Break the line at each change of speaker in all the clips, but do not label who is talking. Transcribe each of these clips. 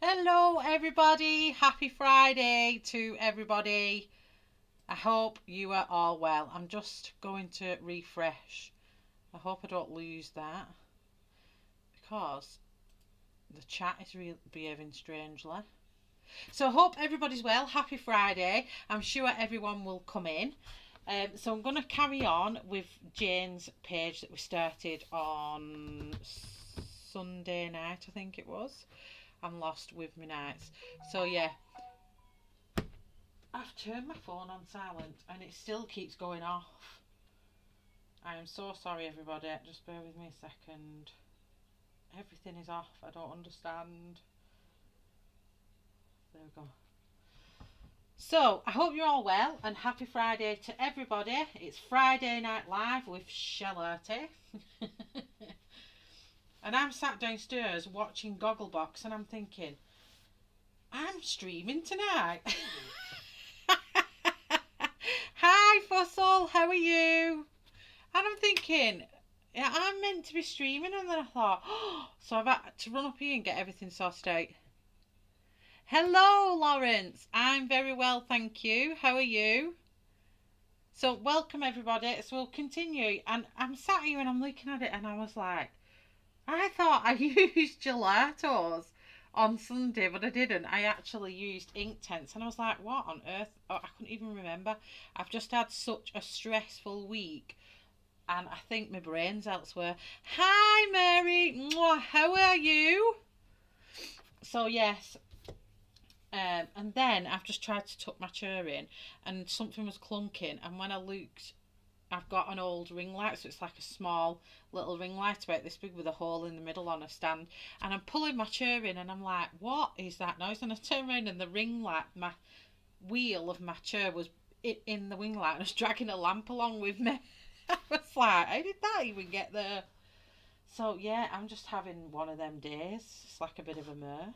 Hello everybody, happy Friday to everybody. I hope you are all well. I'm just going to refresh. I hope I don't lose that because the chat is behaving strangely. So I hope everybody's well. Happy Friday. I'm sure everyone will come in. So I'm going to carry on with Jane's page that we started on Sunday night, I think it was. I'm lost with my nights. So yeah, I've turned my phone on silent and it still keeps going off. I am so sorry everybody, just bear with me a second. Everything is off, I don't understand. There we go. So, I hope you're all well and happy Friday to everybody. It's Friday Night Live with Shellarty. And I'm sat downstairs watching Gogglebox and I'm thinking, I'm streaming tonight. Hi Fussel, how are you? And I'm thinking, yeah, I'm meant to be streaming, and then I thought, oh, so I've had to run up here and get everything sorted out. Hello Lawrence, I'm very well, thank you. How are you? So welcome everybody. So we'll continue, and I'm sat here and I'm looking at it and I was like, I thought I used gelatos on Sunday, but I didn't. I actually used Inktence, and I was like, what on earth? Oh, I couldn't even remember. I've just had such a stressful week, and I think my brain's elsewhere. Hi, Mary. Mwah, how are you? So, yes. And then I've just tried to tuck my chair in, and something was clunking, and when I looked, I've got an old ring light, so it's like a small little ring light about this big with a hole in the middle on a stand. And I'm pulling my chair in and I'm like, what is that noise? And I turn around and the ring light, my wheel of my chair was in the ring light and I was dragging a lamp along with me. I was like, how did that even get there? So yeah, I'm just having one of them days. It's like a bit of a mare.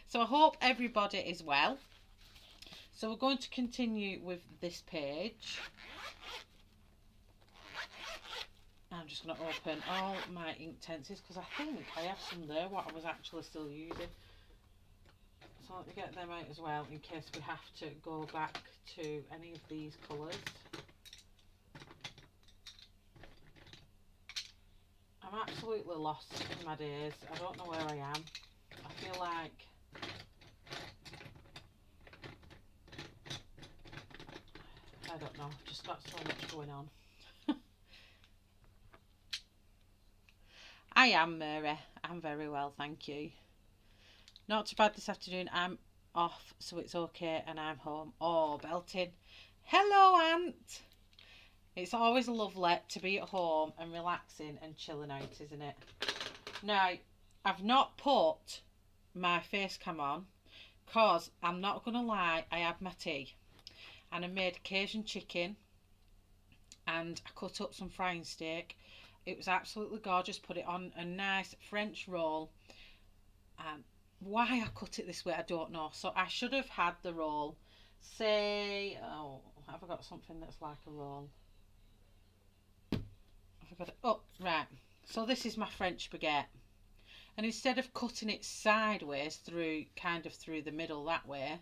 So I hope everybody is well. So we're going to continue with this page. I'm just going to open all my Inktences because I think I have some there what I was actually still using. So let me get them out as well in case we have to go back to any of these colours. I'm absolutely lost in my days. I don't know where I am. I feel like I don't know, I've just got so much going on. I am, Mary. I'm very well, thank you. Not too bad this afternoon. I'm off, so it's okay, and I'm home. Oh, belting. Hello, Aunt. It's always lovely to be at home and relaxing and chilling out, isn't it? Now, I've not put my face cam on because I'm not going to lie, I had my tea and I made Cajun chicken and I cut up some frying steak. It was absolutely gorgeous. Put it on a nice French roll. Why I cut it this way, I don't know. So I should have had the roll. Say, oh, have I got something that's like a roll? Have I got it? Oh, right. So this is my French baguette. And instead of cutting it sideways through, kind of through the middle that way,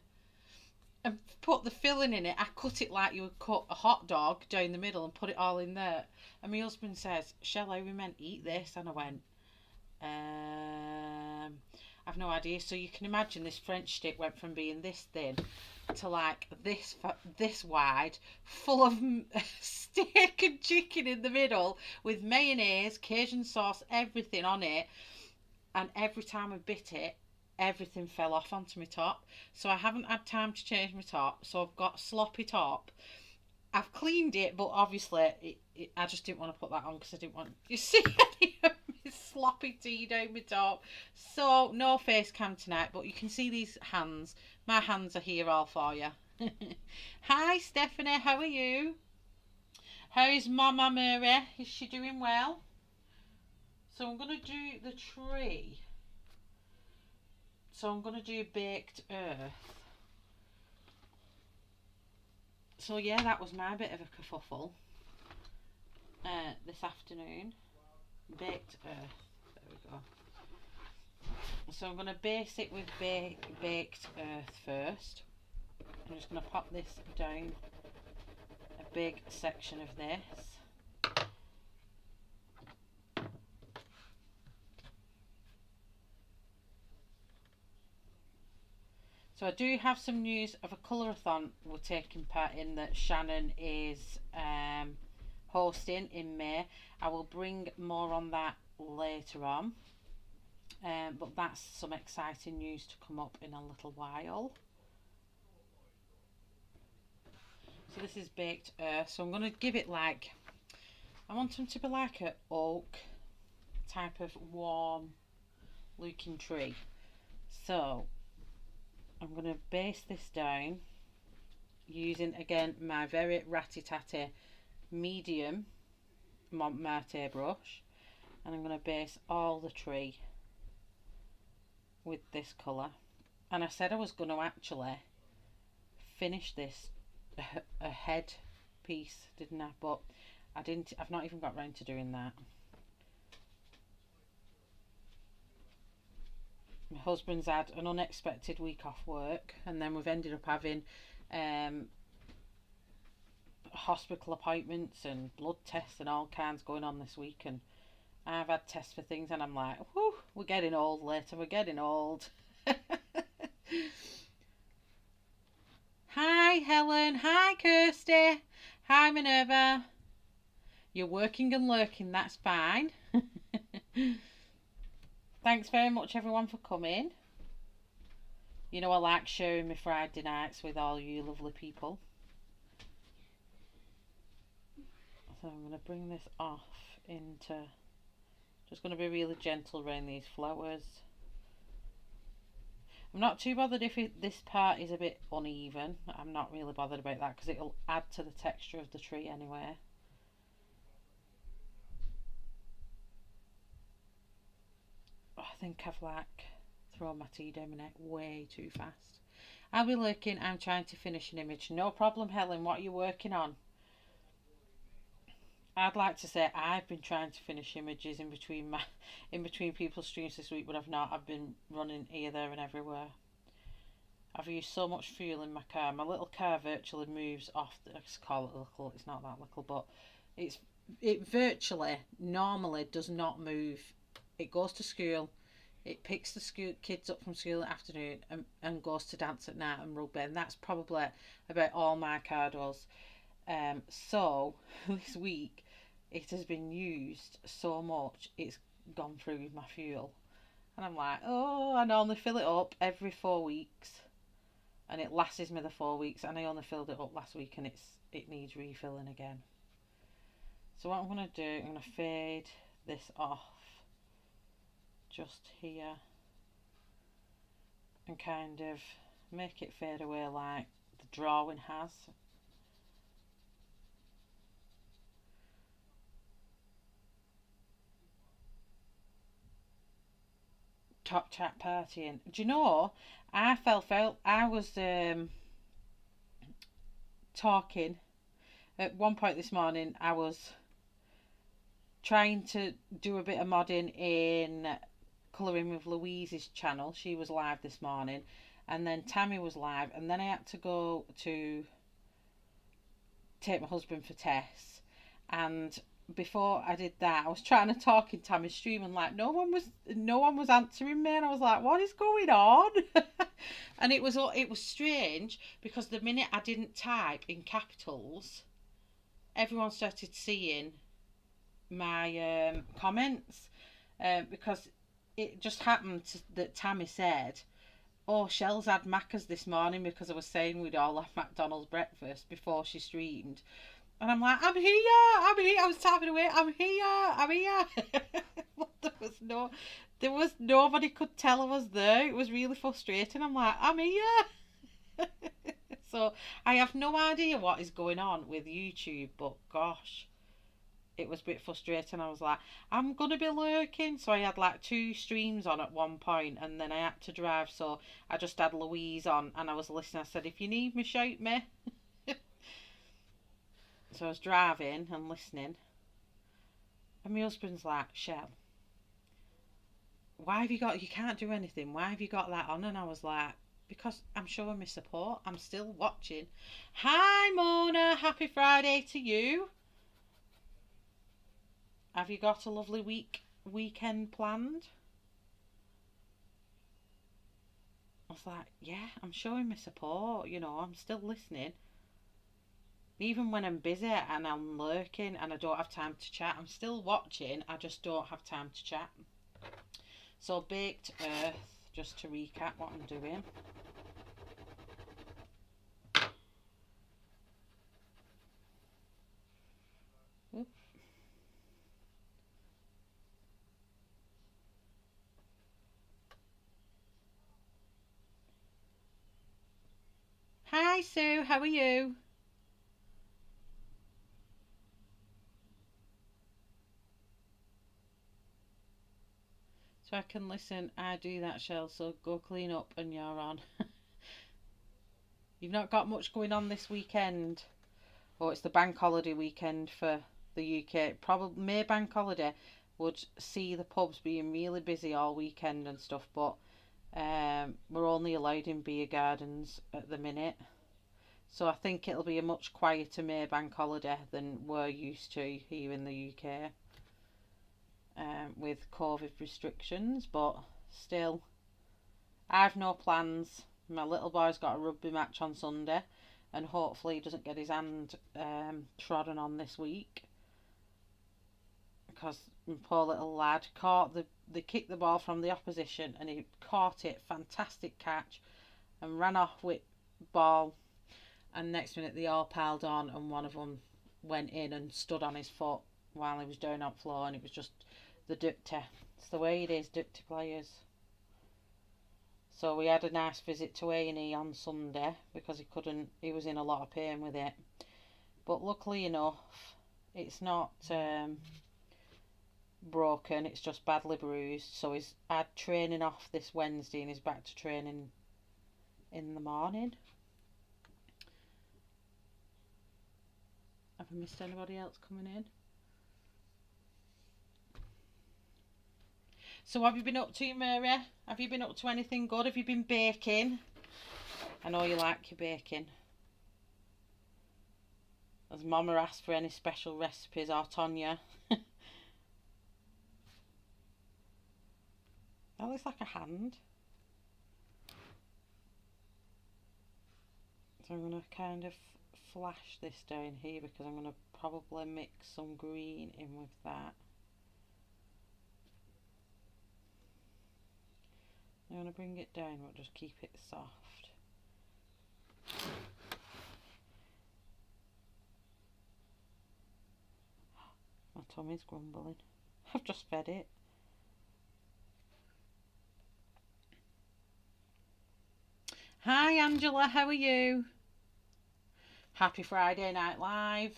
and put the filling in it, I cut it like you would cut a hot dog down the middle and put it all in there. And my husband says, Shelley, we meant eat this. And I went, I've no idea. So you can imagine this French stick went from being this thin to like this wide, full of steak and chicken in the middle with mayonnaise, Cajun sauce, everything on it. And every time I bit it, everything fell off onto my top. So I haven't had time to change my top. So I've got sloppy top. I've cleaned it, but obviously I just didn't want to put that on because I didn't want you see any of my sloppy tea down my top. So no face cam tonight, but you can see these hands. My hands are here all for you. Hi Stephanie, how are you? How's Mama Mary? Is she doing well? So I'm going to do the tree. So I'm going to do baked earth. So yeah, that was my bit of a kerfuffle this afternoon. Baked earth. There we go. So I'm going to base it with baked earth first. I'm just going to pop this down a big section of this. So I do have some news of a colourathon we're taking part in that Shannon is hosting in May. I will bring more on that later on. But that's some exciting news to come up in a little while. So this is baked earth. So I'm going to give it like, I want them to be like an oak type of warm looking tree. So I'm going to base this down using again my very ratty-tatty medium Montmartre brush, and I'm going to base all the tree with this colour. And I said I was going to actually finish this a head piece, didn't I? But I didn't. I've not even got round to doing that. My husband's had an unexpected week off work, and then we've ended up having hospital appointments and blood tests and all kinds going on this week, and I've had tests for things, and I'm like, whew, we're getting old later, we're getting old. Hi Helen, hi Kirsty, hi Minerva. You're working and lurking, that's fine. Thanks very much everyone for coming. You know I like sharing my Friday nights with all you lovely people. So I'm going to bring this off into, just going to be really gentle around these flowers. I'm not too bothered if this part is a bit uneven. I'm not really bothered about that because it'll add to the texture of the tree anyway. Oh, I think I've like thrown my tea down my neck way too fast. I'll be looking, I'm trying to finish an image. No problem Helen, what are you working on? I'd like to say I've been trying to finish images in between people's streams this week, but I've not. I've been running here, there and everywhere. I've used so much fuel in my car. My little car virtually moves off. Let's call it little. It's not that little, but it virtually normally does not move. It goes to school. It picks the school kids up from school in the afternoon and goes to dance at night and rugby, and that's probably about all my car does. So this week it has been used so much it's gone through with my fuel, and I'm like, oh, I normally fill it up every 4 weeks and it lasts me the 4 weeks, and I only filled it up last week and it needs refilling again. So what I'm going to do, I'm going to fade this off just here and kind of make it fade away like the drawing has. Top chat partying. Do you know, I felt I was talking at one point this morning. I was trying to do a bit of modding in Colouring with Louise's channel. She was live this morning, and then Tammy was live, and then I had to go to take my husband for tests, and before I did that, I was trying to talk in Tammy's stream, and like no one was answering me, and I was like, what is going on? And it was strange because the minute I didn't type in capitals, everyone started seeing my comments, because it just happened that Tammy said, oh, Shell's had Macca's this morning, because I was saying we'd all have McDonald's breakfast before she streamed. And I'm like, I'm here. I was tapping away. I'm here. There was nobody could tell I was there. It was really frustrating. I'm like, I'm here. So I have no idea what is going on with YouTube, but gosh, it was a bit frustrating. I was like, I'm gonna be lurking. So I had like 2 streams on at one point, and then I had to drive, so I just had Louise on and I was listening. I said, if you need me, shout me. So I was driving and listening, and my husband's like, Shell, why have you got, you can't do anything, why have you got that on? And I was like, because I'm showing my support, I'm still watching. Hi Mona, happy Friday to you. Have you got a lovely weekend planned? I was like, yeah, I'm showing my support, I'm still listening. Even when I'm busy and I'm lurking and I don't have time to chat, I'm still watching, I just don't have time to chat. So baked earth, just to recap what I'm doing. Oop. Hi Sue, how are you? So I can listen. I do that, Shell, so go clean up and you're on. You've not got much going on this weekend. Oh, it's the bank holiday weekend for the UK. Probably May bank holiday would see the pubs being really busy all weekend and stuff, but we're only allowed in beer gardens at the minute. So I think it'll be a much quieter May bank holiday than we're used to here in the UK, with COVID restrictions, but still, I've no plans. My little boy's got a rugby match on Sunday, and hopefully he doesn't get his hand trodden on this week, because my poor little lad caught they kicked the ball from the opposition and he caught it, fantastic catch, and ran off with ball, and next minute they all piled on and one of them went in and stood on his foot while he was down on floor, and it was just the ducty. It's the way it is, ducty players. So we had a nice visit to A&E on Sunday because he was in a lot of pain with it. But luckily enough, it's not broken, it's just badly bruised. So he's had training off this Wednesday and he's back to training in the morning. Have I missed anybody else coming in? So what have you been up to, Mary? Have you been up to anything good? Have you been baking? I know you like your baking. Has Mama asked for any special recipes, or Tonya? That looks like a hand. So I'm going to kind of flash this down here because I'm going to probably mix some green in with that. I'm going to bring it down but just keep it soft. My tummy's grumbling. I've just fed it. Hi Angela, how are you? Happy Friday Night Live.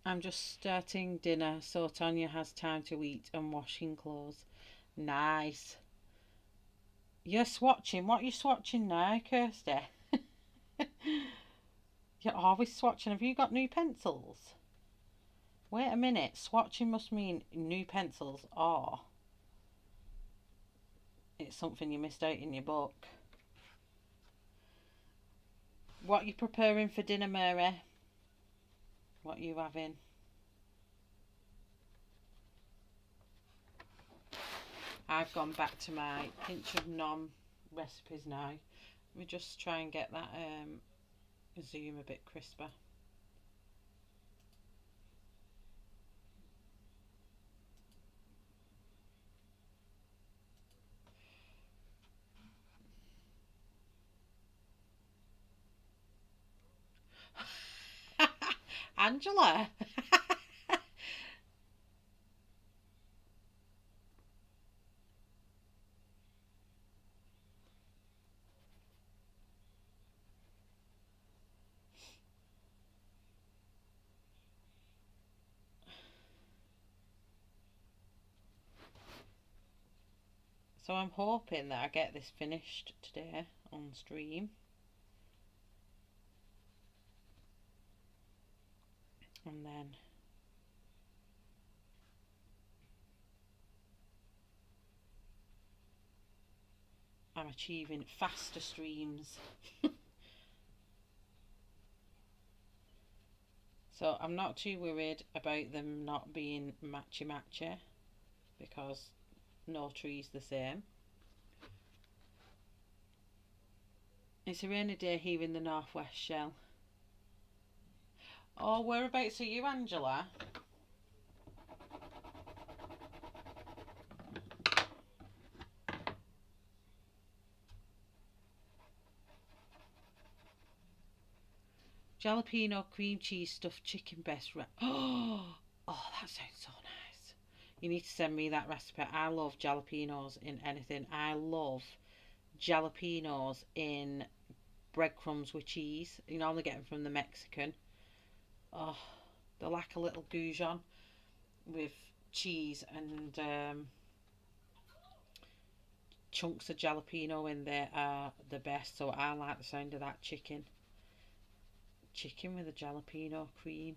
I'm just starting dinner so Tonya has time to eat and washing clothes. Nice. You're swatching. What are you swatching now, Kirsty? You're always swatching. Have you got new pencils? Wait a minute. Swatching must mean new pencils, or it's something you missed out in your book. What are you preparing for dinner, Mary? What are you having? I've gone back to my pinch of nom recipes now. Let me just try and get that zoom a bit crisper. Angela. So I'm hoping that I get this finished today on stream. And then I'm achieving faster streams. So I'm not too worried about them not being matchy because no tree's the same. It's a rainy day here in the northwest, Shell. Oh, whereabouts are you, Angela? Jalapeno cream cheese stuffed chicken best oh, that sounds so nice. You need to send me that recipe. I love jalapenos in anything. I love jalapenos in breadcrumbs with cheese. You normally get them from the Mexican. Oh, they're like a little goujon with cheese and chunks of jalapeno in there are the best. So I like the sound of that chicken with a jalapeno cream.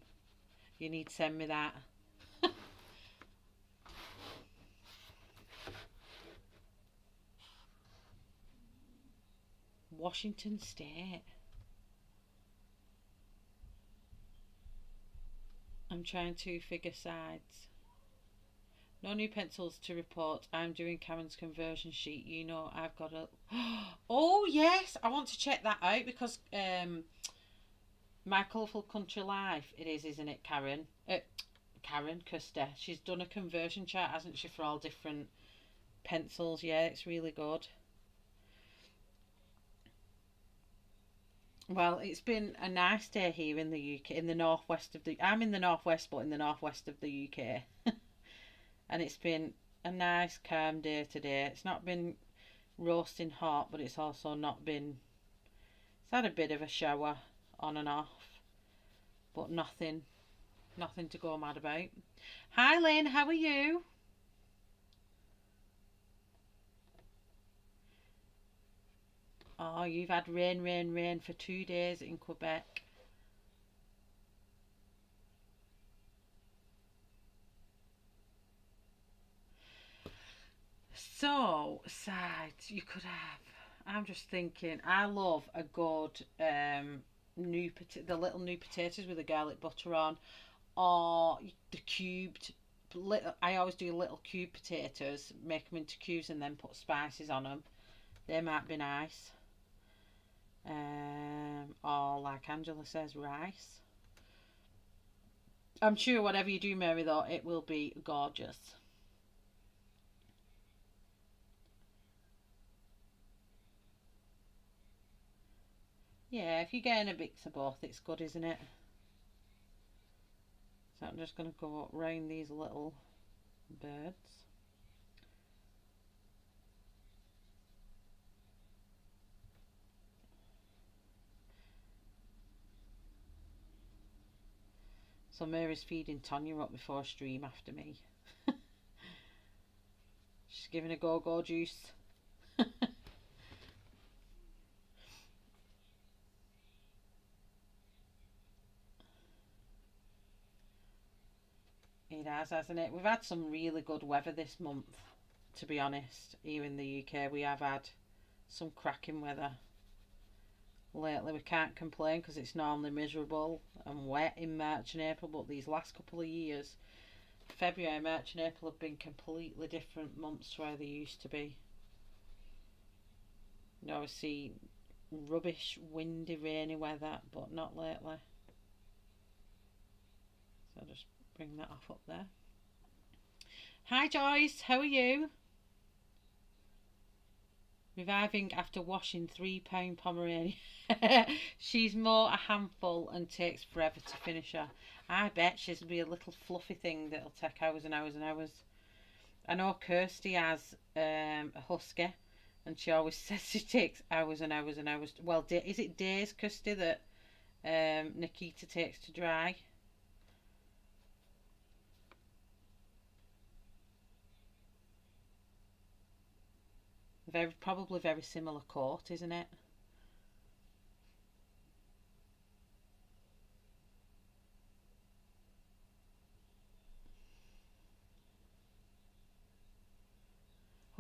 You need to send me that. Washington State. I'm trying to figure sides. No new pencils to report. I'm doing Karen's conversion sheet. You know I've got a... Oh yes, I want to check that out because My Colourful Country Life, it is, isn't it, Karen? Karen Custer. She's done a conversion chart, hasn't she, for all different pencils? Yeah, it's really good. Well, it's been a nice day here in the UK, in the northwest of the... I'm in the northwest, but in the northwest of the UK. And it's been a nice, calm day today. It's not been roasting hot, but it's also not been... It's had a bit of a shower on and off, but nothing to go mad about. Hi, Lynn, how are you? Oh, you've had rain for 2 days in Quebec. So, sides you could have. I'm just thinking, I love a good the little new potatoes with the garlic butter on, or the cubed. I always do little cube potatoes, make them into cubes, and then put spices on them. They might be nice. Or like Angela says, rice. I'm sure whatever you do, Mary, though, it will be gorgeous. Yeah, if you're getting a mix of both, it's good, isn't it? So I'm just going to go round these little birds. So Mary's feeding Tonya up before a stream after me. She's giving a go-go juice. It has, hasn't it? We've had some really good weather this month, to be honest. Here in the UK, we have had some cracking weather. Lately, we can't complain because it's normally miserable and wet in March and April, but these last couple of years, February, March and April have been completely different months to where they used to be. You always see rubbish, windy, rainy weather, but not lately. So I'll just bring that off up there. Hi Joyce, how are you? Reviving after washing £3 Pomeranian. She's more a handful and takes forever to finish her. I bet she's be a little fluffy thing that'll take hours and hours and hours. I know Kirsty has a husky, and she always says she takes hours and hours and hours. Well, is it days, Kirsty, that Nikita takes to dry? Probably very similar coat, isn't it?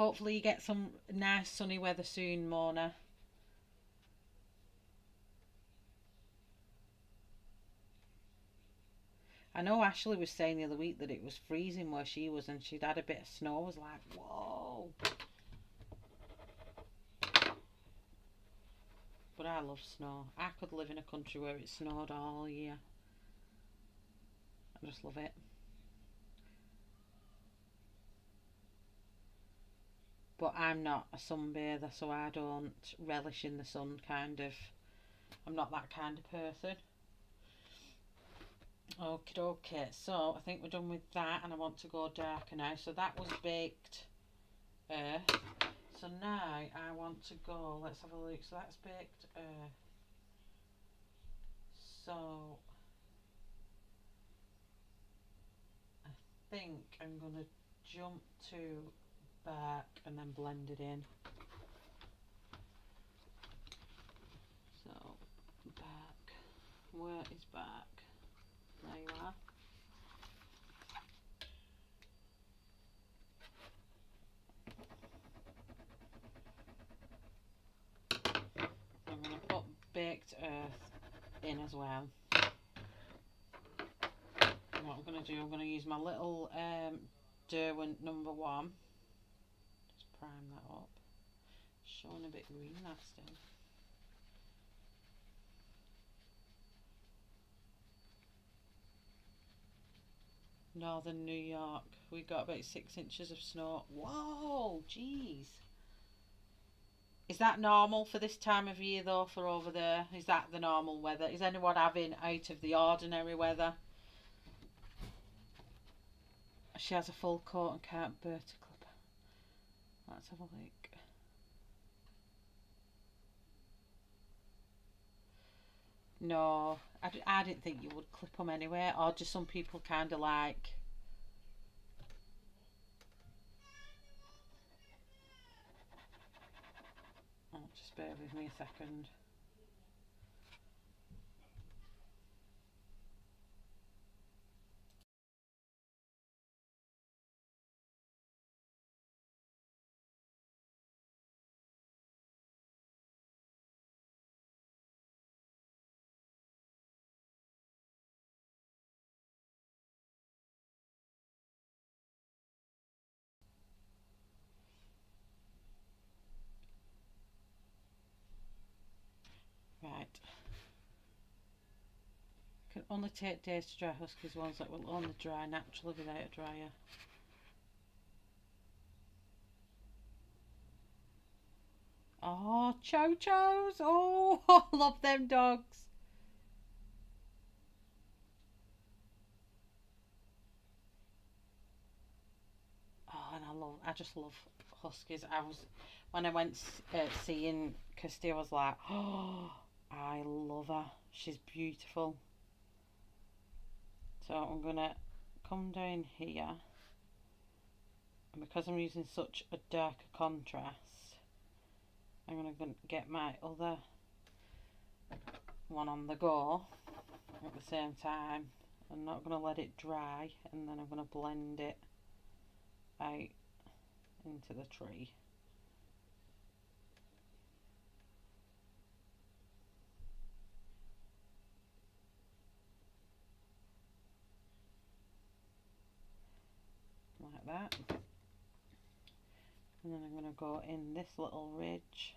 Hopefully you get some nice sunny weather soon, Mona. I know Ashley was saying the other week that it was freezing where she was and she'd had a bit of snow. I was like, whoa. But I love snow. I could live in a country where it snowed all year. I just love it. But I'm not a sunbather, so I don't relish in the sun, kind of. I'm not that kind of person. Okay, okay. So I think we're done with that, and I want to go darker now. So that was baked earth. So now I want to go. Let's have a look. So that's baked earth. So I think I'm gonna jump to bark and then blend it in. So bark. Where is bark? There you are. I'm going to put baked earth in as well. And what I'm going to do, I'm going to use my little Derwent #1. Just prime that up. Showing a bit green, that's still. Northern New York. We got about 6 inches of snow. Whoa, jeez. Is that normal for this time of year though, for over there? Is that the normal weather? Is anyone having out of the ordinary weather? She has a full coat and can't bear to clip. Let's have a look. No, I didn't think you would clip them anyway, or just some people kind of like. Oh, just bear with me a second. Right. Can only take days to dry huskies, ones that will only dry naturally without a dryer. Oh, Cho-Chos! Oh, I love them dogs. Oh, and I just love huskies. When I went seeing Kirsty, I was like, oh, I love her. She's beautiful. So I'm gonna come down here, and because I'm using such a darker contrast, I'm gonna get my other one on the go at the same time. I'm not gonna let it dry, and then I'm gonna blend it out into the tree. Like that. And then I'm going to go in this little ridge,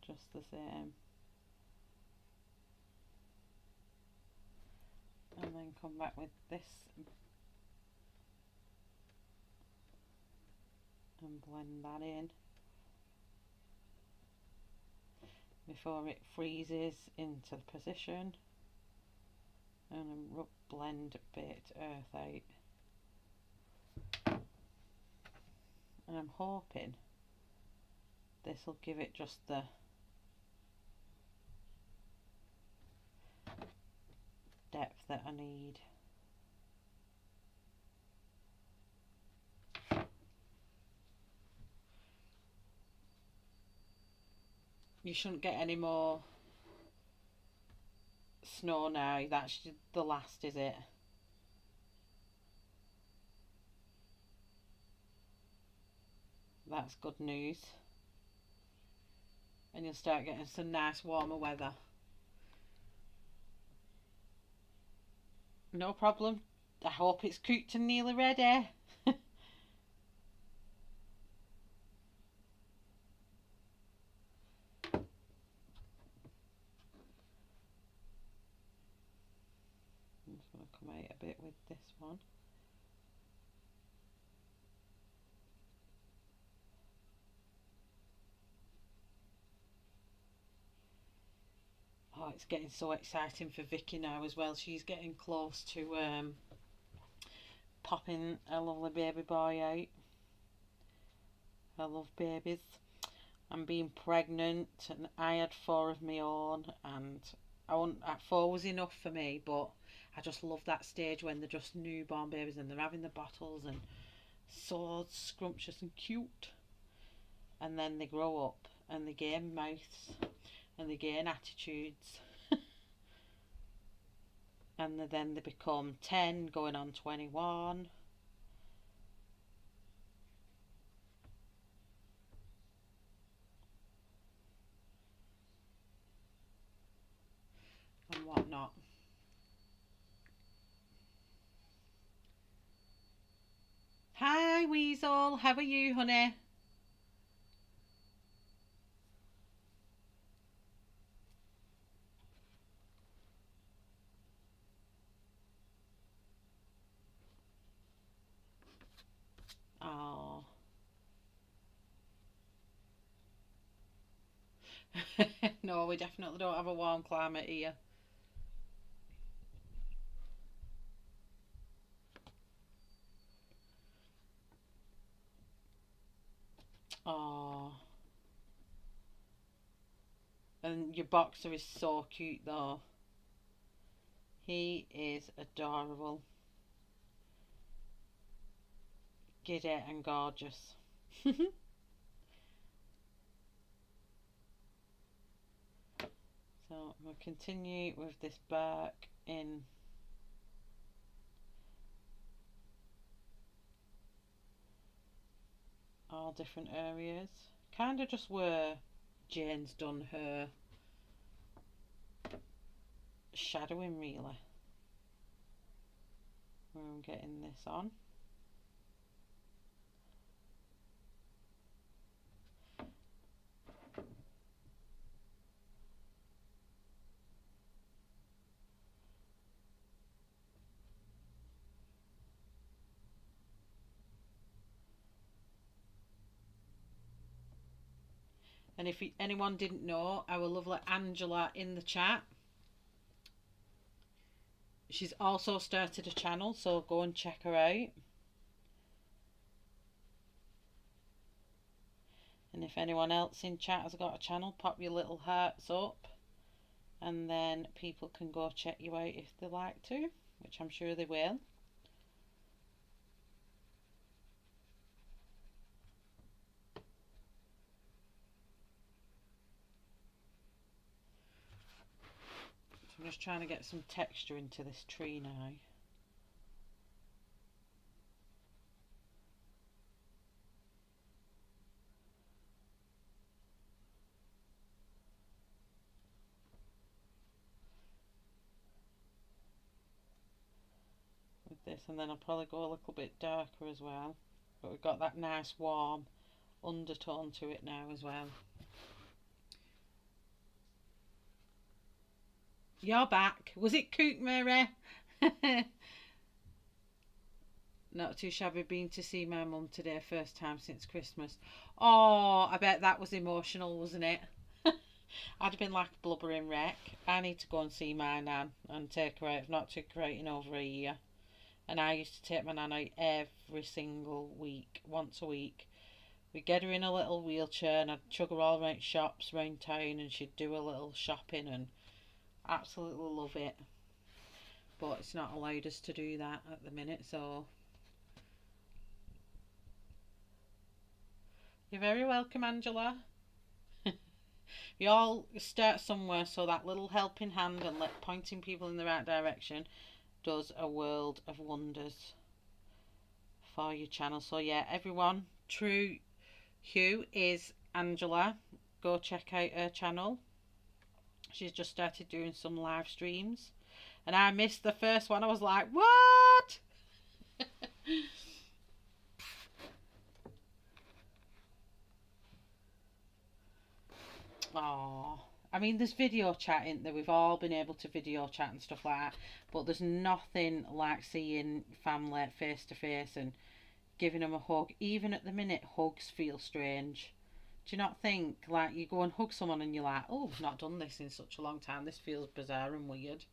just the same, and then come back with this and blend that in before it freezes into the position, and then blend baked earth out. And I'm hoping this will give it just the depth that I need. You shouldn't get any more snow now. That's the last, is it? That's good news. And you'll start getting some nice warmer weather. No problem. I hope it's cooked and nearly ready. I'm just going to come out a bit with this one. Oh, it's getting so exciting for Vicky now as well. She's getting close to popping a lovely baby boy out. I love babies. I'm being pregnant, and I had 4 of my own, and at 4 was enough for me, but I just love that stage when they're just newborn babies and they're having the bottles and so scrumptious and cute, and then they grow up and they gain mouths and they gain attitudes and then they become 10 going on 21. And whatnot. Hi Weasel, how are you, honey? Oh. No, we definitely don't have a warm climate here. Oh. And your boxer is so cute though. He is adorable. Giddy and gorgeous. So we'll continue with this bark in all different areas. Kind of just where Jane's done her shadowing, really. Where I'm getting this on. And if anyone didn't know, our lovely Angela in the chat, she's also started a channel, so go and check her out. And if anyone else in chat has got a channel, pop your little hearts up, and then people can go check you out if they like to, which I'm sure they will. So I'm just trying to get some texture into this tree now. With this, and then I'll probably go a little bit darker as well, but we've got that nice warm undertone to it now as well. You're back. Was it Cook Mary? Not too shabby. Been to see my mum today, first time since Christmas. Oh, I bet that was emotional, wasn't it? I'd have been like a blubbering wreck. I need to go and see my nan and take her out. I've not took her out in over a year. And I used to take my nan out every single week, once a week. We'd get her in a little wheelchair and I'd chug her all around shops around town, and she'd do a little shopping and absolutely love it. But it's not allowed us to do that at the minute, so you're very welcome, Angela. We all start somewhere, so that little helping hand and pointing people in the right direction does a world of wonders for your channel. So yeah, everyone, true who is Angela. Go check out her channel. She's just started doing some live streams. And I missed the first one. I was like, what? Oh, I mean, there's video chat, isn't there? We've all been able to video chat and stuff like that. But there's nothing like seeing family face to face and giving them a hug. Even at the minute, hugs feel strange. Do you not think, like, you go and hug someone and you're like, oh, I've not done this in such a long time. This feels bizarre and weird.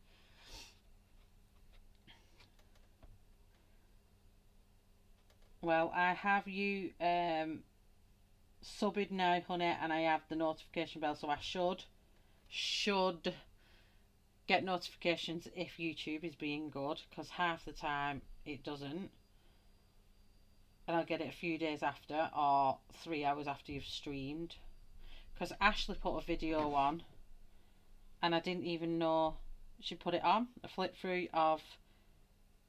Well, I have you subbed now, honey, and I have the notification bell, so I should get notifications if YouTube is being good, because half the time it doesn't. And I'll get it a few days after, or 3 hours after you've streamed. Because Ashley put a video on, and I didn't even know she put it on. A flip through of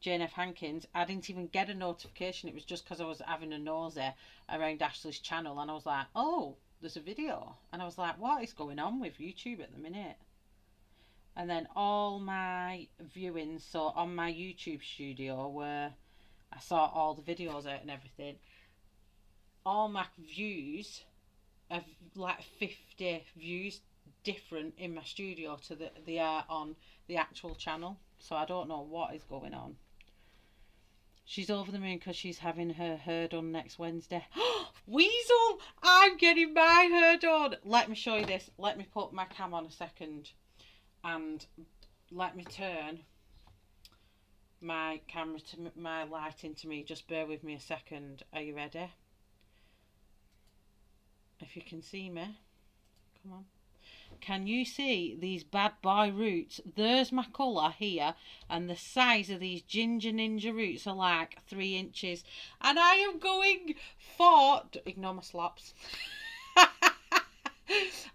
Jane F. Hankins. I didn't even get a notification. It was just because I was having a nosy around Ashley's channel, and I was like, oh, there's a video. And I was like, what is going on with YouTube at the minute? And then all my viewings, so on my YouTube studio where I saw all the videos out and everything, all my views have like 50 views different in my studio to they are on the actual channel. So I don't know what is going on. She's over the moon because she's having her hair done next Wednesday. Weasel! I'm getting my hair done. Let me show you this. Let me put my cam on a second. And let me turn my camera to my lighting to me. Just bear with me a second. Are you ready? If you can see me. Come on. Can you see these bad boy roots? There's my colour here, and the size of these ginger ninja roots are like 3 inches. And I am going for, ignore my slops.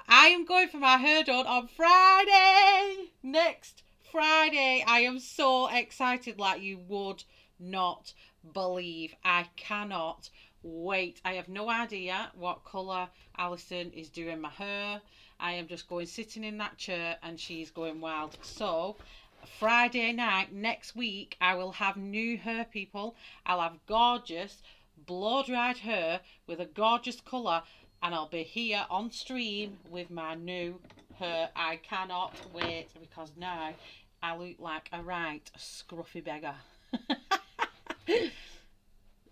I am going for my hair done on Friday. Next Friday. I am so excited like you would not believe. I cannot wait. I have no idea what colour Alison is doing my hair. I am just going sitting in that chair and she's going wild. So Friday night next week I will have new hair, people. I'll have gorgeous blow dried hair with a gorgeous colour, and I'll be here on stream with my new hair. I cannot wait, because now I look like a right scruffy beggar.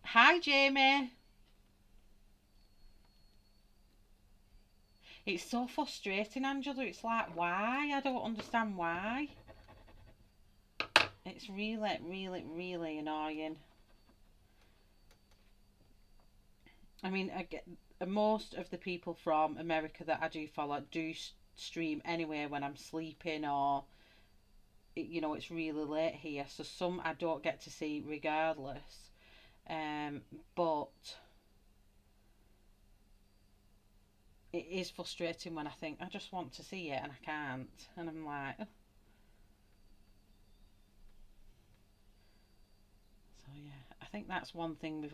Hi, Jamie. It's so frustrating, Angela. It's like, why? I don't understand why. It's really, really, really annoying. I mean, I get, most of the people from America that I do follow do stream anyway when I'm sleeping, or you know, it's really late here, so some I don't get to see regardless. But it is frustrating when I think I just want to see it and I can't, and I'm like, oh. So yeah, I think that's one thing we've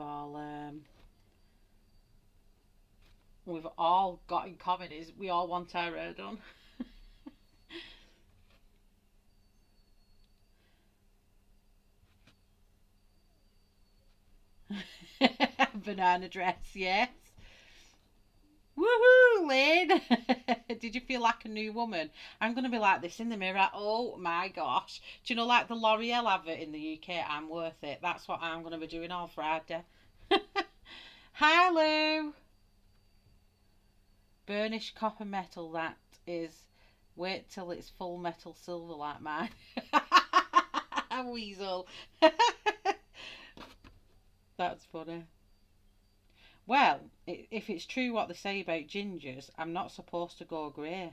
all got in common, is we all want our hair done. Banana dress, yes. Woohoo, Lynn! Did you feel like a new woman? I'm going to be like this in the mirror. Oh my gosh. Do you know, like the L'Oreal advert in the UK, I'm worth it. That's what I'm going to be doing all Friday. Hi, Lou. Burnished copper metal, that is. Wait till it's full metal silver like mine. Weasel. That's funny. Well, if it's true what they say about gingers, I'm not supposed to go grey.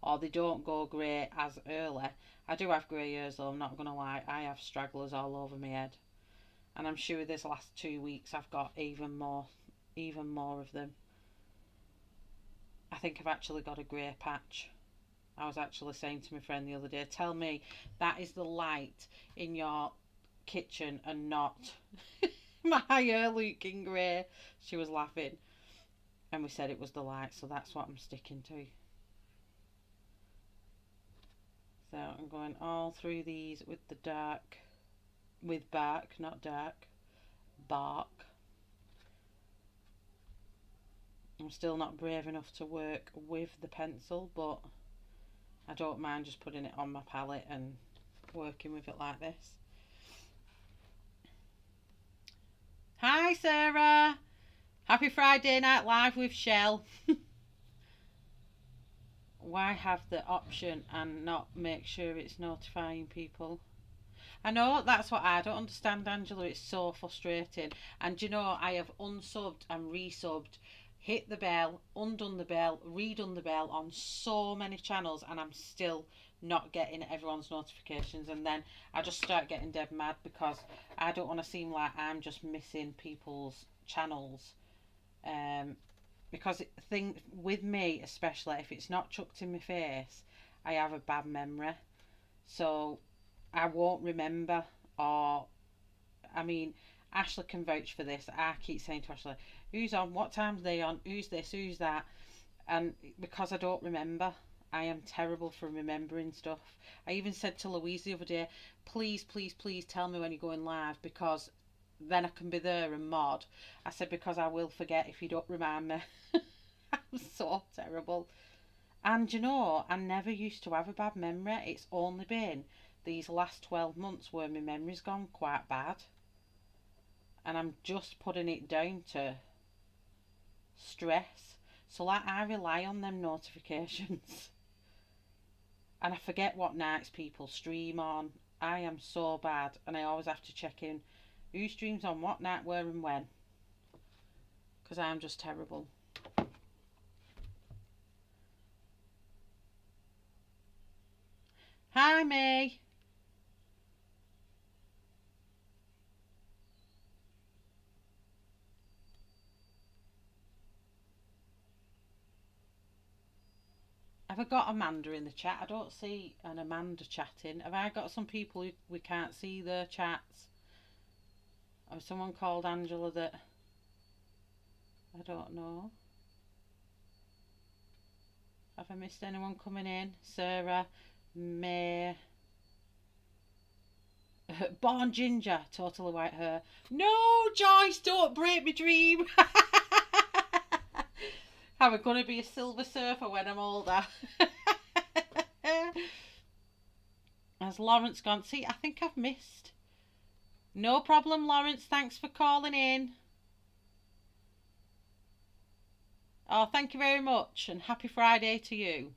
Or they don't go grey as early. I do have grey hairs though, I'm not going to lie. I have stragglers all over my head. And I'm sure this last 2 weeks I've got even more of them. I think I've actually got a grey patch. I was actually saying to my friend the other day, tell me that is the light in your kitchen and not my hair looking grey. She was laughing. And we said it was the light, so that's what I'm sticking to. So I'm going all through these with the dark, with bark, not dark, bark. I'm still not brave enough to work with the pencil, but I don't mind just putting it on my palette and working with it like this. Hi Sarah! Happy Friday Night Live with Shell. Why have the option and not make sure it's notifying people? I know, that's what I don't understand, Angela. It's so frustrating. And you know, I have unsubbed and resubbed, hit the bell, undone the bell, redone the bell on so many channels, and I'm still not getting everyone's notifications. And then I just start getting dead mad because I don't want to seem like I'm just missing people's channels. Because thing with me, especially if it's not chucked in my face, I have a bad memory, so I won't remember. Or I mean, Ashley can vouch for this. I keep saying to Ashley, who's on, what time's they on, who's this, who's that, and because I don't remember, I am terrible for remembering stuff. I even said to Louise the other day, please tell me when you're going live, because then I can be there and mod. I said, because I will forget if you don't remind me. I'm so terrible. And you know, I never used to have a bad memory. It's only been these last 12 months where my memory's gone quite bad. And I'm just putting it down to stress. So like, I rely on them notifications. And I forget what nights people stream on. I am so bad, and I always have to check in who streams on what night, where and when, because I'm just terrible. Hi May. Have I got Amanda in the chat? I don't see an Amanda chatting. Have I got some people who we can't see their chats? Or someone called Angela that I don't know? Have I missed anyone coming in? Sarah, May, Born Ginger, totally white hair. No, Joyce, don't break my dream. I'm going to be a silver surfer when I'm older. Has Lawrence gone? See, I think I've missed. No problem, Lawrence. Thanks for calling in. Oh, thank you very much, and happy Friday to you.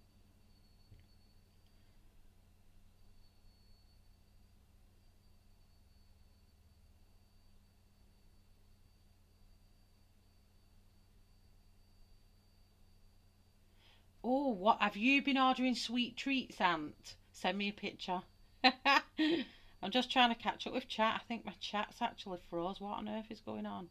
Oh, what have you been ordering? Sweet treats, Aunt? Send me a picture. I'm just trying to catch up with chat. I think my chat's actually froze. What on earth is going on?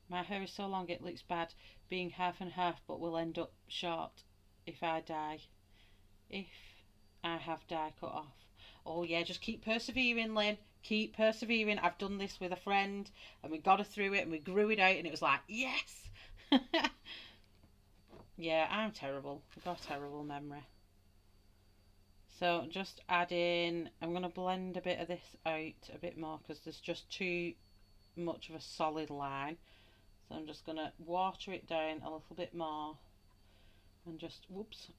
My hair is so long it looks bad being half and half, but will end up short if I dye. If I have dye cut off. Oh yeah, just keep persevering, Lynn. Keep persevering. I've done this with a friend and we got her through it and we grew it out and it was like, yes! Yeah, I'm terrible. I've got a terrible memory. So just add in, I'm going to blend a bit of this out a bit more because there's just too much of a solid line. So I'm just going to water it down a little bit more and just, whoops,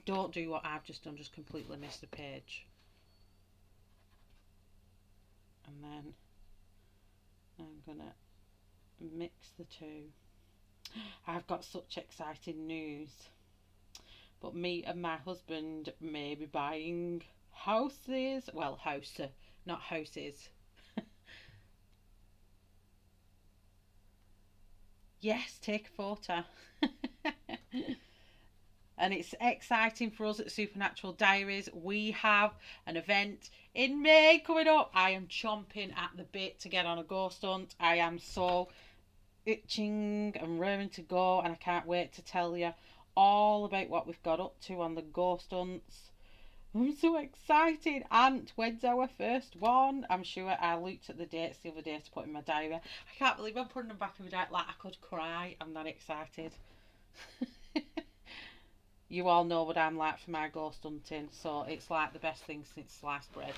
don't do what I've just done, just completely miss the page. And then I'm going to mix the two. I've got such exciting news. But me and my husband may be buying houses. Well, house, not houses. Yes, take a photo. And it's exciting for us at Supernatural Diaries. We have an event in May coming up. I am chomping at the bit to get on a ghost hunt. I am so itching and raring to go, and I can't wait to tell you all about what we've got up to on the ghost hunts. I'm so excited. And when's our first one? I'm sure I looked at the dates the other day to put in my diary. I can't believe I'm putting them back in my diary. Like, I could cry. I'm that excited. You all know what I'm like for my ghost hunting, so it's like the best thing since sliced bread.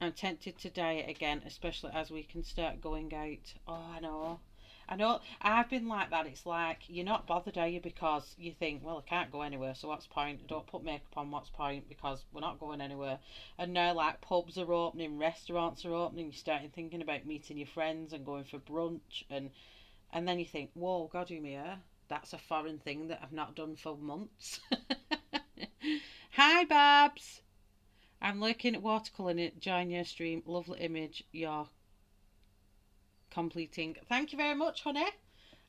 I'm tempted to diet again, especially as we can start going out. Oh, I know. I know. I've been like that. It's like you're not bothered, are you? Because you think, well, I can't go anywhere, so what's the point? I don't put makeup on, what's the point? Because we're not going anywhere. And now, like, pubs are opening, restaurants are opening. You're starting thinking about meeting your friends and going for brunch, and then you think, whoa, God, you here? That's a foreign thing that I've not done for months. Hi, Babs. I'm looking at watercolouring. Join your stream. Lovely image you're completing. Thank you very much, honey.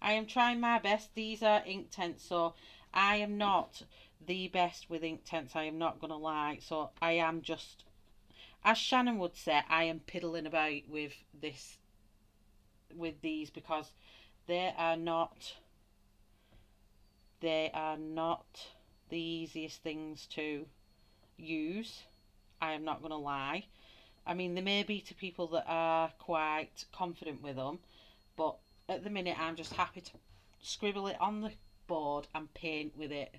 I am trying my best. These are Inktence, so I am not the best with Inktence. I am not going to lie. So I am just, as Shannon would say, I am piddling about with this, with these, because they are not the easiest things to use. I am not going to lie. I mean, they may be to people that are quite confident with them, but at the minute I'm just happy to scribble it on the board and paint with it.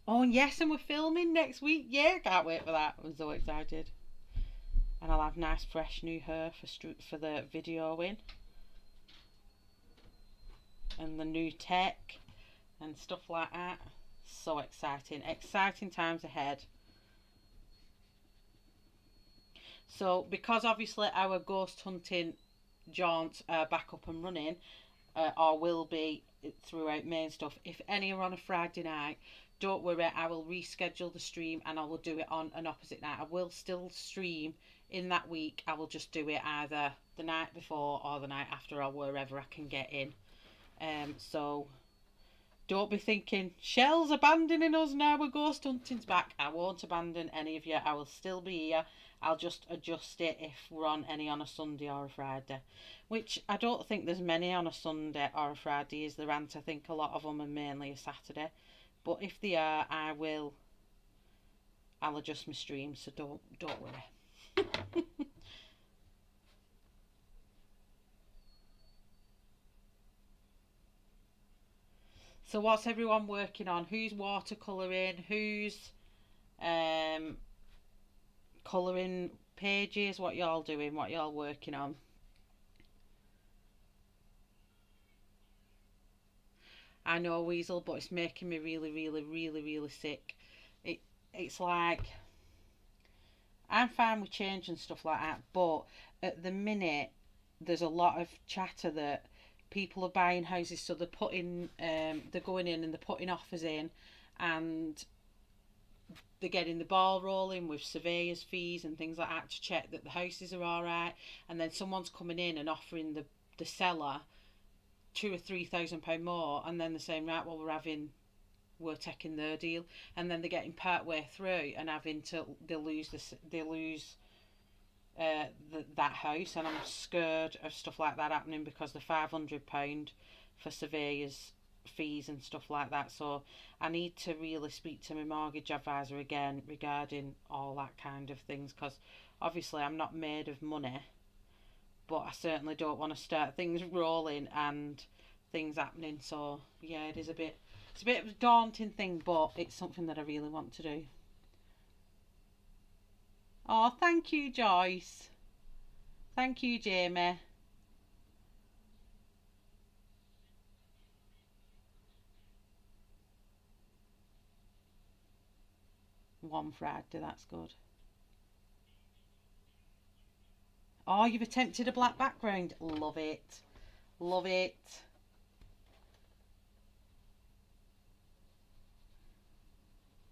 Oh, yes, and we're filming next week. Yeah, can't wait for that. I'm so excited. And I'll have nice, fresh new hair for the videoing. And the new tech and stuff like that. So exciting. Exciting times ahead. So, because obviously our ghost hunting jaunts are back up and running, or will be throughout May and stuff, if any are on a Friday night, don't worry, I will reschedule the stream and I will do it on an opposite night. I will still stream in that week. I will just do it either the night before or the night after, or wherever I can get in. So don't be thinking, Shell's abandoning us now, we're ghost hunting's back. I won't abandon any of you. I will still be here. I'll just adjust it if we're on any on a Sunday or a Friday. Which I don't think there's many on a Sunday or a Friday, is there, Ant? I think a lot of them are mainly a Saturday. But if they are, I'll adjust my stream, so don't worry. So what's everyone working on? Who's watercolouring? Who's colouring pages? What y'all doing? What y'all working on? I know, Weasel, but it's making me really, really, really, really sick. It's like, I'm fine with change and stuff like that, but at the minute there's a lot of chatter that people are buying houses, so they're going in and they're putting offers in, and they're getting the ball rolling with surveyors' fees and things like that to check that the houses are all right, and then someone's coming in and offering the seller £2,000 or £3,000 more, and then they're saying, right, well, we're taking their deal, and then they're getting part way through and they lose that house, and I'm scared of stuff like that happening, because the £500 for surveyors fees and stuff like that. So I need to really speak to my mortgage advisor again regarding all that kind of things, because obviously I'm not made of money, but I certainly don't want to start things rolling and things happening. So yeah, it's a bit of a daunting thing, but it's something that I really want to do. Oh, thank you, Joyce. Thank you, Jamie. One Friday, that's good. Oh, you've attempted a black background. Love it. Love it.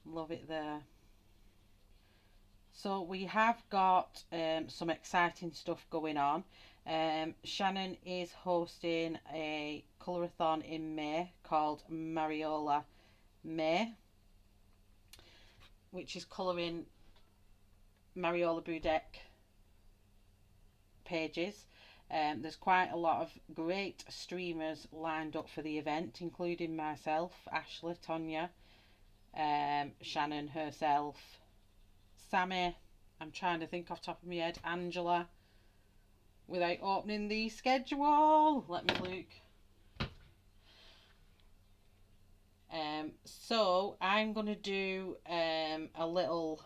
Love it there. So we have got some exciting stuff going on. Shannon is hosting a colourathon in May called Mariola May, which is colouring Mariola Budek pages. There's quite a lot of great streamers lined up for the event, including myself, Ashley, Tonya, Shannon herself, Sammy, I'm trying to think off the top of my head, Angela, without opening the schedule. Let me look. So I'm going to do a little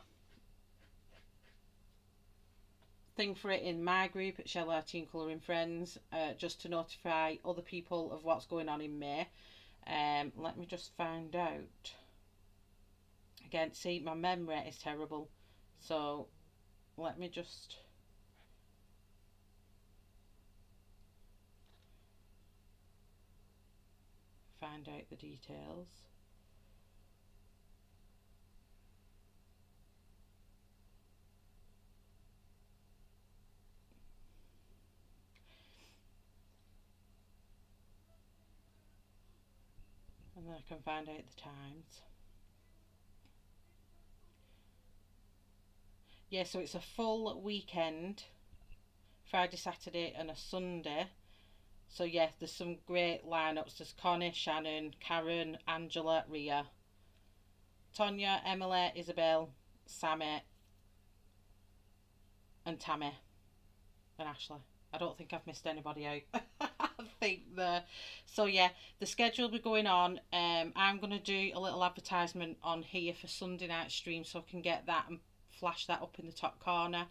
thing for it in my group at Shellarty and Colouring Friends, just to notify other people of what's going on in May. Let me just find out. Again, see, my memory is terrible, so let me just find out the details. And then I can find out the times. Yeah, so it's a full weekend, Friday, Saturday and a Sunday. So yeah, there's some great lineups. There's Connie, Shannon, Karen, Angela, Ria, Tonya, Emily, Isabel, Sammy and Tammy and Ashley. I don't think I've missed anybody out. I think so yeah, the schedule will be going on. I'm going to do a little advertisement on here for Sunday night stream, so I can get that and flash that up in the top corner.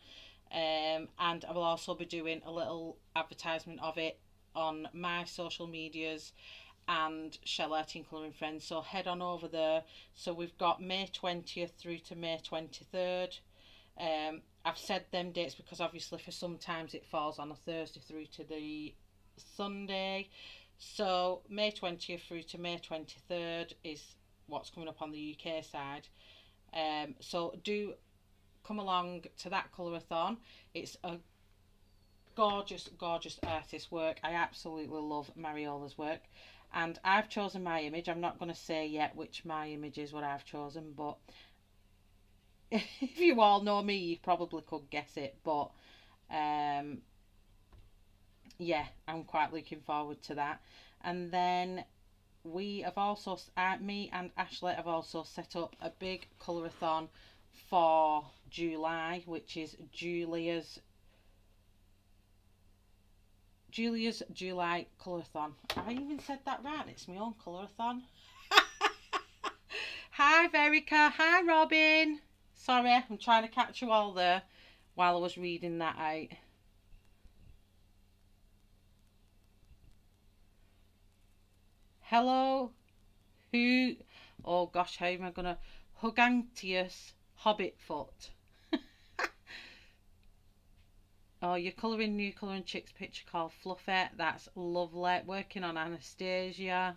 And I will also be doing a little advertisement of it on my social medias and Shellarty and Colouring Friends, so head on over there. So we've got May 20th through to May 23rd. I've said them dates because obviously for sometimes it falls on a Thursday through to the Sunday. So May 20th through to May 23rd is what's coming up on the UK side. So do come along to that colourathon. It's a gorgeous artist work. I absolutely love Mariola's work, and I've chosen my image. I'm not going to say yet which my image is what I've chosen, but if you all know me you probably could guess it. But yeah, I'm quite looking forward to that. And then we have also, me and Ashley have also set up a big colourathon for July, which is Julia's July colourathon. I even said that right. It's my own colourathon. Hi Verica. Hi Robin. Sorry, I'm trying to catch you all there while I was reading that out. Hello. Who? Oh gosh, how am I gonna? Hugantius Hobbitfoot. Oh, you're colouring new colouring chicks picture called Fluffy. That's lovely. Working on Anastasia.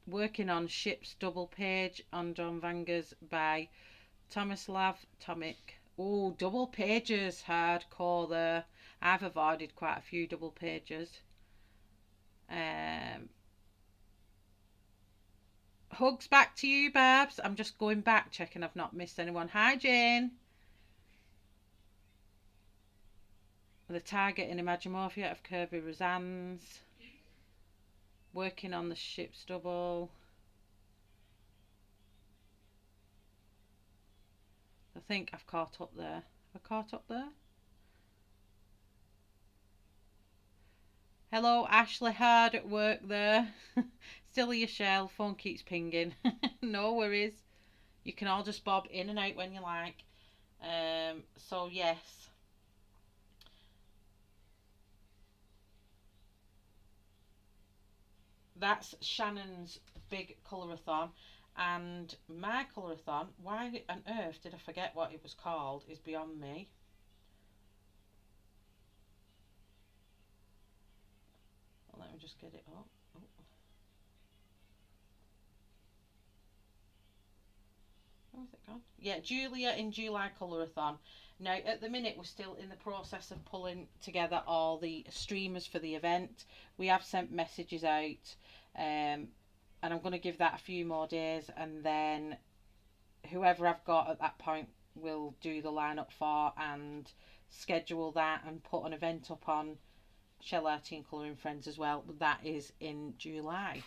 Working on Ship's double page on John Vangers by Tomislav Tomic. Oh, double pages, hardcore there. I've avoided quite a few double pages. Hugs back to you, Babs. I'm just going back, checking I've not missed anyone. Hi, Jane. The target in Imagimorphia of Kirby Rosanne's. Working on the Ship's double. I think I've caught up there. Have I caught up there? Hello, Ashley. Hard at work there. Still your shell. Phone keeps pinging. No worries. You can all just bob in and out when you like. So yes. That's Shannon's big colourathon. And my colourathon, why on earth did I forget what it was called, is beyond me. Well, let me just get it up. Oh. Where's it gone? Yeah, Julia in July colourathon. Now, at the minute, we're still in the process of pulling together all the streamers for the event. We have sent messages out, and I'm going to give that a few more days, and then whoever I've got at that point will do the lineup for, and schedule that and put an event up on Shellarty and Colouring Friends as well. That is in July.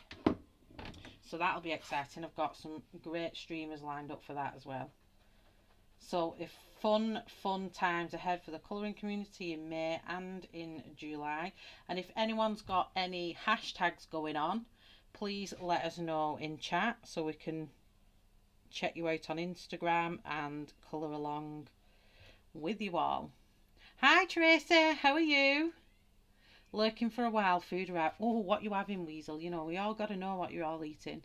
So that'll be exciting. I've got some great streamers lined up for that as well. So if fun times ahead for the colouring community in May and in July. And if anyone's got any hashtags going on, please let us know in chat so we can check you out on Instagram and colour along with you all. Hi Tracy, how are you? Lurking for a while, food arrived. Oh, what you having, Weasel? You know, we all got to know what you're all eating.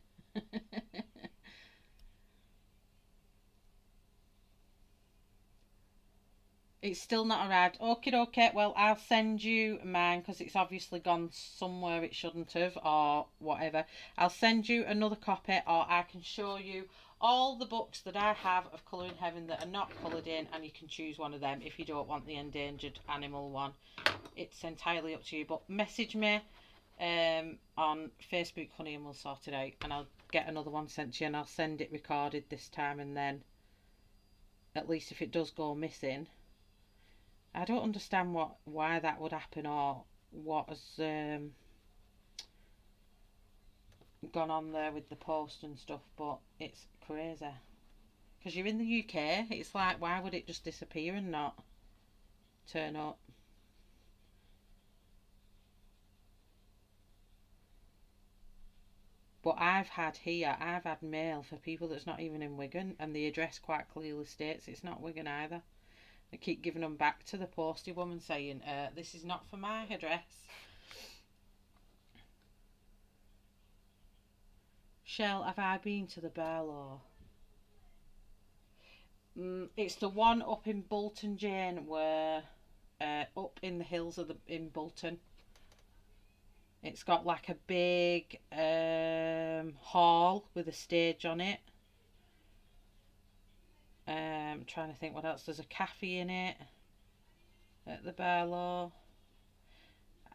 It's still not arrived. Okay. Well, I'll send you mine because it's obviously gone somewhere it shouldn't have or whatever. I'll send you another copy, or I can show you all the books that I have of Colouring Heaven that are not coloured in, and you can choose one of them if you don't want the endangered animal one. It's entirely up to you. But message me on Facebook, honey, and we'll sort it out. And I'll get another one sent to you, and I'll send it recorded this time, and then at least if it does go missing, I don't understand why that would happen or what has gone on there with the post and stuff, but it's crazy. Because you're in the UK, it's like, why would it just disappear and not turn up? But I've had mail for people that's not even in Wigan, and the address quite clearly states it's not Wigan either. I keep giving them back to the postie woman saying, this is not for my address. Shell, have I been to the Barlow? It's the one up in Bolton, Jane, where up in the hills in Bolton. It's got like a big hall with a stage on it. I'm trying to think what else. There's a cafe in it at the Barlow.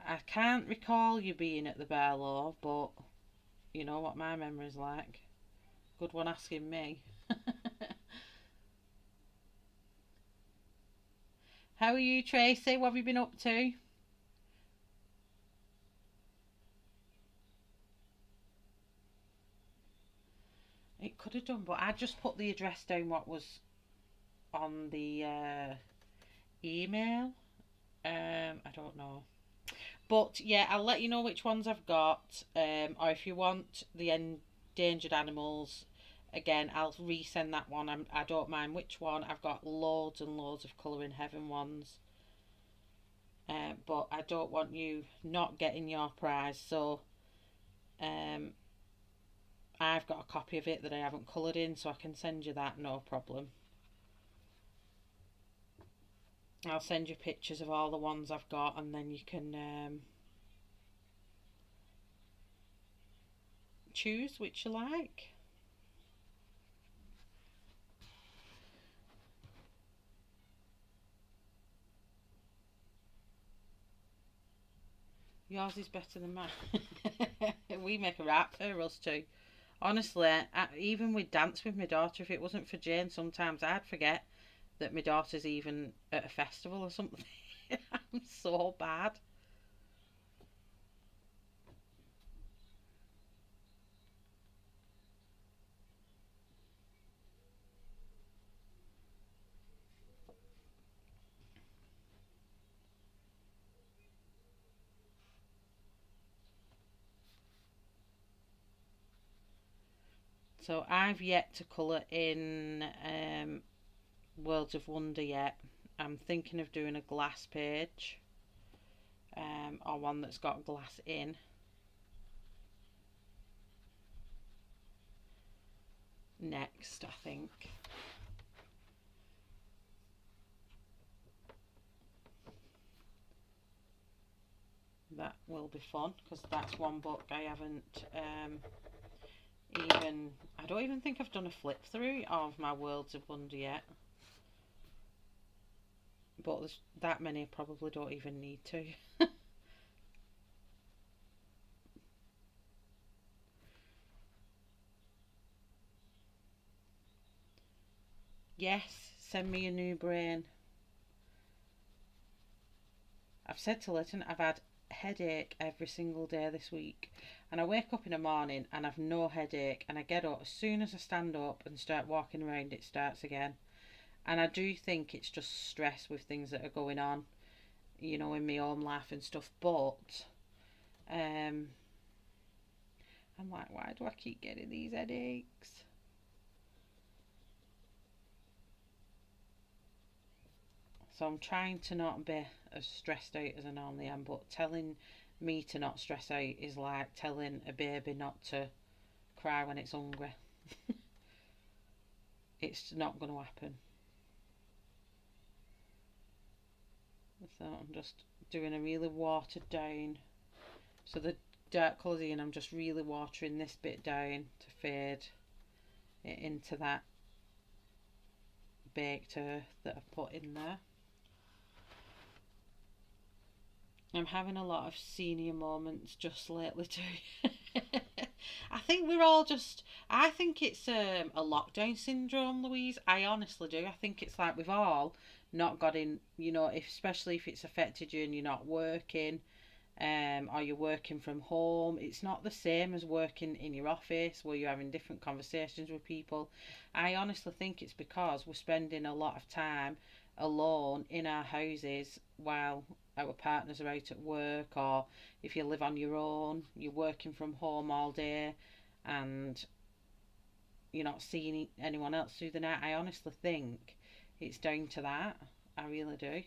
I can't recall you being at the Barlow, but you know what my memory's like. Good one asking me. How are you, Tracy? What have you been up to? It could have done, but I just put the address down what was on the email. I don't know. But yeah, I'll let you know which ones I've got. Or if you want the endangered animals, again, I'll resend that one. I don't mind which one. I've got loads and loads of Colouring Heaven ones. But I don't want you not getting your prize. So I've got a copy of it that I haven't coloured in, so I can send you that, no problem. I'll send you pictures of all the ones I've got, and then you can choose which you like. Yours is better than mine. We make a rap for us too. Honestly, even with Dance with my daughter, if it wasn't for Jane, sometimes I'd forget that my daughter's even at a festival or something. I'm so bad. So I've yet to colour in Worlds of Wonder yet. I'm thinking of doing a glass page, or one that's got glass in. Next, I think. That will be fun because that's one book I haven't I don't even think I've done a flip through of my Worlds of Wonder yet. But there's that many I probably don't even need to. Yes, send me a new brain. I've said to Lytton, I've had headache every single day this week, and I wake up in the morning and I've no headache, and I get up, as soon as I stand up and start walking around it starts again. And I do think it's just stress with things that are going on, you know, in my own life and stuff. But I'm like, why do I keep getting these headaches? So I'm trying to not be as stressed out as I normally am, but telling me to not stress out is like telling a baby not to cry when it's hungry. It's not going to happen. So I'm just doing a really watered down. So the dark colours in, I'm just really watering this bit down to fade it into that baked earth that I've put in there. I'm having a lot of senior moments just lately too. I think we're all just. I think it's a lockdown syndrome, Louise. I honestly do. I think it's like we've all not got in. You know, if especially if it's affected you and you're not working, or you're working from home. It's not the same as working in your office where you're having different conversations with people. I honestly think it's because we're spending a lot of time alone in our houses while our partners are out at work, or if you live on your own, you're working from home all day and you're not seeing anyone else through the night. I honestly think it's down to that. I really do.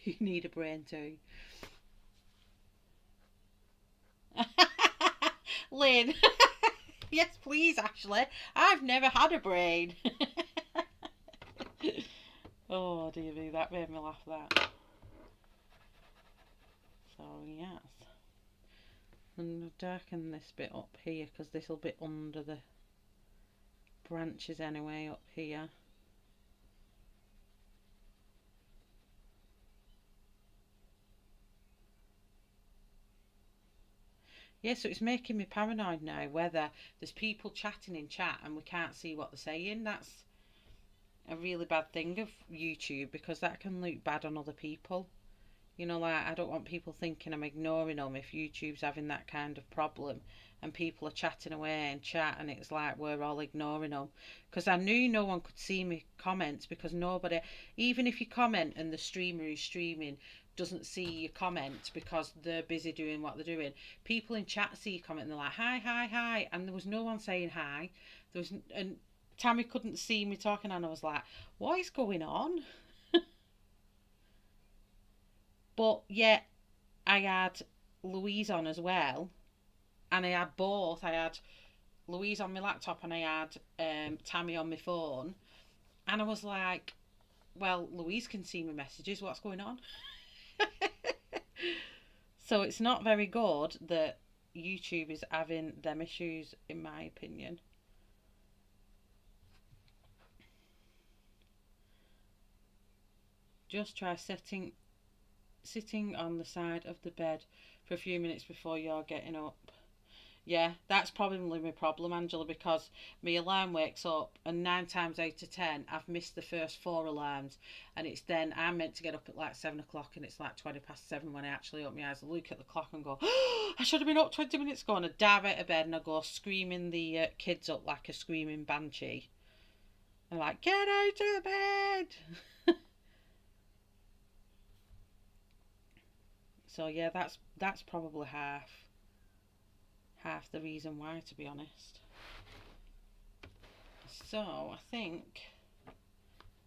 You need a brain too. Lynn. Yes, please, Ashley. I've never had a brain. Oh, dear me, that made me laugh, that. So, yes. And I'll darken this bit up here because this will be under the branches anyway up here. Yeah, so it's making me paranoid now whether there's people chatting in chat and we can't see what they're saying. That's a really bad thing of YouTube because that can look bad on other people. You know, like I don't want people thinking I'm ignoring them if YouTube's having that kind of problem and people are chatting away in chat and it's like we're all ignoring them. Because I knew no one could see me comments because nobody, even if you comment and the streamer who's streaming doesn't see your comment because they're busy doing what they're doing, people in chat see your comment and they're like, hi, hi, hi. And there was no one saying hi. There was, and Tammy couldn't see me talking and I was like, what is going on? But yet I had Louise on as well, and I had both. I had Louise on my laptop and I had Tammy on my phone, and I was like, "Well, Louise can see my messages. What's going on?" So it's not very good that YouTube is having them issues, in my opinion. Just try sitting on the side of the bed for a few minutes before you're getting up. Yeah, that's probably my problem, Angela, because my alarm wakes up and 9 times out of 10 I've missed the first four alarms, and it's then I'm meant to get up at like 7 o'clock and it's like 7:20 when I actually open my eyes. I look at the clock and go, oh, I should have been up 20 minutes ago, and I dive out of bed and I go screaming the kids up like a screaming banshee. I'm like, get out of the bed. So yeah, that's probably half the reason why, to be honest. So I think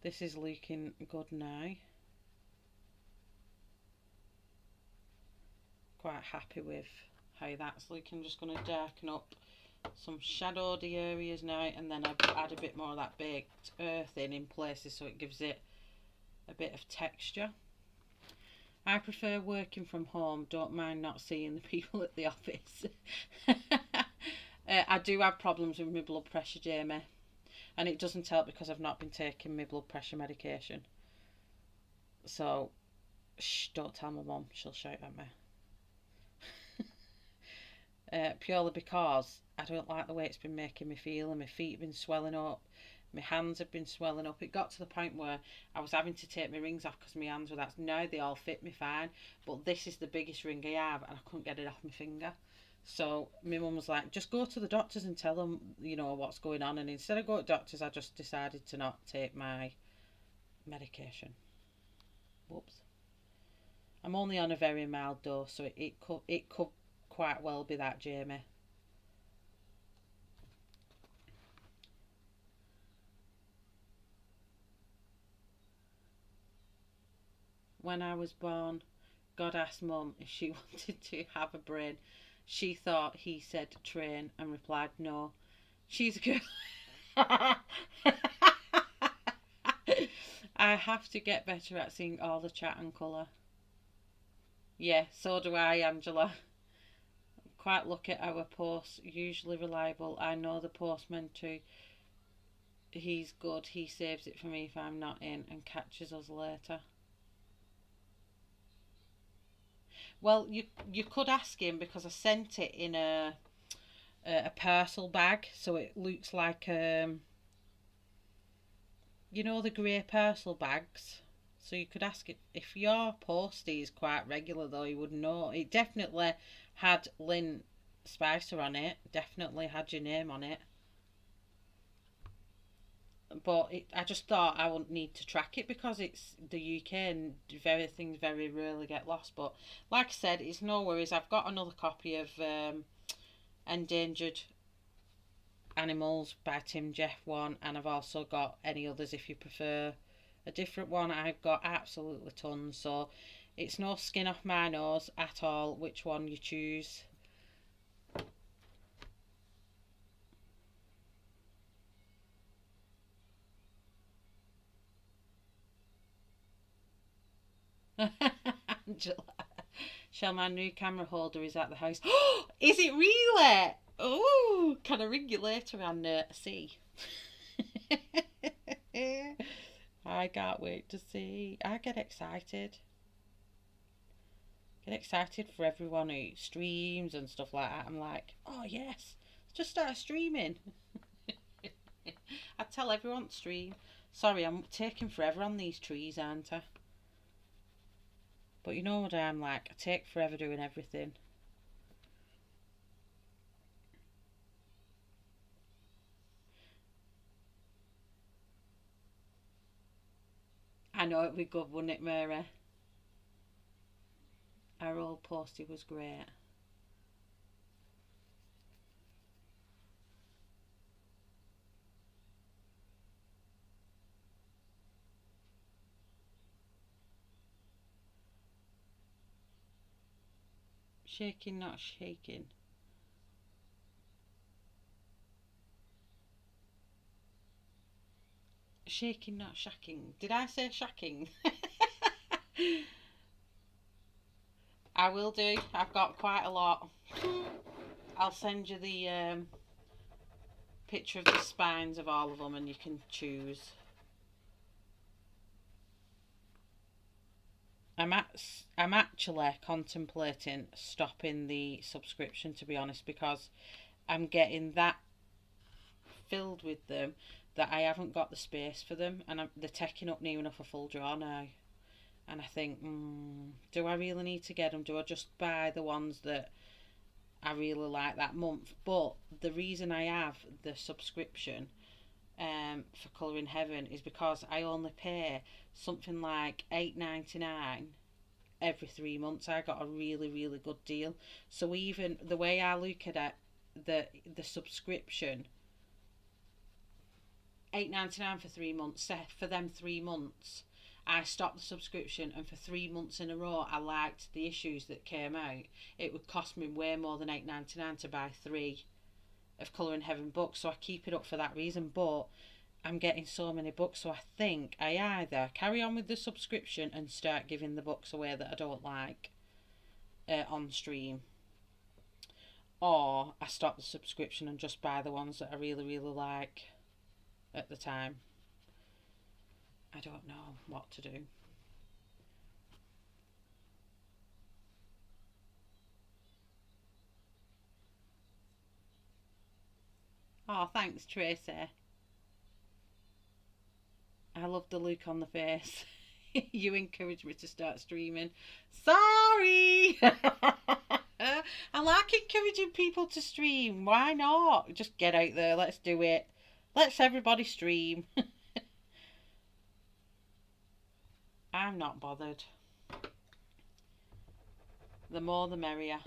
this is looking good now. Quite happy with how that's looking. I'm just going to darken up some shadowed areas now, and then I add a bit more of that baked earth in places so it gives it a bit of texture. I prefer working from home. Don't mind not seeing the people at the office. I do have problems with my blood pressure, Jamie, and it doesn't help because I've not been taking my blood pressure medication. So, shh, don't tell my mum, she'll shout at me. purely because I don't like the way it's been making me feel, and my feet have been swelling up, my hands have been swelling up. It got to the point where I was having to take my rings off because my hands were that. Now they all fit me fine, but this is the biggest ring I have, and I couldn't get it off my finger. So my mum was like, just go to the doctors and tell them, what's going on. And instead of going to doctors, I just decided to not take my medication. Whoops. I'm only on a very mild dose, so it could quite well be that, Jamie. When I was born, God asked Mum if she wanted to have a brain. She thought he said train and replied no. She's a girl. I have to get better at seeing all the chat and colour. Yeah, so do I, Angela. Quite lucky our post, usually reliable. I know the postman too. He's good. He saves it for me if I'm not in and catches us later. Well, you could ask him because I sent it in a parcel bag, so it looks like the grey parcel bags. So you could ask it if your postie is quite regular, though. You would know. It definitely had Lynn Spicer on it. Definitely had your name on it. But I just thought I wouldn't need to track it because it's the UK and things very rarely get lost. But like I said, it's no worries. I've got another copy of Endangered Animals by Tim Jeff one, and I've also got any others if you prefer a different one. I've got absolutely tons, so it's no skin off my nose at all which one you choose. Angela, shall my new camera holder is at the house. Is it really? Oh, can I ring you later and see? I can't wait to see. I get excited. Get excited for everyone who streams and stuff like that. I'm like, oh yes, just start streaming. I tell everyone to stream. Sorry, I'm taking forever on these trees, aren't I? But you know what I'm like. I take forever doing everything. I know it'd be good, wouldn't it, Mary? Our old postie was great. Shaking, not shaking. Shaking, not shacking. Did I say shacking? I will do. I've got quite a lot. I'll send you the picture of the spines of all of them and you can choose. I'm actually contemplating stopping the subscription, to be honest, because I'm getting that filled with them that I haven't got the space for them, and they're taking up near enough a full drawer now. And I think, do I really need to get them? Do I just buy the ones that I really like that month? But the reason I have the subscription for Colouring Heaven is because I only pay something like $8.99 every 3 months. I got a really, really good deal. So even the way I look at it, the subscription, $8.99 for 3 months. For them 3 months, I stopped the subscription, and for 3 months in a row, I liked the issues that came out. It would cost me way more than $8.99 to buy 3 of Colouring Heaven books, so I keep it up for that reason. But I'm getting so many books, so I think I either carry on with the subscription and start giving the books away that I don't like on stream, or I stop the subscription and just buy the ones that I really, really like at the time. I don't know what to do. Oh, thanks, Tracy. I love the look on the face. You encouraged me to start streaming. Sorry! I like encouraging people to stream. Why not? Just get out there. Let's do it. Let's everybody stream. I'm not bothered. The more the merrier.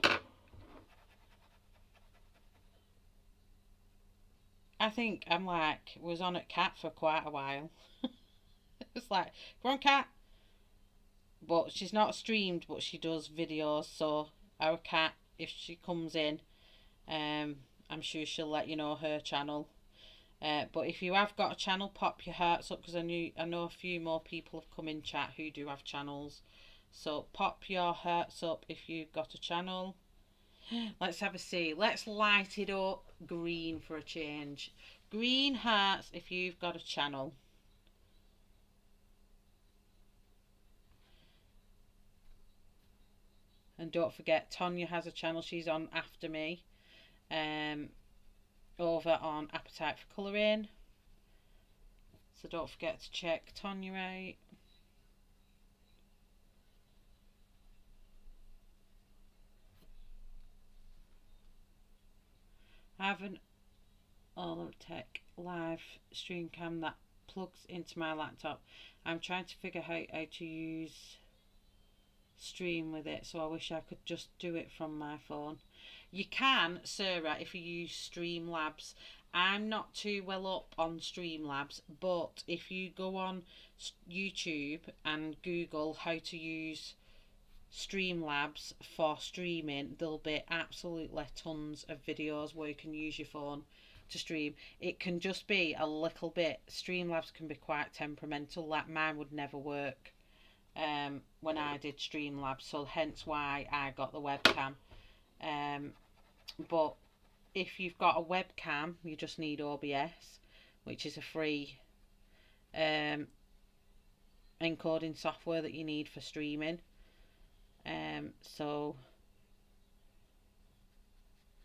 I think I'm like, was on at Cat for quite a while. It's like, come on, Cat. But she's not streamed, but she does videos. So our Cat, if she comes in, I'm sure she'll let you know her channel. But if you have got a channel, pop your hearts up, because I know a few more people have come in chat who do have channels. So pop your hearts up if you've got a channel. Let's have a see. Let's light it up green for a change. Green hearts if you've got a channel. And don't forget, Tonya has a channel. She's on after me. Over on Appetite for Colouring. So don't forget to check Tonya out. I have an Tech live stream cam that plugs into my laptop. I'm trying to figure out how to use stream with it, so I wish I could just do it from my phone. You can, Sarah, if you use Streamlabs. I'm not too well up on Streamlabs, but if you go on YouTube and Google how to use Streamlabs for streaming, there'll be absolutely tons of videos where you can use your phone to stream. It can just be a little bit, Streamlabs can be quite temperamental, like mine would never work when I did Streamlabs, so hence why I got the webcam. But if you've got a webcam, you just need OBS, which is a free encoding software that you need for streaming. So,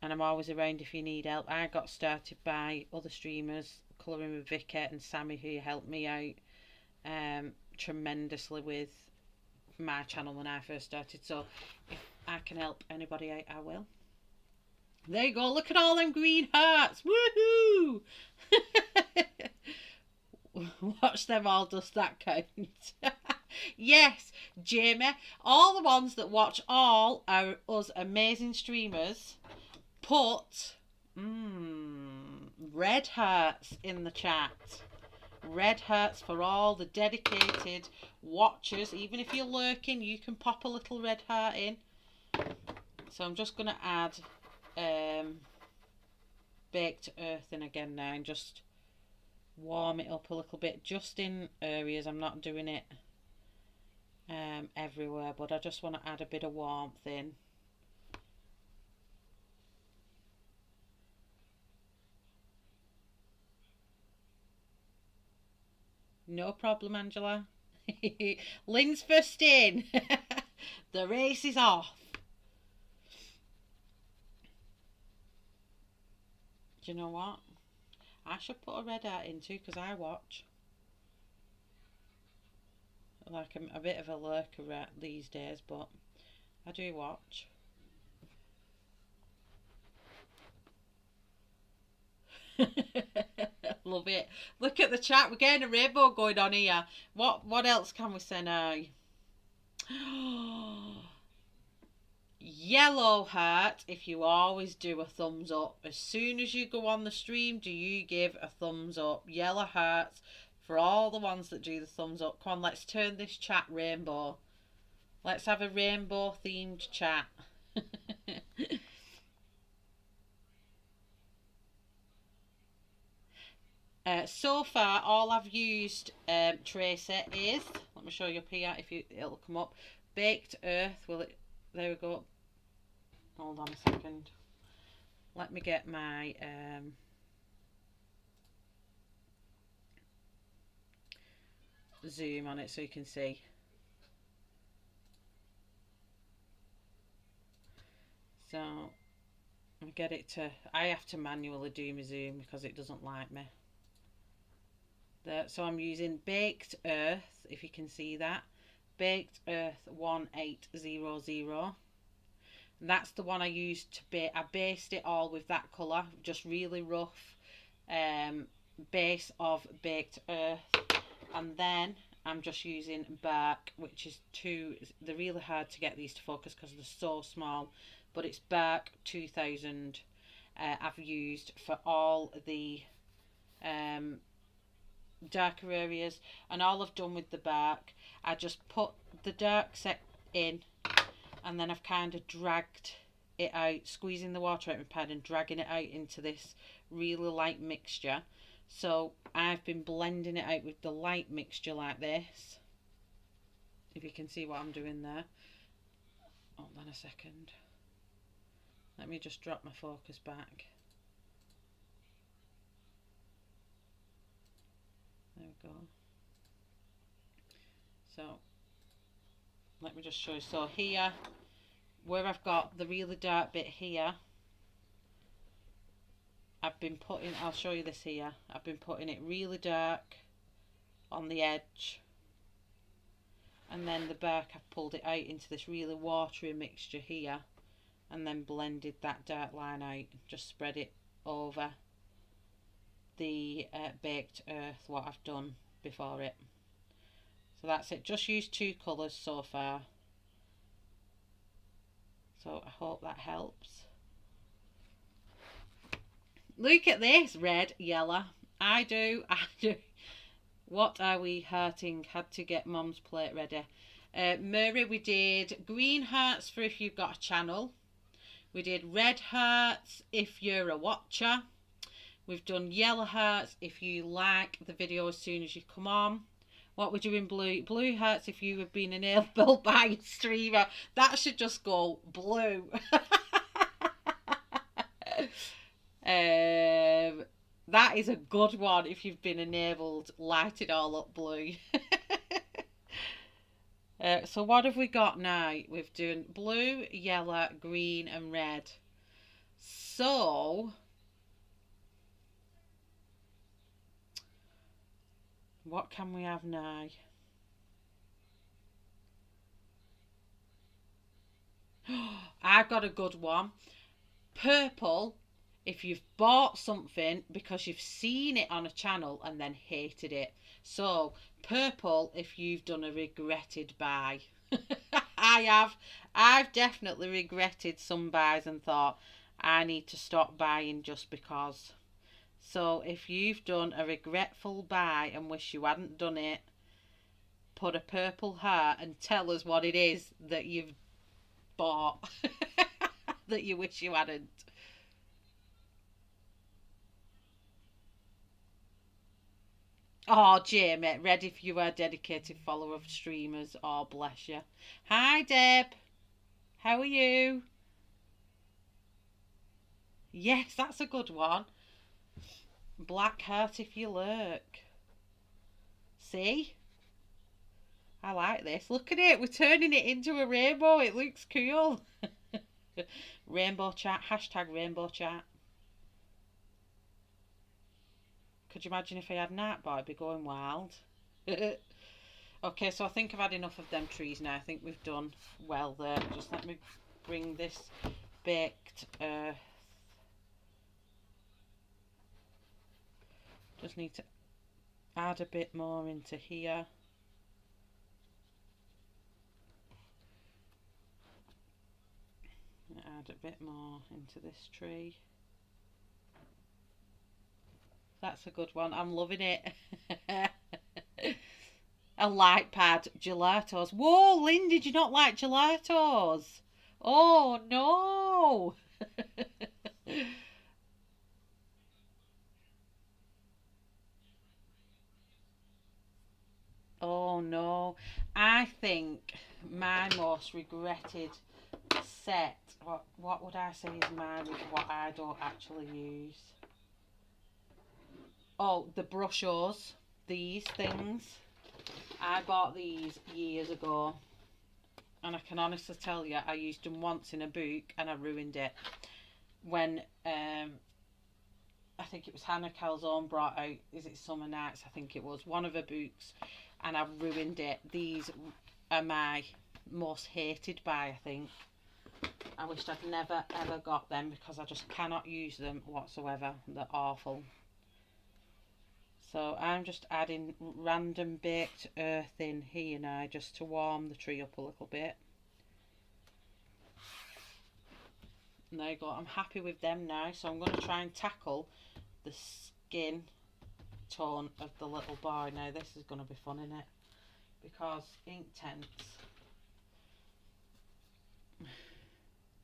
and I'm always around if you need help. I got started by other streamers, Colouring with Vicky and Sammy, who helped me out tremendously with my channel when I first started. So if I can help anybody out, I will. There you go. Look at all them green hearts. Woohoo! Watch them all. Does that count? Yes, Jamie. All the ones that watch all are us amazing streamers. Put red hearts in the chat. Red hearts for all the dedicated watchers. Even if you're lurking, you can pop a little red heart in. So I'm just going to add baked earth in again now and just warm it up a little bit, just in areas. I'm not doing it everywhere, but I just want to add a bit of warmth in. No problem, Angela. Lynn's first in. The race is off. Do you know what? I should put a red heart in too, because I watch. Like I'm a bit of a lurker these days, but I do watch. Love it. Look at the chat. We're getting a rainbow going on here. What else can we say now? Yellow heart if you always do a thumbs up. As soon as you go on the stream, do you give a thumbs up? Yellow hearts for all the ones that do the thumbs up. Come on, let's turn this chat rainbow. Let's have a rainbow themed chat. So far, all I've used, Tracy, is, let me show you up here if it'll come up, baked earth. Will it? There we go. Hold on a second. Let me get my zoom on it so you can see. So I get it to, I have to manually do my zoom because it doesn't like me. There, so I'm using Baked Earth, if you can see that. Baked Earth 1800. That's the one I used to bake. I based it all with that colour, just really rough base of Baked Earth. And then I'm just using Bark, which is they're really hard to get these to focus because they're so small. But it's Bark 2000 I've used for all the darker areas. And all I've done with the Bark, I just put the dark set in, and then I've kind of dragged it out, squeezing the water out of my pen and dragging it out into this really light mixture. So I've been blending it out with the light mixture like this, if you can see what I'm doing there. Hold on a second, let me just drop my focus back. There we go. So let me just show you. So here, where I've got the really dark bit here, I've been putting, I'll show you this here, I've been putting it really dark on the edge, and then the Bark I've pulled it out into this really watery mixture here, and then blended that dark line out, just spread it over the Baked Earth, what I've done before it. So that's it, just used 2 colours so far. So I hope that helps. Look at this, red, yellow. I do. What are we hurting? Had to get Mum's plate ready. Murray, we did green hearts for if you've got a channel. We did red hearts if you're a watcher. We've done yellow hearts if you like the video as soon as you come on. What we're doing, blue hearts if you have been enabled by a streamer. That should just go blue. That is a good one. If you've been enabled, light it all up blue. So what have we got now? We've done blue, yellow, green and red. So what can we have now? I've got a good one. Purple, if you've bought something because you've seen it on a channel and then hated it. So purple if you've done a regretted buy. I have. I've definitely regretted some buys and thought I need to stop buying just because. So if you've done a regretful buy and wish you hadn't done it, put a purple heart and tell us what it is that you've bought that you wish you hadn't. Oh, Jamie, red if you are a dedicated follower of streamers. Oh, bless you. Hi, Deb. How are you? Yes, that's a good one. Black heart if you lurk. See? I like this. Look at it. We're turning it into a rainbow. It looks cool. Rainbow chat. Hashtag rainbow chat. Could you imagine if I had an art boy? I'd be going wild. Okay, so I think I've had enough of them trees now. I think we've done well there. Just let me bring this Baked Earth. Just need to add a bit more into here. Add a bit more into this tree. That's a good one. I'm loving it. A light pad. Gelatos. Whoa, Lynn, did you not like gelatos? Oh, no. Oh, no. I think my most regretted set, what would I say is mine with what I don't actually use? Oh, the brushos, these things. I bought these years ago, and I can honestly tell you I used them once in a book and I ruined it. when I think it was Hannah Calzone brought out, is it Summer Nights? I think it was one of her books, and I've ruined it. These are my most hated buy, I think. I wished I'd never ever got them because I just cannot use them whatsoever. They're awful. So I'm just adding random baked earth in here now just to warm the tree up a little bit. And there you go. I'm happy with them now. So I'm going to try and tackle the skin tone of the little boy. Now this is going to be fun, isn't it? Because Inktense,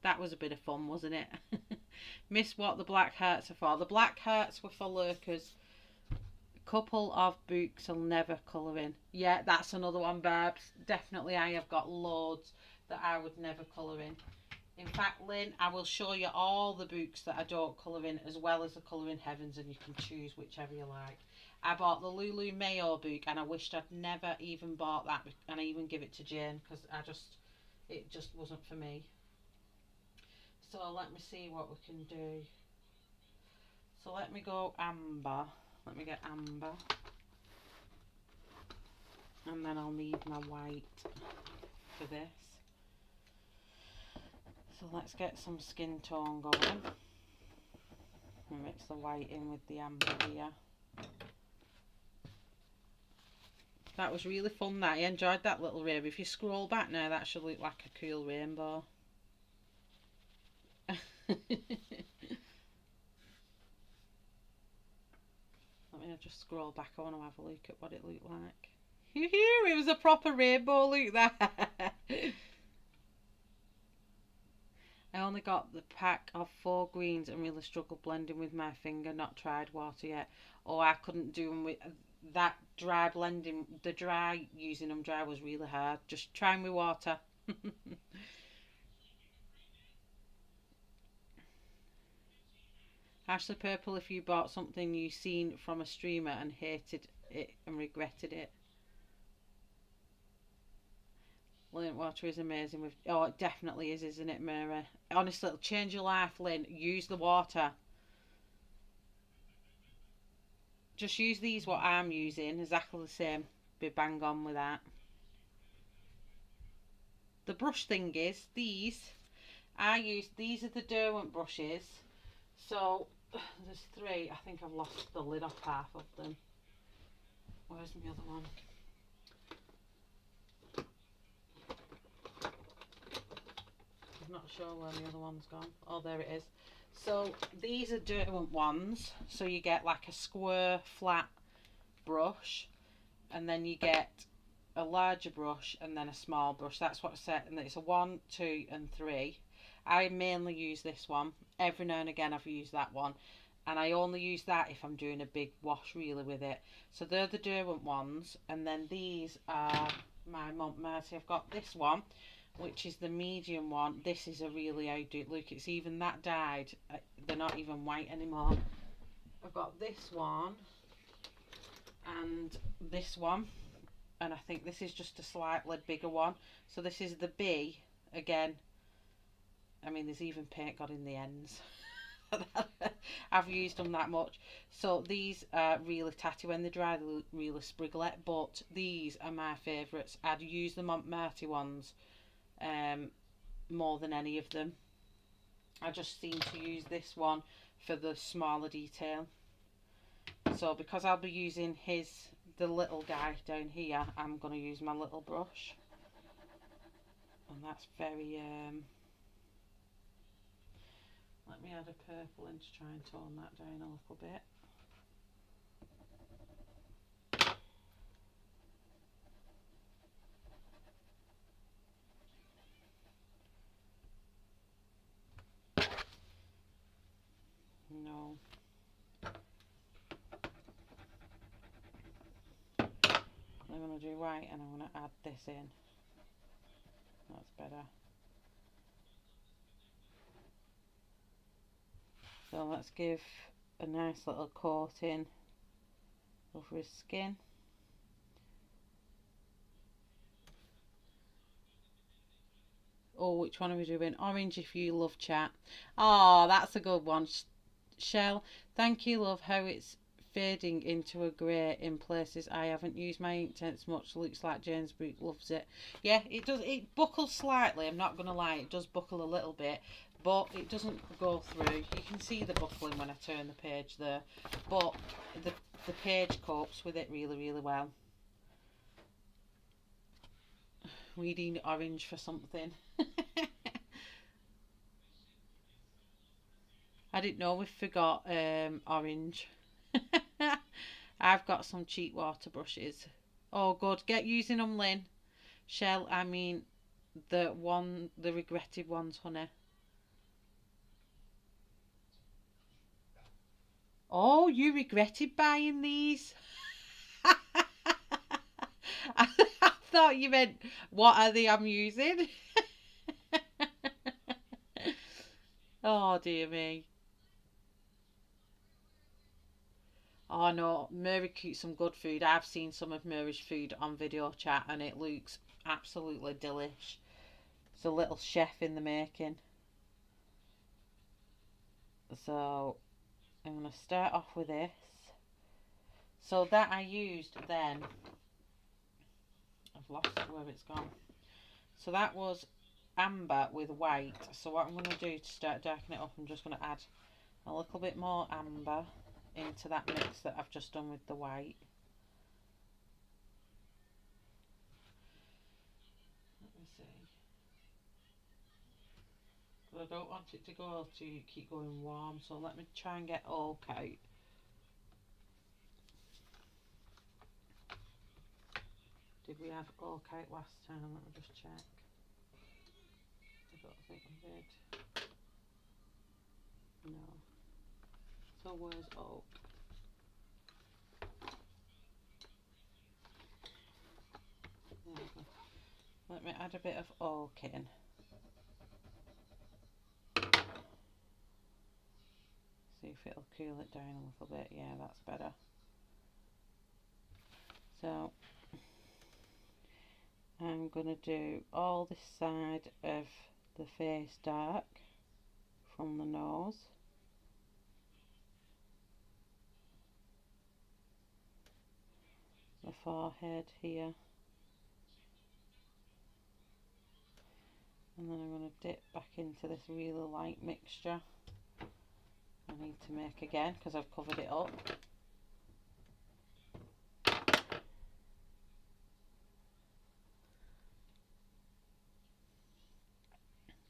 that was a bit of fun, wasn't it? Miss what the black hearts are for. The black hearts were for lurkers. A couple of books I'll never colour in. Yeah, that's another one, Barbs. Definitely I have got loads that I would never colour in. In fact, Lynn, I will show you all the books that I don't colour in, as well as the Colouring Heavens, and you can choose whichever you like. I bought the Lulu Mayo book, and I wished I'd never even bought that, and I even give it to Jane, because it just wasn't for me. So let me see what we can do. So let me go amber. Let me get amber. And then I'll need my white for this. So let's get some skin tone going. And mix the white in with the amber here. That was really fun, that. I enjoyed that little rainbow. If you scroll back now, that should look like a cool rainbow. Let me just scroll back. I want to have a look at what it looked like. It was a proper rainbow, look that. I only got the pack of 4 greens and really struggled blending with my finger. Not tried water yet. Oh, I couldn't do them with that dry blending. The dry, using them dry was really hard. Just try them with water. Ashley Purple, if you bought something you seen from a streamer and hated it and regretted it. Lint water is amazing with... Oh, it definitely is, isn't it, Mary? Honestly, it'll change your life, Lynn. Use the water. Just use these, what I'm using. Exactly the same. Be bang on with that. The brush thing is, these are the Derwent brushes. So, there's 3. I think I've lost the lid off half of them. Where's my other one? I'm not sure where the other one's gone. Oh, there it is. So these are Derwent ones. So you get like a square flat brush, and then you get a larger brush and then a small brush. That's what I said. And it's a 1, 2 and 3. I mainly use this one. Every now and again I've used that one, and I only use that if I'm doing a big wash really with it. So they're the Derwent ones, and then these are my Montmartre. I've got this one, which is the medium one. This is a really outdo. Look, it's even that dyed. They're not even white anymore. I've got this one and this one, and I think this is just a slightly bigger one. So this is the B again. I mean, there's even paint got in the ends. I've used them that much. So these are really tatty. When they dry, they look really spriggly, but these are my favourites. I'd use the Montmartre ones more than any of them. I just seem to use this one for the smaller detail. So because I'll be using the little guy down here, I'm going to use my little brush, and that's very let me add a purple in to try and tone that down a little bit. No. I'm going to do white, and I'm going to add this in. That's better. So let's give a nice little coating over his skin. Oh, which one are we doing? Orange if you love chat. Oh, that's a good one. Shell, thank you, love. How it's fading into a grey in places. I haven't used my Inktense much. Looks like James Brook loves it. Yeah, it does. It buckles slightly. I'm not going to lie. It does buckle a little bit, but it doesn't go through. You can see the buckling when I turn the page there, but the page copes with it really, really well. We need orange for something. I didn't know we forgot orange. I've got some cheap water brushes. Oh, good. Get using them, Lynn. Shell, I mean the regretted ones, honey. Oh, you regretted buying these? I thought you meant what are they I'm using? Oh, dear me. Oh no, Mary cooks some good food. I've seen some of Mary's food on video chat and it looks absolutely delish. It's a little chef in the making. So I'm going to start off with this. So that I used then, I've lost where it's gone. So that was amber with white. So what I'm going to do to start darkening it up, I'm just going to add a little bit more amber into that mix that I've just done with the white. Let me see. But I don't want it to go to keep going warm, so let me try and get oak out. Did we have oak out last time? Let me just check. I don't think we did. No. So where's oak? There we go. Let me add a bit of oak in. See if it'll cool it down a little bit. Yeah, that's better. So I'm going to do all this side of the face dark from the nose. The forehead here. And then I'm going to dip back into this really light mixture. I need to make again because I've covered it up.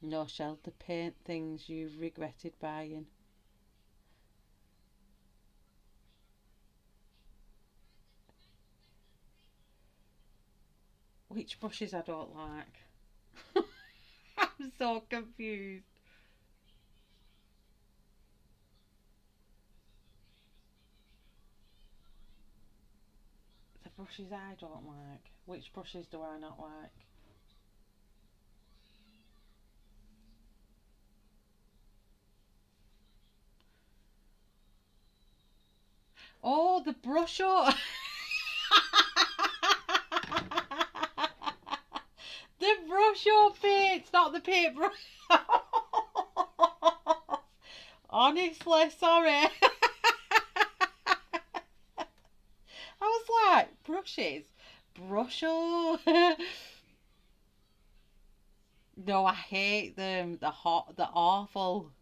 No, Shell, the paint things you've regretted buying. Which brushes I don't like? I'm so confused. The brushes I don't like. Which brushes do I not like? Oh, the brush up. The brush up paints, not the paintbrush. Honestly, sorry. I was like, brushes? Brush up. No, I hate them. They're hot, they're awful.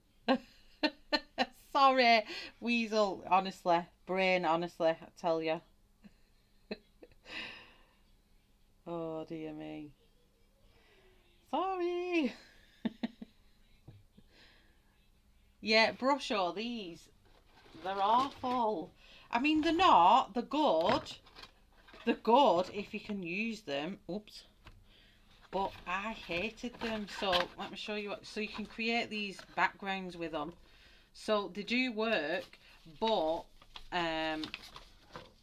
Sorry, Weasel, honestly. Brain, honestly, I tell you. Oh, dear me. Sorry. Yeah, brush all these. They're awful. I mean, they're not. They're good. They're good if you can use them. Oops. But I hated them. So let me show you what. So you can create these backgrounds with them. So they do work, but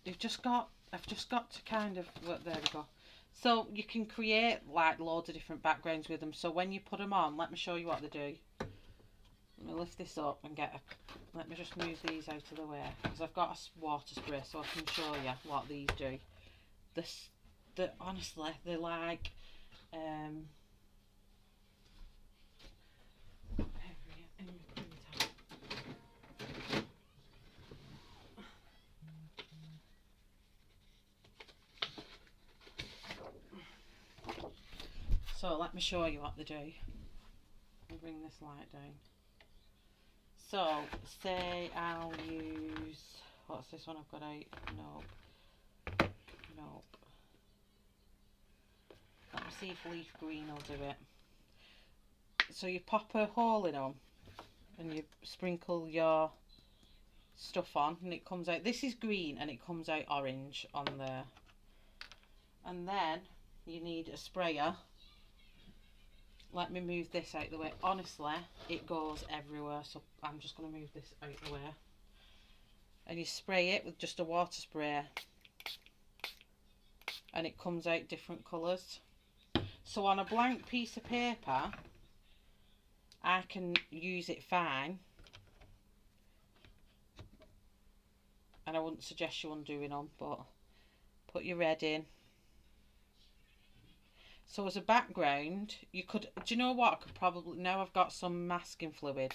you've just got. I've just got to kind of. Well, there we go. So you can create like loads of different backgrounds with them. So when you put them on, let me show you what they do. Let me lift this up and get a. Let me just move these out of the way because I've got a water spray so I can show you what these do. Honestly, they're like So let me show you what they do. I'll bring this light down. So say I'll use, what's this one I've got out? Nope. Nope. Let me see if leaf green will do it. So you pop a hole in them and you sprinkle your stuff on and it comes out, this is green and it comes out orange on there. And then you need a sprayer. Let me move this out the way. Honestly, it goes everywhere, so I'm just going to move this out the way. And you spray it with just a water spray and it comes out different colours. So on a blank piece of paper I can use it fine, and I wouldn't suggest you undoing them, but put your red in. So as a background, you could, do you know what, I could probably, now I've got some masking fluid,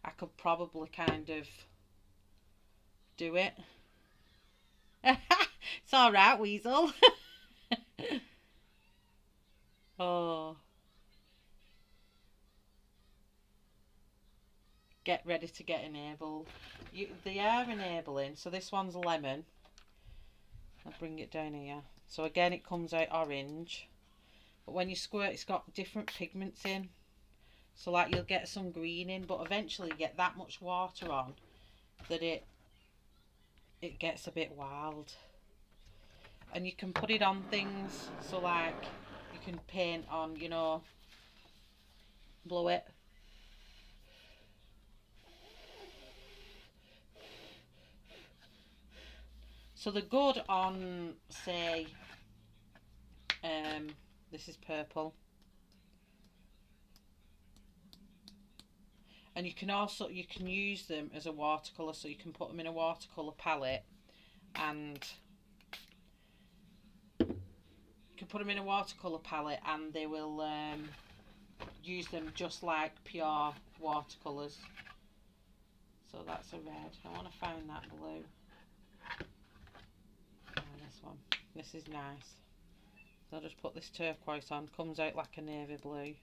I could probably kind of do it. It's alright, Weasel. Oh. Get ready to get enabled. They are enabling, so this one's lemon. I'll bring it down here. So again, it comes out orange. But when you squirt, it's got different pigments in. So like you'll get some green in, but eventually you get that much water on that it gets a bit wild. And you can put it on things, so like you can paint on, you know, blow it. So they're good on, say, this is purple. And you can also, you can use them as a watercolour, so you can put them in a watercolour palette and they will use them just like pure watercolours. So that's a red. I want to find that blue. Oh, this one. This is nice. So I'll just put this turquoise on. Comes out like a navy blue.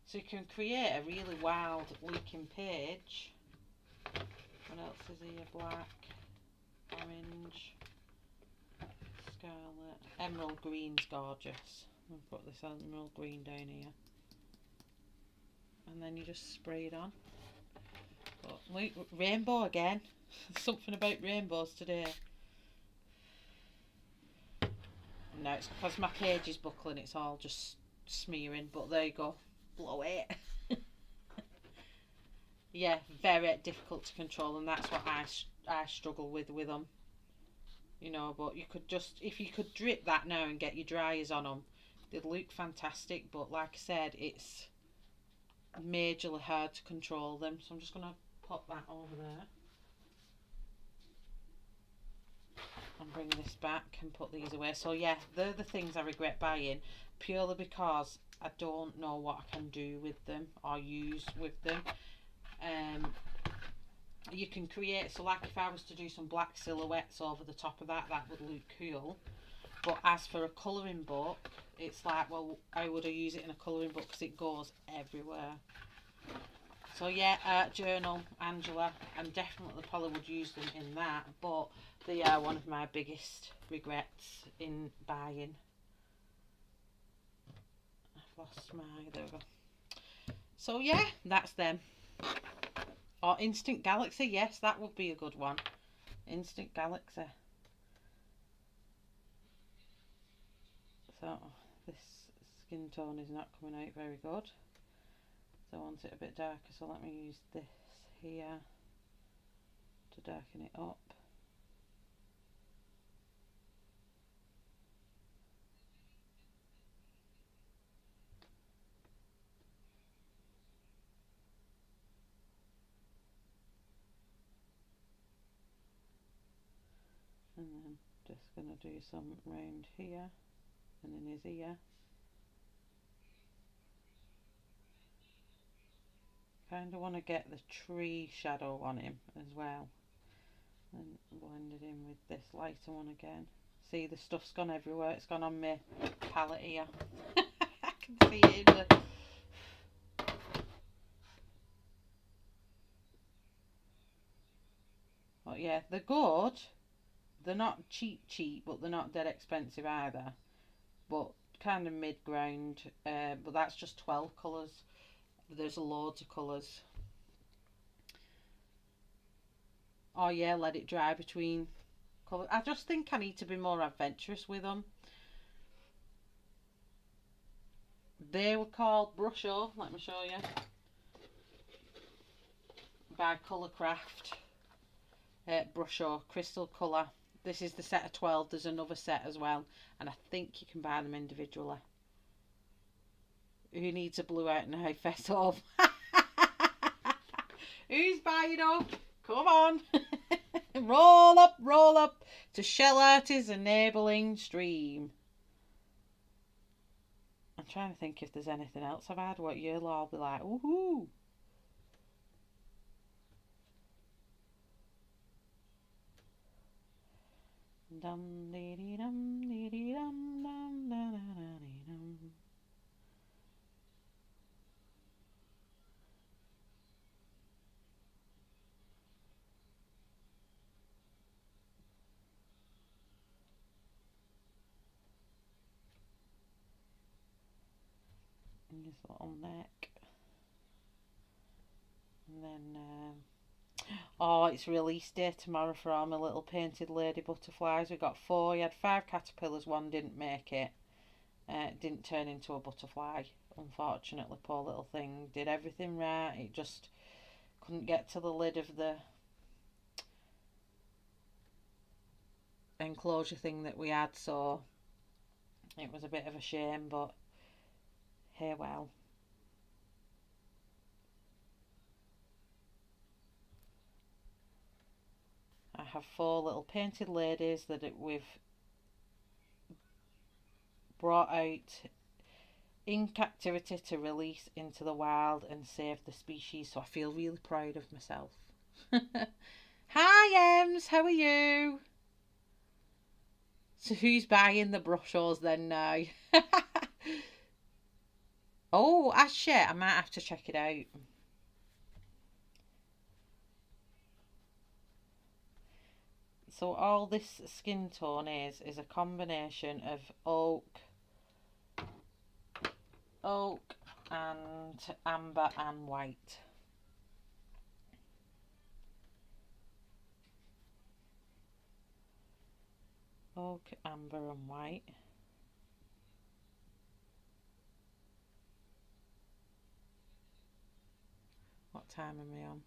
So you can create a really wild looking page. What else is here? Black, orange, scarlet, emerald green's gorgeous. I'll put this emerald green down here. And then you just spray it on. But look, rainbow again. Something about rainbows today. No, it's because my page is buckling, it's all just smearing, but there you go. Blow it. Yeah, very difficult to control, and that's what I struggle with them. You know, but you could just, if you could drip that now and get your dryers on them, they'd look fantastic, but like I said, it's majorly hard to control them. So I'm just going to pop that over there and bring this back and put these away. So yeah, they're the things I regret buying, purely because I don't know what I can do with them or use with them. You can create, so like if I was to do some black silhouettes over the top of that, that would look cool. But as for a colouring book, it's like, well, how would I use it in a colouring book, because it goes everywhere. So yeah, art journal, Angela, and definitely probably would use them in that, but they are one of my biggest regrets in buying. I've lost my, there we go. So yeah, that's them. Or Instant Galaxy, yes, that would be a good one. Instant Galaxy. So this skin tone is not coming out very good, so I want it a bit darker, so let me use this here to darken it up. And then just going to do some round here and in his ear. Kind of want to get the tree shadow on him as well. And blend it in with this lighter one again. See, the stuff's gone everywhere. It's gone on my palette here. I can see it. But yeah, they're good. They're not cheap, but they're not dead expensive either. But kind of mid-ground. But that's just 12 colours. There's loads of colours. Oh yeah, let it dry between colours. I just think I need to be more adventurous with them. They were called Brush O, let me show you, by Colourcraft. Brush O, Crystal Colour. This is the set of 12. There's another set as well, and I think you can buy them individually. Who needs a blue out now? Fess up. Who's buying up? Come on. Roll up to Shellarty's enabling stream. I'm trying to think if there's anything else I've had. What you'll all be like, woohoo. Dum dee dee dum dee dee dum dum da da da dee dum. And his little neck. And then oh, it's release day tomorrow for all my little painted lady butterflies. We got 4. You had 5 caterpillars, 1 didn't make it. Didn't turn into a butterfly, unfortunately. Poor little thing. Did everything right. It just couldn't get to the lid of the enclosure thing that we had, so it was a bit of a shame, but hey, well. I have 4 little painted ladies that we've brought out in captivity to release into the wild and save the species, so I feel really proud of myself. Hi Ems, how are you? So who's buying the Brush-Os then now? Oh, actually, I might have to check it out. So all this skin tone is a combination of oak and amber and white. Oak, amber and white. What time am I on?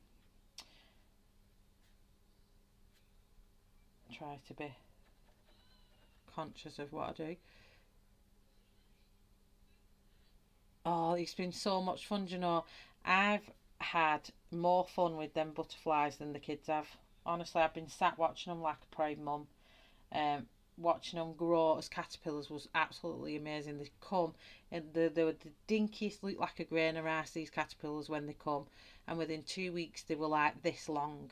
Try to be conscious of what I do. Oh, it's been so much fun, you know. I've had more fun with them butterflies than the kids have. Honestly, I've been sat watching them like a proud mum. Watching them grow as caterpillars was absolutely amazing. They come and they were the dinkiest, look like a grain of rice, these caterpillars, when they come, and within 2 weeks they were like this long,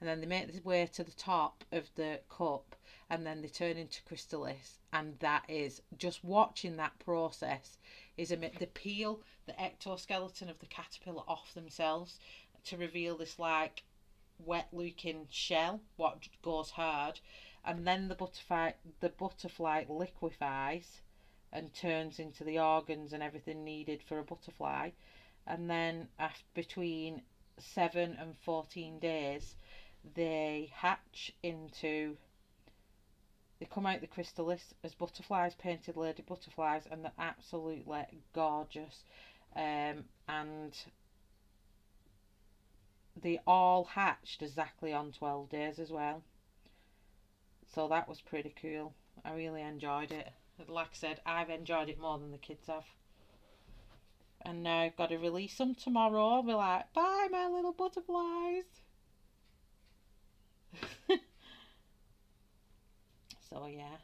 and then they make their way to the top of the cup, and then they turn into chrysalis, and that is just watching that process is they peel the ectoskeleton of the caterpillar off themselves to reveal this like wet looking shell what goes hard, and then the butterfly liquefies and turns into the organs and everything needed for a butterfly, and then after between 7 and 14 days they hatch into, they come out the chrysalis as butterflies, painted lady butterflies, and they're absolutely gorgeous. And they all hatched exactly on 12 days as well. So that was pretty cool. I really enjoyed it. Like I said, I've enjoyed it more than the kids have. And now I've got to release them tomorrow. I'll be like, bye my little butterflies. So yeah.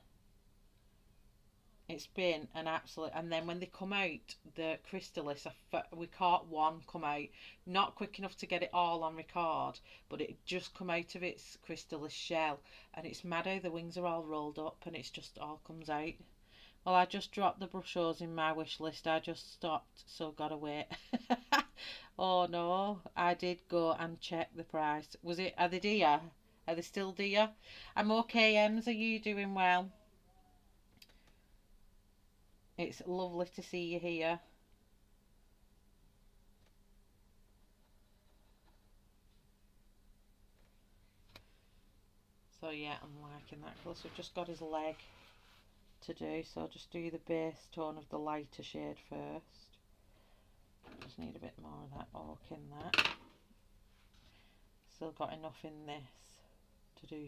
It's been an absolute. And then when they come out, the chrysalis, we caught one come out, not quick enough to get it all on record, but it just come out of its chrysalis shell, and it's mad how the wings are all rolled up, and it's just all comes out. Well, I just dropped the brushers in my wish list. I just stopped, so gotta wait. Oh no, I did go and check the price. Was it? Are they dear? Are they still dear? I'm okay, Ems. Are you doing well? It's lovely to see you here. So yeah, I'm liking that colour. So I've just got his leg to do. So I'll just do the base tone of the lighter shade first. Just need a bit more of that oak in that. Still got enough in this to do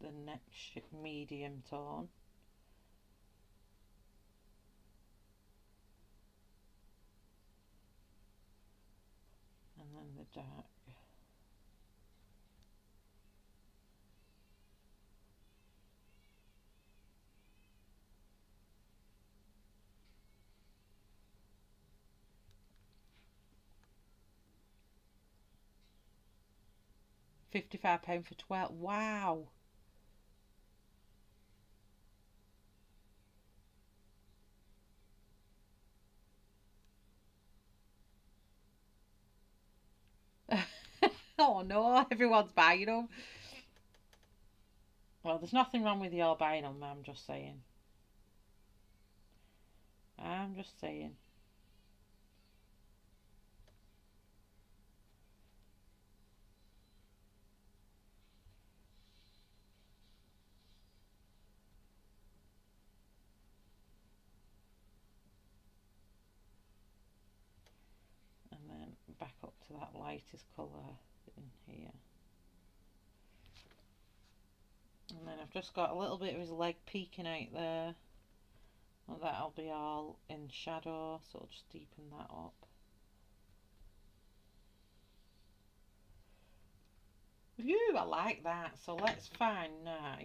the next medium tone. And then the dark. £55 for 12. Wow. Oh no, everyone's buying them. Well, there's nothing wrong with your buying them, I'm just saying. I'm just saying. And then back up to that lightest colour in here. And then I've just got a little bit of his leg peeking out there. And that'll be all in shadow, so I'll just deepen that up. Phew, I like that. So let's find now.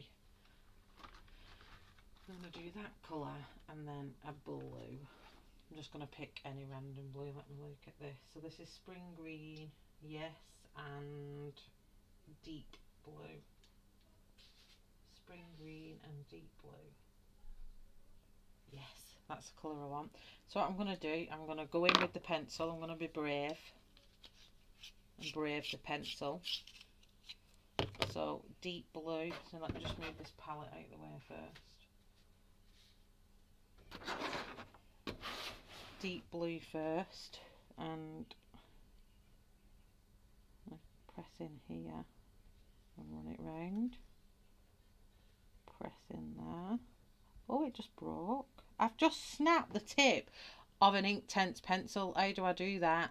I'm going to do that colour and then a blue. I'm just going to pick any random blue. Let me look at this. So this is spring green, yes, and deep blue. Spring green and deep blue. Yes, that's the colour I want. So what I'm going to do, I'm going to go in with the pencil. I'm going to be brave and brave the pencil. So deep blue. So let me just move this palette out of the way first. Deep blue first, and press in here and run it round. Press in there. Oh, it just broke. I've just snapped the tip of an Inktense pencil. How do I do that?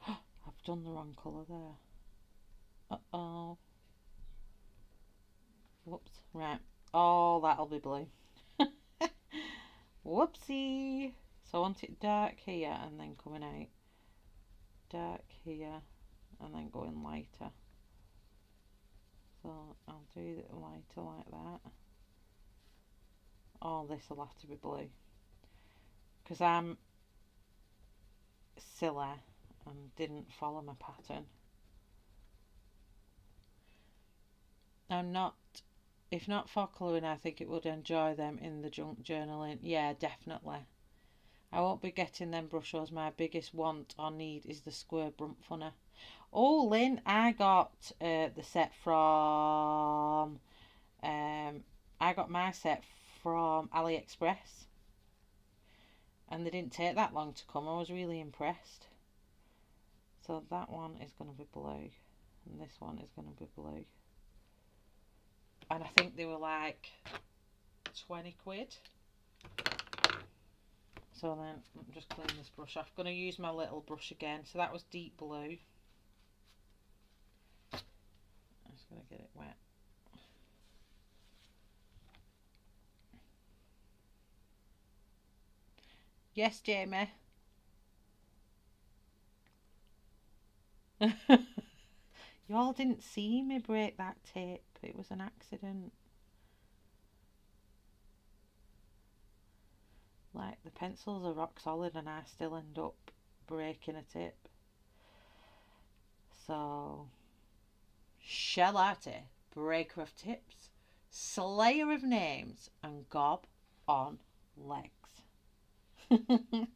I've done the wrong colour there. Uh-oh. Whoops. Right. Oh, that'll be blue. Whoopsie. So I want it dark here and then coming out. Dark here and then going lighter. So I'll do it lighter like that. Oh, this will have to be blue. Because I'm silly and didn't follow my pattern. I'm not, if not for colouring, I think it would enjoy them in the junk journaling. Yeah, definitely. I won't be getting them brushes. My biggest want or need is the square brunt funner. Oh, Lynn, I got the set from, I got my set from AliExpress. And they didn't take that long to come. I was really impressed. So that one is going to be blue. And this one is going to be blue. And I think they were like 20 quid. So then, I'm just clean this brush off. I'm going to use my little brush again. So that was deep blue. I'm just going to get it wet. Yes, Jamie. You all didn't see me break that tape. It was an accident. Like, the pencils are rock solid and I still end up breaking a tip. So, shellarty, breaker of tips, slayer of names, and gob on legs. And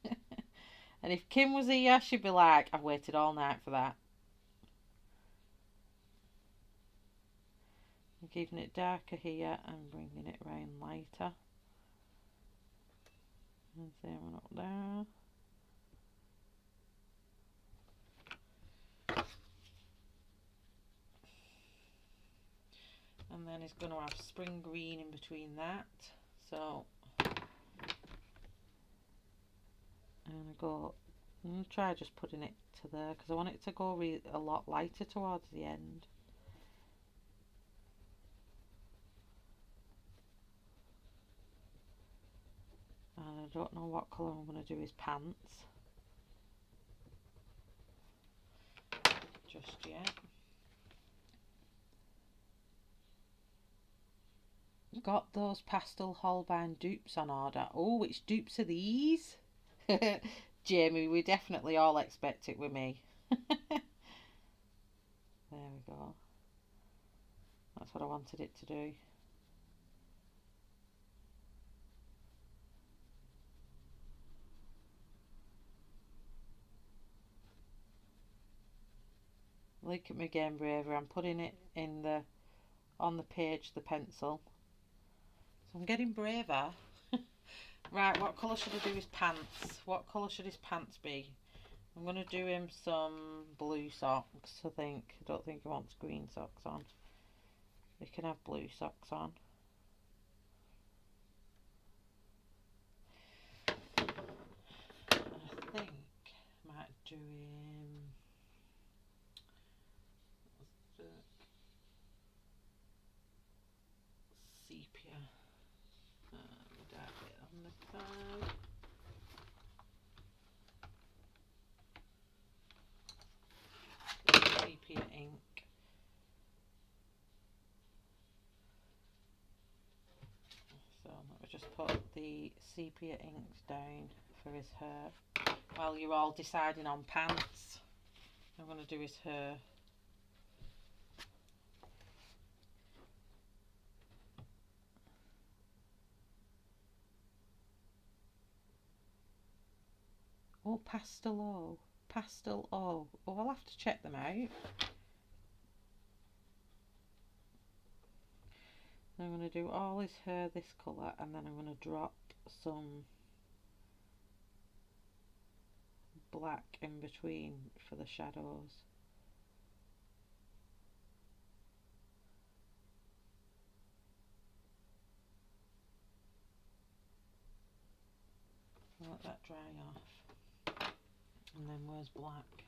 if Kim was here, she'd be like, I've waited all night for that. I'm keeping it darker here and bringing it round lighter. And same one up there. And then it's going to have spring green in between that. So I'm going to try just putting it to there because I want it to go a lot lighter towards the end. And I don't know what colour I'm going to do his pants just yet. Got those pastel Holbein dupes on order. Oh, which dupes are these? Jamie, we definitely all expect it with me. There we go. That's what I wanted it to do. Look at me getting braver. I'm putting it in on the page, the pencil. So I'm getting braver. Right, what colour should I do his pants? What colour should his pants be? I'm going to do him some blue socks, I think. I don't think he wants green socks on. He can have blue socks on. I think I might do him... sepia. Dark bit on the side. Sepia ink. So let me just put the sepia inks down for his hair while you're all deciding on pants. I'm going to do his hair. Oh, pastel O. Pastel O. Oh, I'll have to check them out. I'm going to do all his hair this colour and then I'm going to drop some black in between for the shadows. I'll let that dry off. And then where's black?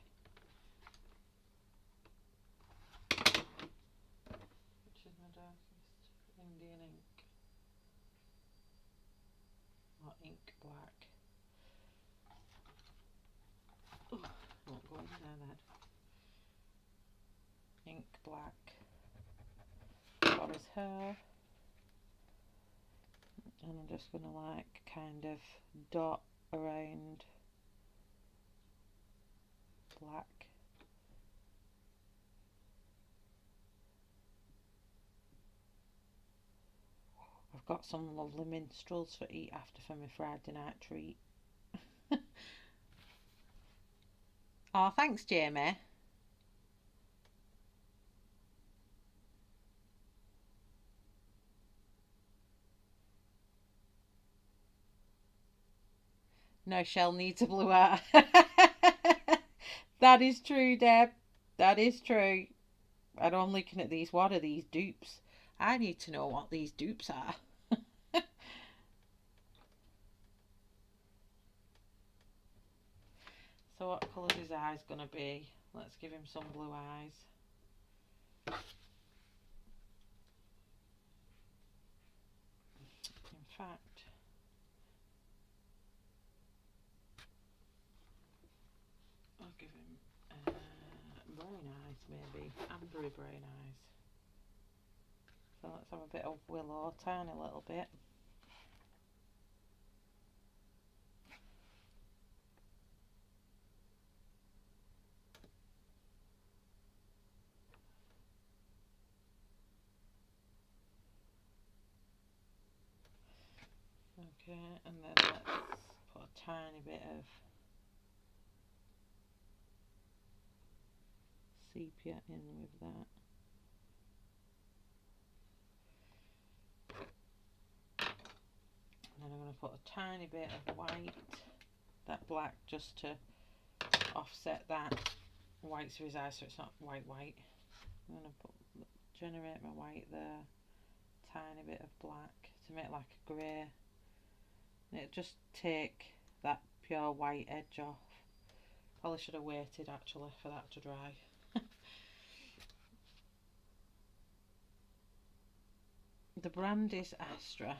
Which is my darkest? Indian ink. Or ink black. Ooh, won't go in there then. Ink black for his hair. And I'm just going to like kind of dot around black. I've got some lovely minstrels for eat after for my Friday night treat. Oh, thanks, Jamie. No shell needs a blue eye. That is true, Deb. That is true. And I'm looking at these. What are these dupes? I need to know what these dupes are. So what colour is his eyes going to be? Let's give him some blue eyes. In fact, I'll give him brown eyes maybe. Ambery brown eyes. So let's have a bit of willow, tiny little bit. Okay, and then let's put a tiny bit of sepia in with that. And then I'm going to put a tiny bit of white, that black, just to offset that white's of his eyes, so it's not white. I'm going to generate my white there, tiny bit of black to make like a grey, and it'll just take that pure white edge off. Probably should have waited actually for that to dry. The brand is Astra.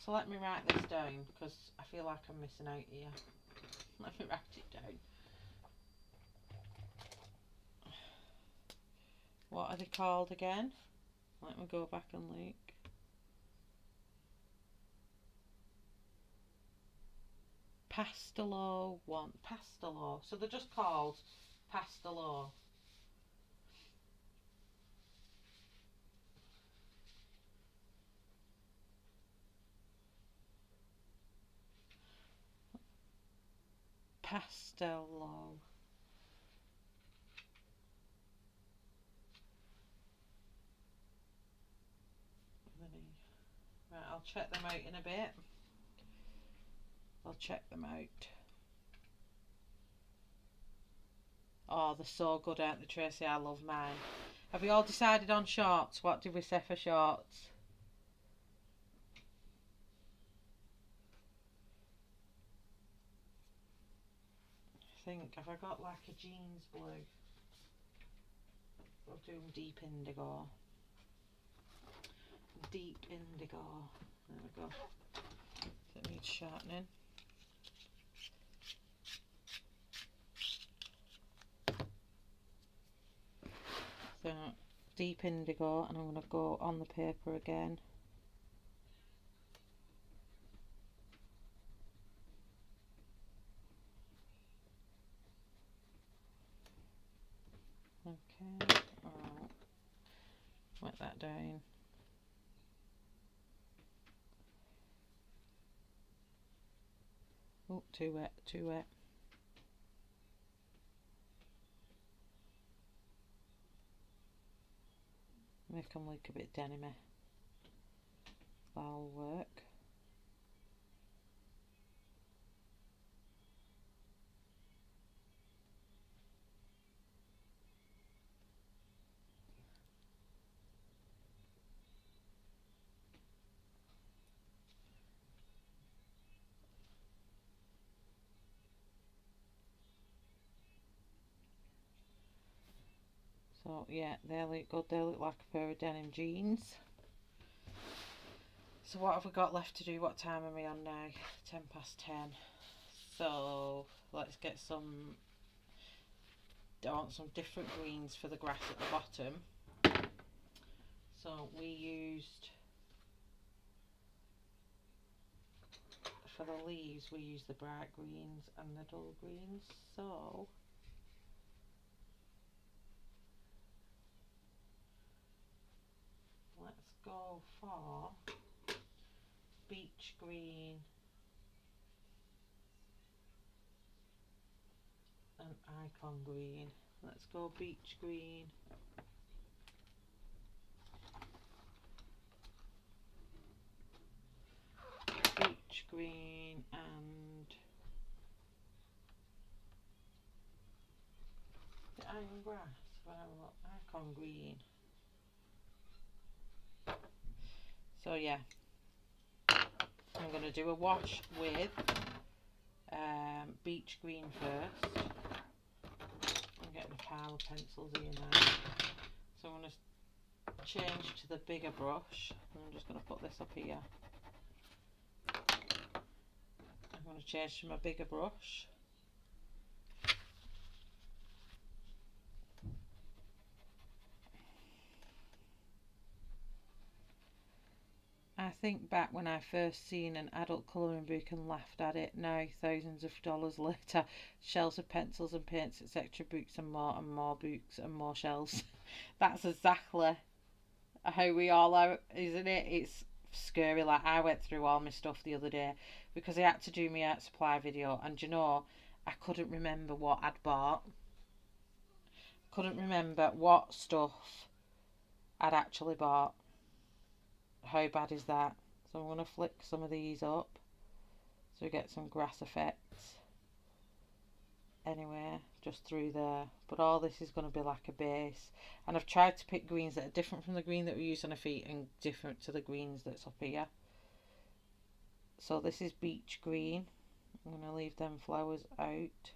So let me write this down because I feel like I'm missing out here. Let me write it down. What are they called again? Let me go back and look. Pastelo one. Pastelo. So they're just called Pastelo. Pastelo. Right, I'll check them out in a bit. I'll check them out. Oh, they're so good, aren't they, Tracy? I love mine. Have you all decided on shorts? What did we say for shorts? I think, have I got like a jeans blue? We'll do deep indigo. Deep indigo. There we go. So it needs sharpening. So deep indigo, and I'm going to go on the paper again. Okay, alright. Wet that down. Oh, too wet, too wet. Make them look a bit denimy. That'll work. So yeah, they look good. They look like a pair of denim jeans. So what have we got left to do? What time are we on now? 10 past 10. So let's get some. I want some different greens for the grass at the bottom. So we used, for the leaves, we used the bright greens and the dull greens. So let's go for beach green and icon green. Let's go beach green, beach green, and the iron grass. Well, icon green. So yeah, I'm going to do a wash with beach green first. I'm getting a pile of pencils here now. So I'm going to change to the bigger brush. I'm just going to put this up here. I'm going to change to my bigger brush. I think back when I first seen an adult colouring book and laughed at it. Now, thousands of dollars later, shelves of pencils and paints, etc., books and more books and more shelves. That's exactly how we all are, isn't it? It's scary. Like, I went through all my stuff the other day because I had to do my art supply video, and you know, I couldn't remember what I'd bought. Couldn't remember what stuff I'd actually bought. How bad is that? So I'm going to flick some of these up so we get some grass effects. Anyway, just through there. But all this is going to be like a base. And I've tried to pick greens that are different from the green that we use on our feet and different to the greens that's up here. So this is beach green. I'm going to leave them flowers out.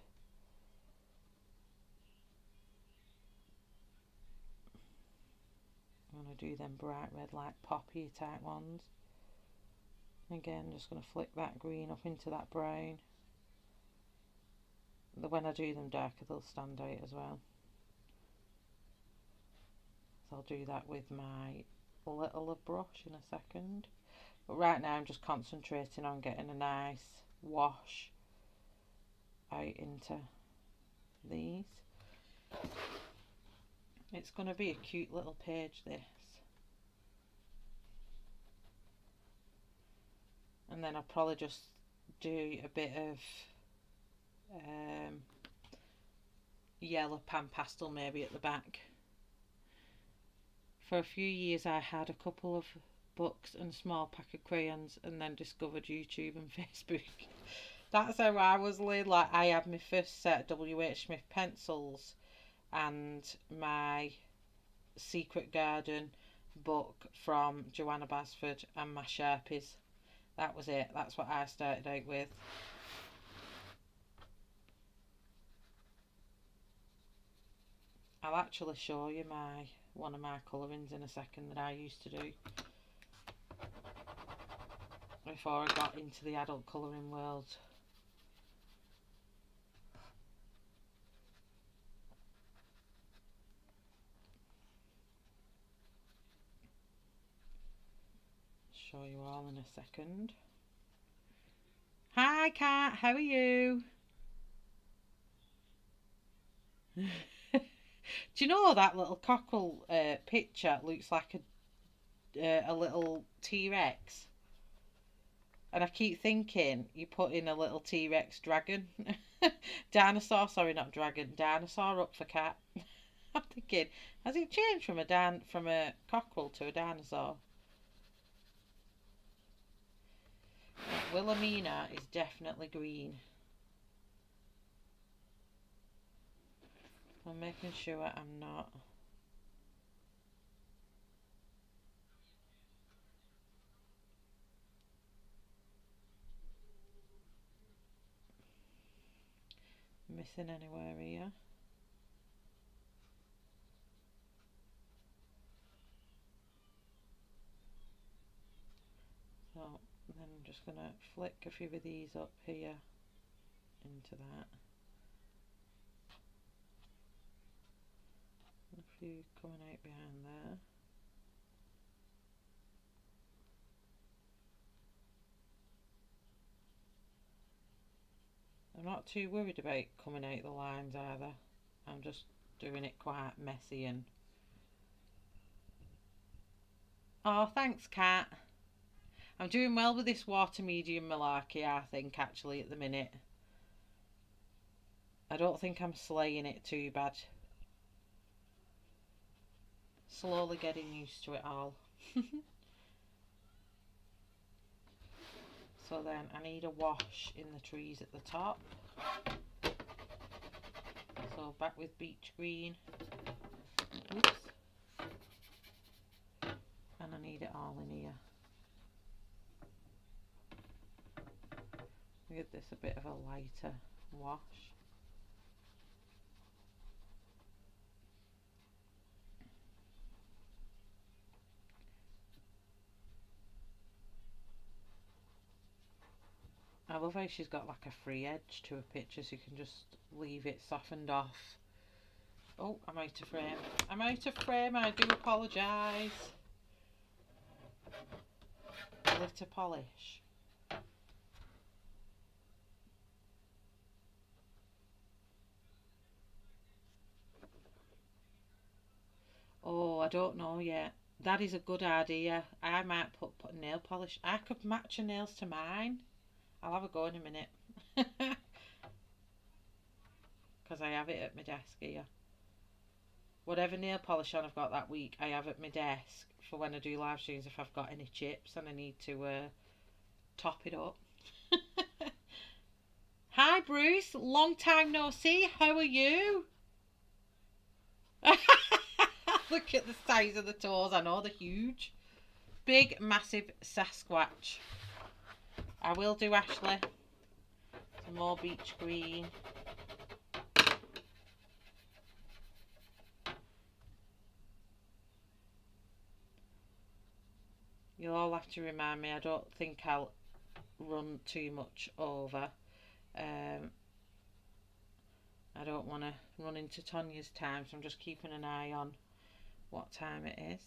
I'm going to do them bright red, like poppy type ones. Again, just going to flick that green up into that brown. When I do them darker, they'll stand out as well. So I'll do that with my littler brush in a second. But right now I'm just concentrating on getting a nice wash out into these. It's going to be a cute little page, this. And then I'll probably just do a bit of yellow pan pastel maybe at the back. For a few years I had a couple of books and a small pack of crayons, and then discovered YouTube and Facebook. That's how I was laid. Like, I had my first set of W.H. Smith pencils and my Secret Garden book from Joanna Basford and my Sharpies. That was it. That's what I started out with. I'll actually show you one of my colourings in a second that I used to do before I got into the adult colouring world. Show you all in a second. Hi Kat, how are you? Do you know that little cockle picture looks like a little T-Rex? And I keep thinking you put in a little T-Rex dragon. Dinosaur, sorry, not dragon. Dinosaur up for Cat. I'm thinking, has it changed from a cockerel to a dinosaur? Wilhelmina is definitely green. I'm making sure I'm not. Missing anywhere here. So then I'm just going to flick a few of these up here into that. A few coming out behind there. I'm not too worried about coming out the lines either. I'm just doing it quite messy and... Oh, thanks, Kat. I'm doing well with this water medium malarkey, I think, actually, at the minute. I don't think I'm slaying it too bad. Slowly getting used to it all. So then I need a wash in the trees at the top. So back with beach green. Oops. And I need it all in here. Give this a bit of a lighter wash. I love how she's got like a free edge to a picture, so you can just leave it softened off. Oh, I'm out of frame. I'm out of frame, I do apologise. Glitter polish. Oh, I don't know yet. That is a good idea. I might put nail polish. I could match your nails to mine. I'll have a go in a minute. Because I have it at my desk here. Whatever nail polish on I've got that week, I have at my desk for when I do live streams if I've got any chips and I need to top it up. Hi Bruce, long time no see. How are you? Look at the size of the toes. I know they're huge. Big, massive Sasquatch. I will do, Ashley. Some more beach green. You'll all have to remind me. I don't think I'll run too much over. I don't want to run into Tanya's time, so I'm just keeping an eye on what time it is.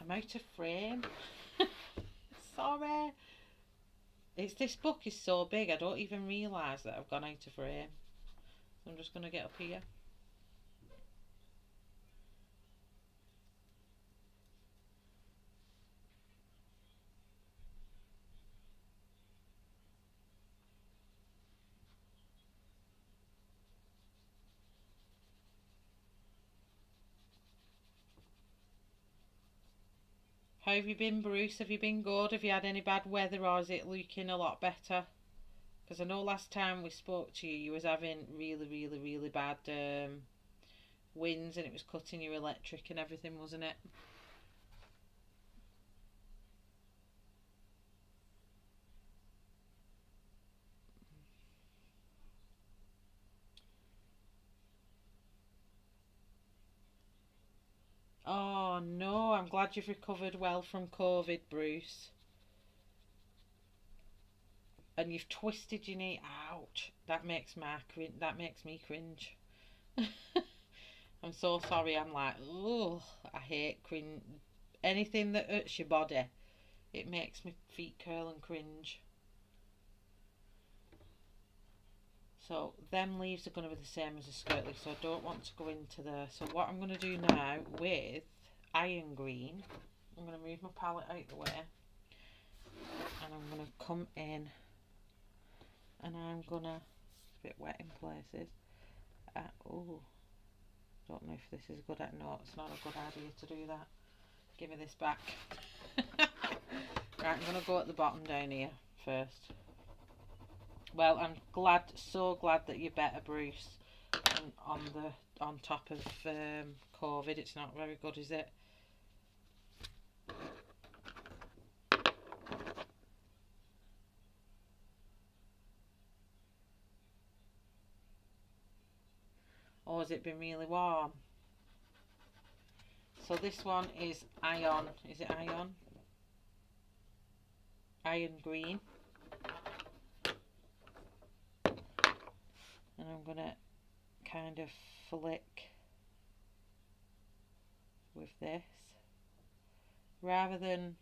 I'm out of frame. Sorry. This book is so big I don't even realise that I've gone out of frame. So I'm just going to get up here. How have you been, Bruce? Have you been good? Have you had any bad weather, or is it looking a lot better? Because I know last time we spoke to you, you was having really bad winds, and it was cutting your electric and everything, wasn't it? Oh no, I'm glad you've recovered well from COVID, Bruce. And you've twisted your knee. Ouch! That makes me cringe. I'm so sorry. I'm like, oh, I hate cringe. Anything that hurts your body, it makes my feet curl and cringe. So them leaves are going to be the same as the skirt leaf, so I don't want to go into there. So what I'm going to do now with iron green, I'm going to move my palette out the way, and I'm going to come in, and I'm going to, it's a bit wet in places. Oh, don't know if this is good. No, it's not a good idea to do that. Give me this back. Right, I'm going to go at the bottom down here first. Well, I'm so glad that you're better, Bruce. And on top of COVID, it's not very good, is it? Or has it been really warm? So this one is iron. Is it iron? Iron green. And I'm going to kind of flick with this. Rather than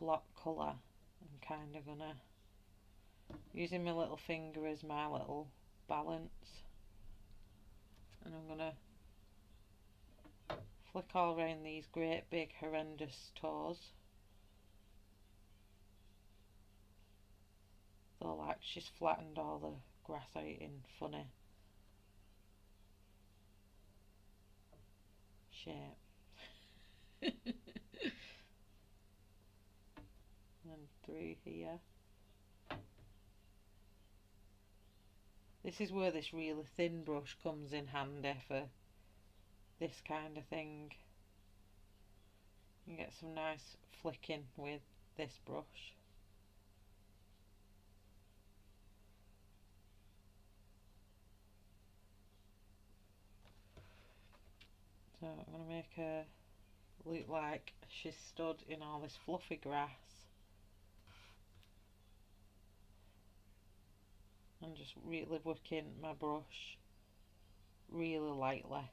block colour, I'm kind of going to, using my little finger as my little balance, and I'm going to flick all around these great big horrendous toes. So like she's flattened all the grass out in funny shape. And through here. This is where this really thin brush comes in handy for this kind of thing. You can get some nice flicking with this brush. So I'm going to make a Look like she's stood in all this fluffy grass and just really working my brush really lightly.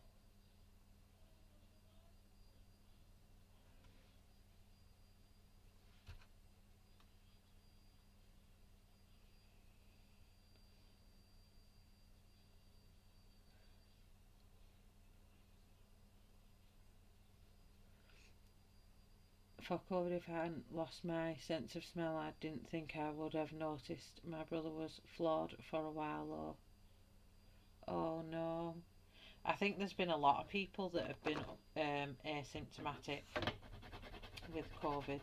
For COVID, if I hadn't lost my sense of smell, I didn't think I would have noticed. My brother was flawed for a while though. Oh no. I think there's been a lot of people that have been asymptomatic with COVID.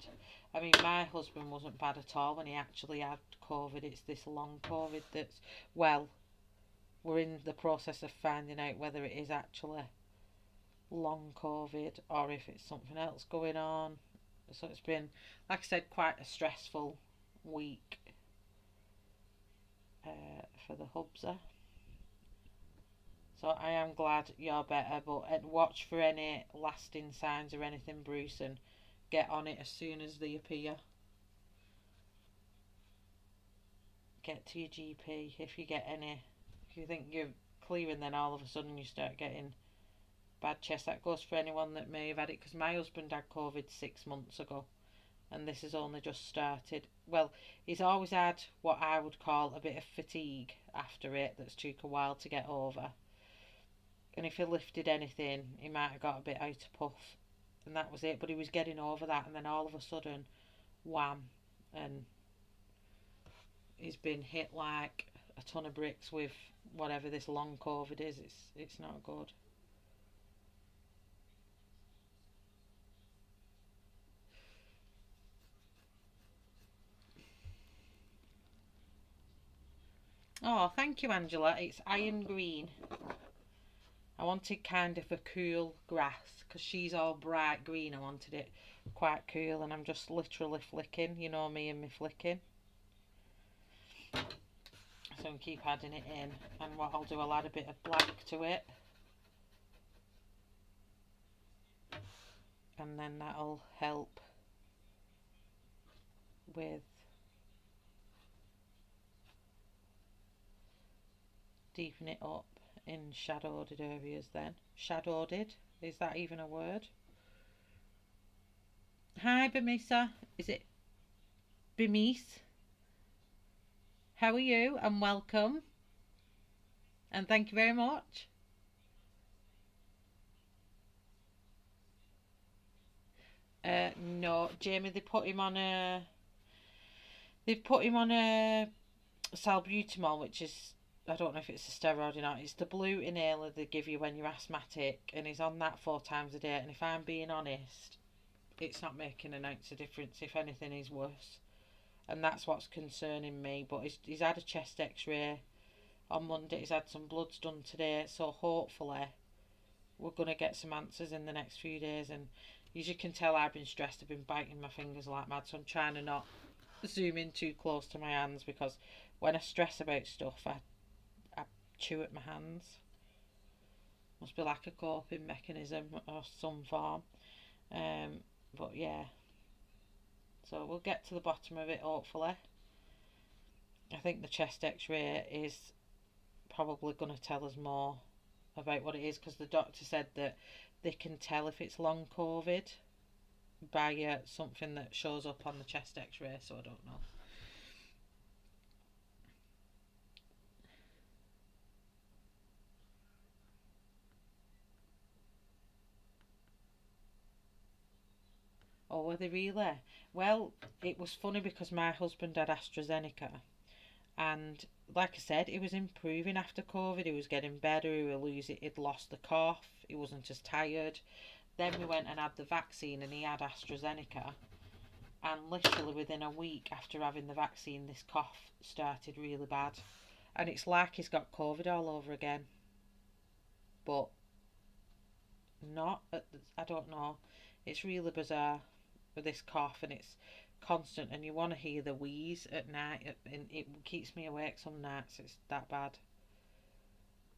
I mean, my husband wasn't bad at all when he actually had COVID. It's this long COVID that's, well, we're in the process of finding out whether it is actually long COVID or if it's something else going on. So it's been, like I said, quite a stressful week for the hubser. So I am glad you're better, but watch for any lasting signs or anything, Bruce, and get on it as soon as they appear. Get to your GP if you get any. If you think you're clear and then all of a sudden you start getting bad chest, that goes for anyone that may have had it, because my husband had COVID 6 months ago and this has only just started. Well, he's always had what I would call a bit of fatigue after it that's took a while to get over. And if he lifted anything, he might have got a bit out of puff, and that was it. But he was getting over that, and then all of a sudden, wham, and he's been hit like a ton of bricks with whatever this long COVID is. It's not good. Oh, thank you, Angela. It's iron green. I wanted kind of a cool grass because she's all bright green. I wanted it quite cool, and I'm just literally flicking. You know me and me flicking. So I keep adding it in, and what I'll do, I'll add a bit of black to it, and then that'll help with deepen it up in shadowed areas. Then shadowed, is that even a word? Hi Bamisa, is it Bemise? How are you? And welcome, and thank you very much. No, Jamie, they've put him on a salbutamol, which is, I don't know if it's a steroid or not. It's the blue inhaler they give you when you're asthmatic, and he's on that 4 times a day. And if I'm being honest, it's not making an ounce of difference. If anything, he's worse, and that's what's concerning me. But he's had a chest X-ray on Monday. He's had some bloods done today, so hopefully we're gonna get some answers in the next few days. And as you can tell, I've been stressed. I've been biting my fingers like mad, so I'm trying to not zoom in too close to my hands, because when I stress about stuff, I chew at my hands. Must be like a coping mechanism or some form. But yeah, so we'll get to the bottom of it hopefully. I think the chest X-ray is probably going to tell us more about what it is, because the doctor said that they can tell if it's long COVID by something that shows up on the chest X-ray. So I don't know. Oh, were they really? Well, it was funny because my husband had AstraZeneca, and like I said, he was improving after COVID. He was getting better. He'd lost the cough. He wasn't as tired. Then we went and had the vaccine, and he had AstraZeneca. And literally within a week after having the vaccine, this cough started really bad, and it's like he's got COVID all over again. But not. I don't know. It's really bizarre with this cough, and it's constant, and you want to hear the wheeze at night, and it keeps me awake some nights. It's that bad.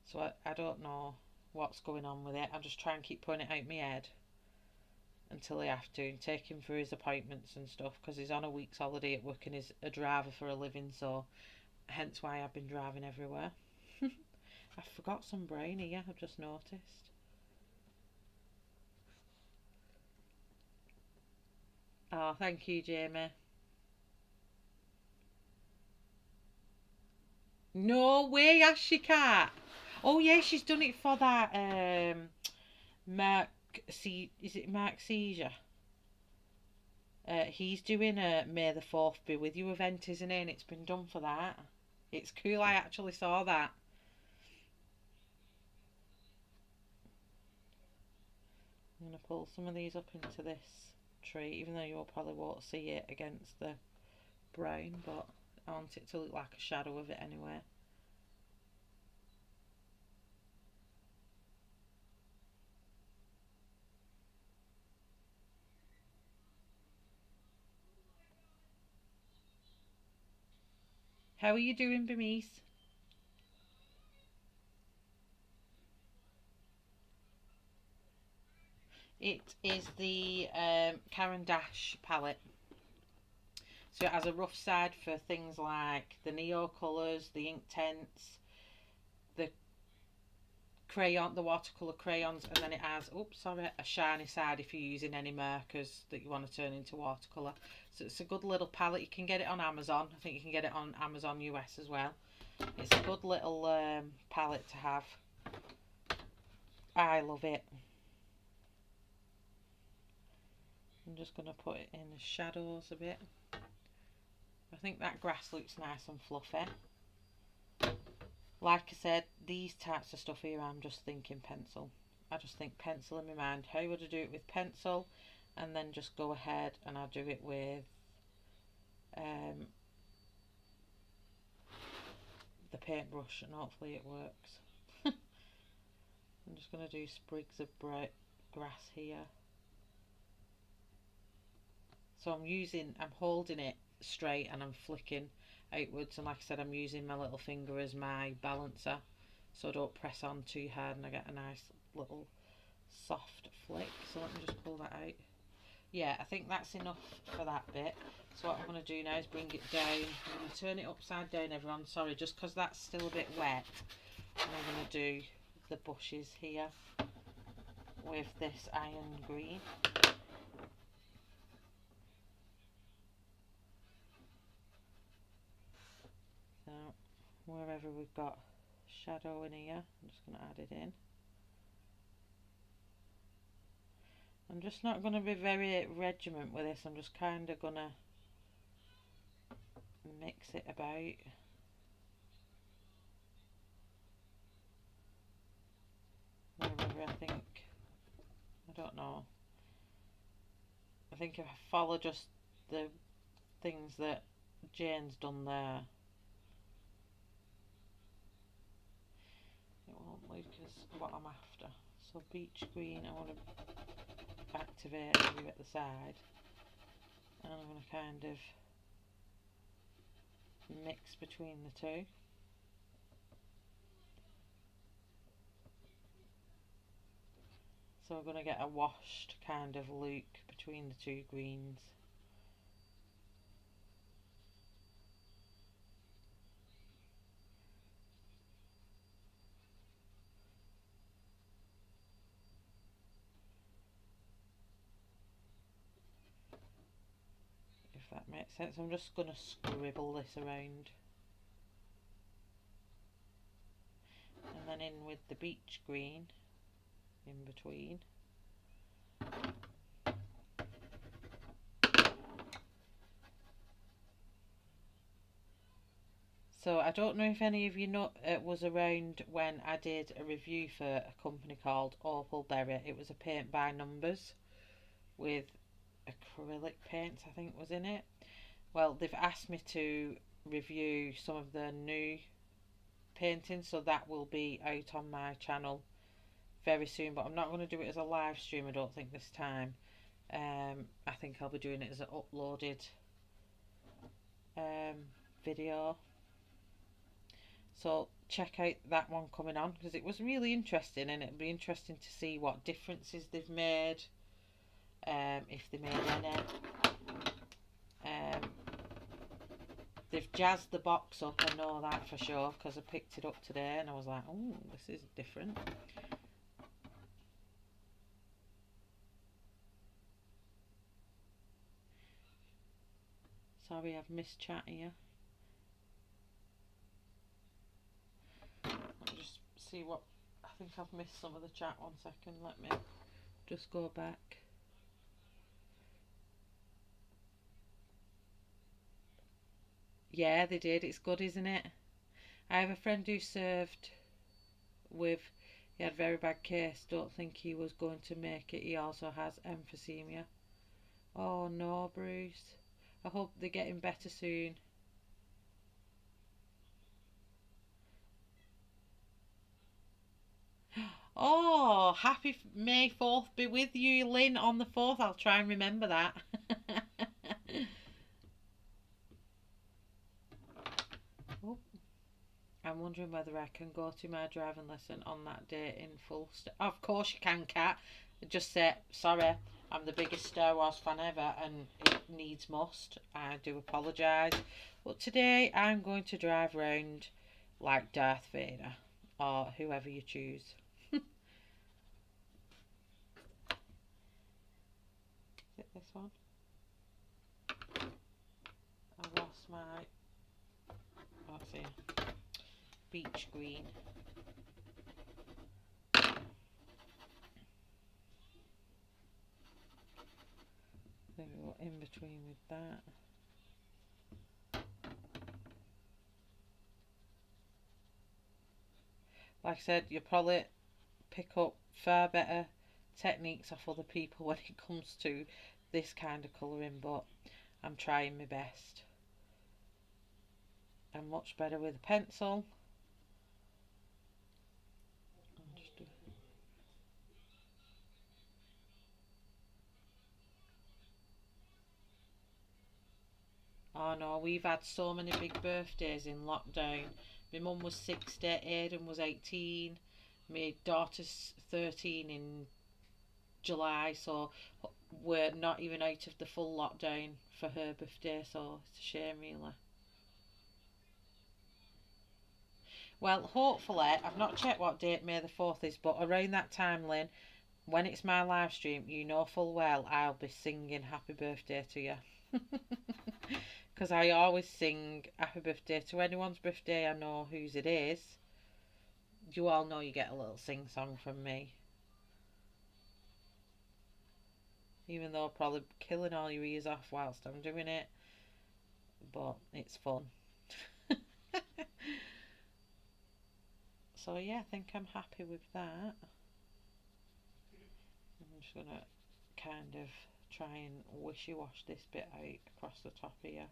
So I don't know what's going on with it. I just try and keep putting it out my head, until I have to, and take him for his appointments and stuff, because he's on a week's holiday at work and he's a driver for a living, so hence why I've been driving everywhere. I forgot some brain here, I've just noticed. Oh, thank you, Jamie. No way, has she, cat? Oh yeah, she's done it for that Mark is it Mark Seizure? He's doing a May the 4th be with you event, isn't he? And it's been done for that. It's cool, I actually saw that. I'm going to pull some of these up into this tree, even though you probably won't see it against the brown, but I want it to look like a shadow of it anyway. How are you doing, Bernice? It is the Karen Dash palette. So it has a rough side for things like the Neo colours, the Inktense, the crayon, the watercolour crayons, and then it has, oops, sorry, a shiny side if you're using any markers that you want to turn into watercolour. So it's a good little palette. You can get it on Amazon. I think you can get it on Amazon US as well. It's a good little palette to have. I love it. I'm just going to put it in the shadows a bit. I think that grass looks nice and fluffy. Like I said, these types of stuff here, I'm just thinking pencil. I just think pencil in my mind. How would I do it with pencil? And then just go ahead and I'll do it with the paintbrush, and hopefully it works. I'm just going to do sprigs of bright grass here. So I'm holding it straight and I'm flicking outwards, and like I said, I'm using my little finger as my balancer, so I don't press on too hard and I get a nice little soft flick. So let me just pull that out. Yeah, I think that's enough for that bit. So what I'm going to do now is bring it down. I'm going to turn it upside down, everyone, sorry, just because that's still a bit wet. And I'm going to do the bushes here with this iron green. So wherever we've got shadow in here, I'm just going to add it in. I'm just not going to be very regiment with this. I'm just kind of going to mix it about. Wherever I think, I don't know. I think if I follow just the things that Jane's done there, it won't look as what I'm after. So beach green, I want to activate you at the side, and I'm going to kind of mix between the two. So we're going to get a washed kind of look between the two greens. If that makes sense. I'm just going to scribble this around. And then in with the beach green in between. So I don't know if any of you know was around when I did a review for a company called Opalberry. It was a paint by numbers with acrylic paints, I think, was in it. Well, they've asked me to review some of the new painting, so that will be out on my channel very soon, but I'm not going to do it as a live stream, I don't think, this time. I think I'll be doing it as an uploaded video, so check out that one coming on, because it was really interesting, and it'll be interesting to see what differences they've made if they made any. They've jazzed the box up, I know that for sure, because I picked it up today and I was like, oh, this is different. Sorry, I've missed chat here. Let me just see what... I think I've missed some of the chat. 1 second, let me just go back. Yeah, they did. It's good, isn't it? I have a friend who served with... He had a very bad case. Don't think he was going to make it. He also has emphysema. Oh no, Bruce. I hope they're getting better soon. Oh, happy May 4th be with you, Lynn, on the 4th. I'll try and remember that. Oh, I'm wondering whether I can go to my driving lesson on that day in full. Of course you can, Kat. Just say, sorry, I'm the biggest Star Wars fan ever and it needs must. I do apologise. But today I'm going to drive round like Darth Vader or whoever you choose. Is it this one? I lost my... What's here? Beach green. Maybe we're in between with that. Like I said, you'll probably pick up far better techniques off other people when it comes to this kind of colouring, but I'm trying my best. I'm much better with a pencil. Oh no, we've had so many big birthdays in lockdown. My mum was 60, Aidan was 18, my daughter's 13 in July, so we're not even out of the full lockdown for her birthday, so it's a shame really. Well, hopefully, I've not checked what date May the 4th is, but around that time, Lynn, when it's my live stream, you know full well I'll be singing happy birthday to you. Because I always sing happy birthday to anyone's birthday I know whose it is. You all know you get a little sing song from me. Even though I'm probably killing all your ears off whilst I'm doing it. But it's fun. So yeah, I think I'm happy with that. I'm just going to kind of try and wishy-wash this bit out across the top here.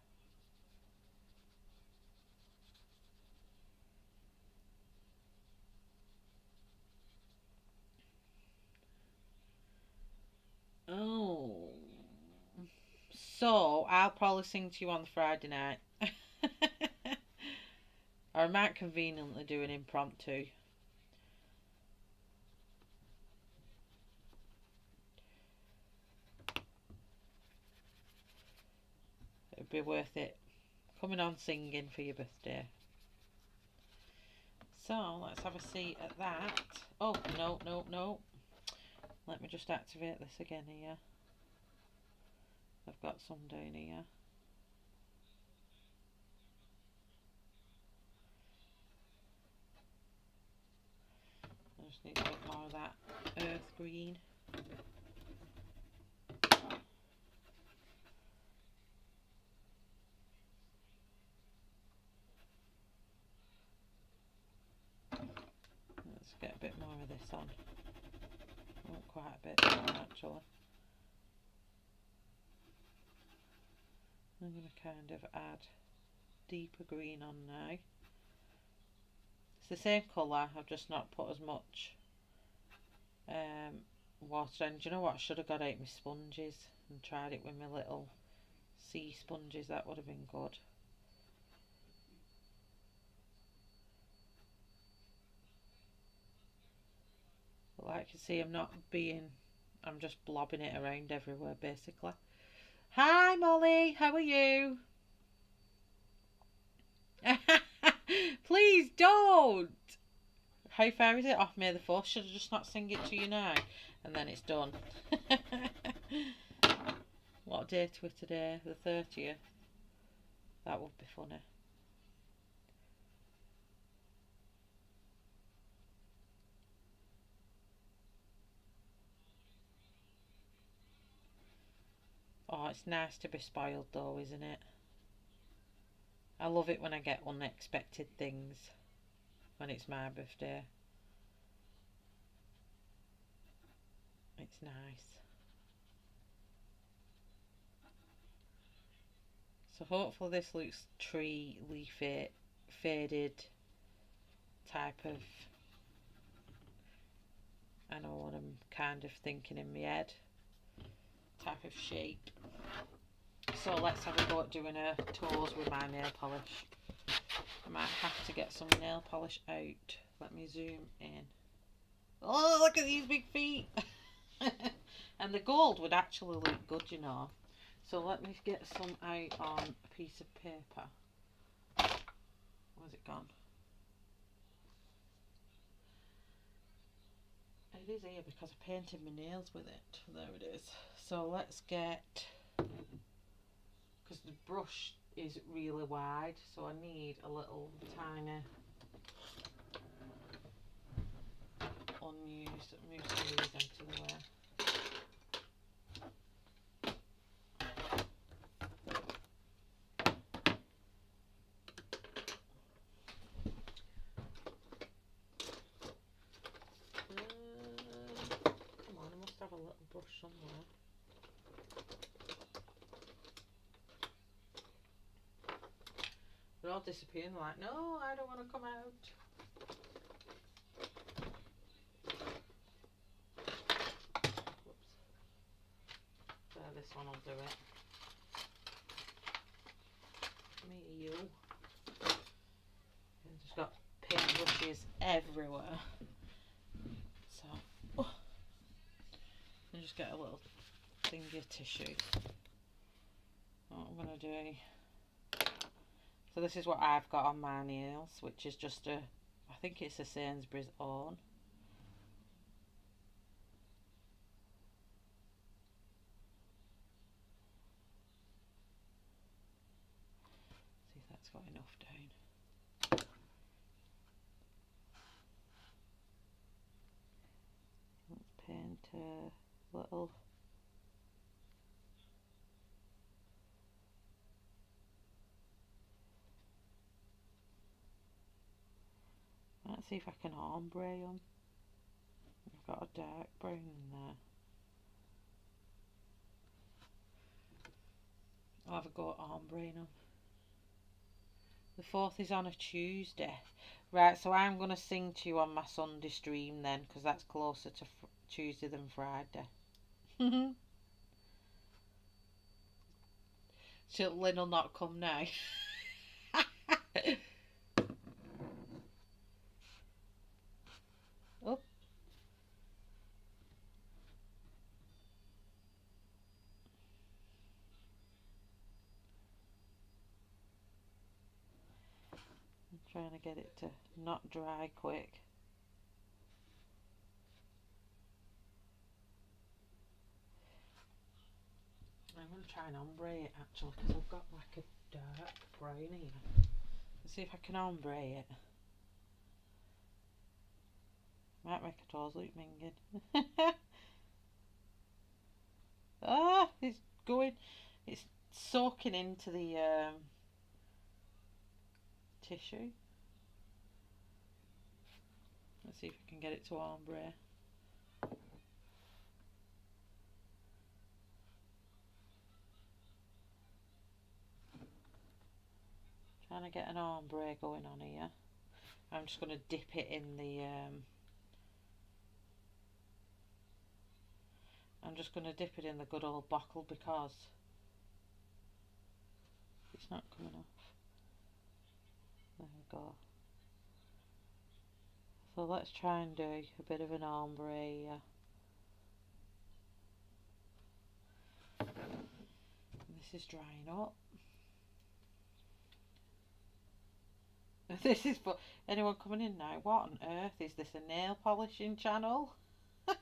Oh, so I'll probably sing to you on the Friday night. Or I might conveniently do an impromptu. It'd be worth it. Coming on singing for your birthday. So let's have a see at that. Oh, no, no, no. Let me just activate this again here. I've got some down here. I just need a bit more of that earth green. Let's get a bit more of this on. Oh, quite a bit more actually. I'm going to kind of add deeper green on now. It's the same colour, I've just not put as much water in. Do you know what, I should have got out my sponges and tried it with my little sea sponges, that would have been good. But like you see, I'm not being I'm just blobbing it around everywhere basically. Hi Molly, how are you? Please don't. How far is it off May the 4th? Should I just not sing it to you now? And then it's done. What date are we today? The 30th? That would be funny. Oh, it's nice to be spoiled though, isn't it? I love it when I get unexpected things when it's my birthday. It's nice. So hopefully this looks tree leafy, faded type of, I know what I'm kind of thinking in my head, type of shape. So let's have a go at doing her toes with my nail polish. I might have to get some nail polish out. Let me zoom in. Oh, look at these big feet. And the gold would actually look good, you know. So let me get some out on a piece of paper. Where's it gone? It is here because I painted my nails with it. There it is. So let's get, because the brush is really wide, so I need a little tiny unused. Move some of these out of the way. Come on, I must have a little brush somewhere. They're all disappearing, like, no, I don't want to come out. Whoops. There, this one will do it. Me, you. And just got paint brushes everywhere. So, oh. And just get a little thingy tissue. What I'm going to do. So this is what I've got on my nails, which is just a, I think it's a Sainsbury's own. See if that's got enough down. Let's paint a little. Let's see if I can ombre them. I've got a dark brown in there. I'll have a go at ombreing them. The 4th is on a Tuesday. Right, so I'm going to sing to you on my Sunday stream then, because that's closer to Tuesday than Friday. Lynn will not come now. Oh. I'm trying to get it to not dry quick. I'm going to try and ombre it actually, because I've got like a dark brown here. Let's see if I can ombre it. Might make a toes look minging. Ah, it's going, it's soaking into the tissue. Let's see if I can get it to ombre. Trying to get an ombre going on here. I'm just going to dip it in the I'm just going to dip it in the good old bottle because it's not coming off. There we go. So let's try and do a bit of an ombre here. This is drying up. This is for anyone coming in now. What on earth is this? A nail polishing channel? I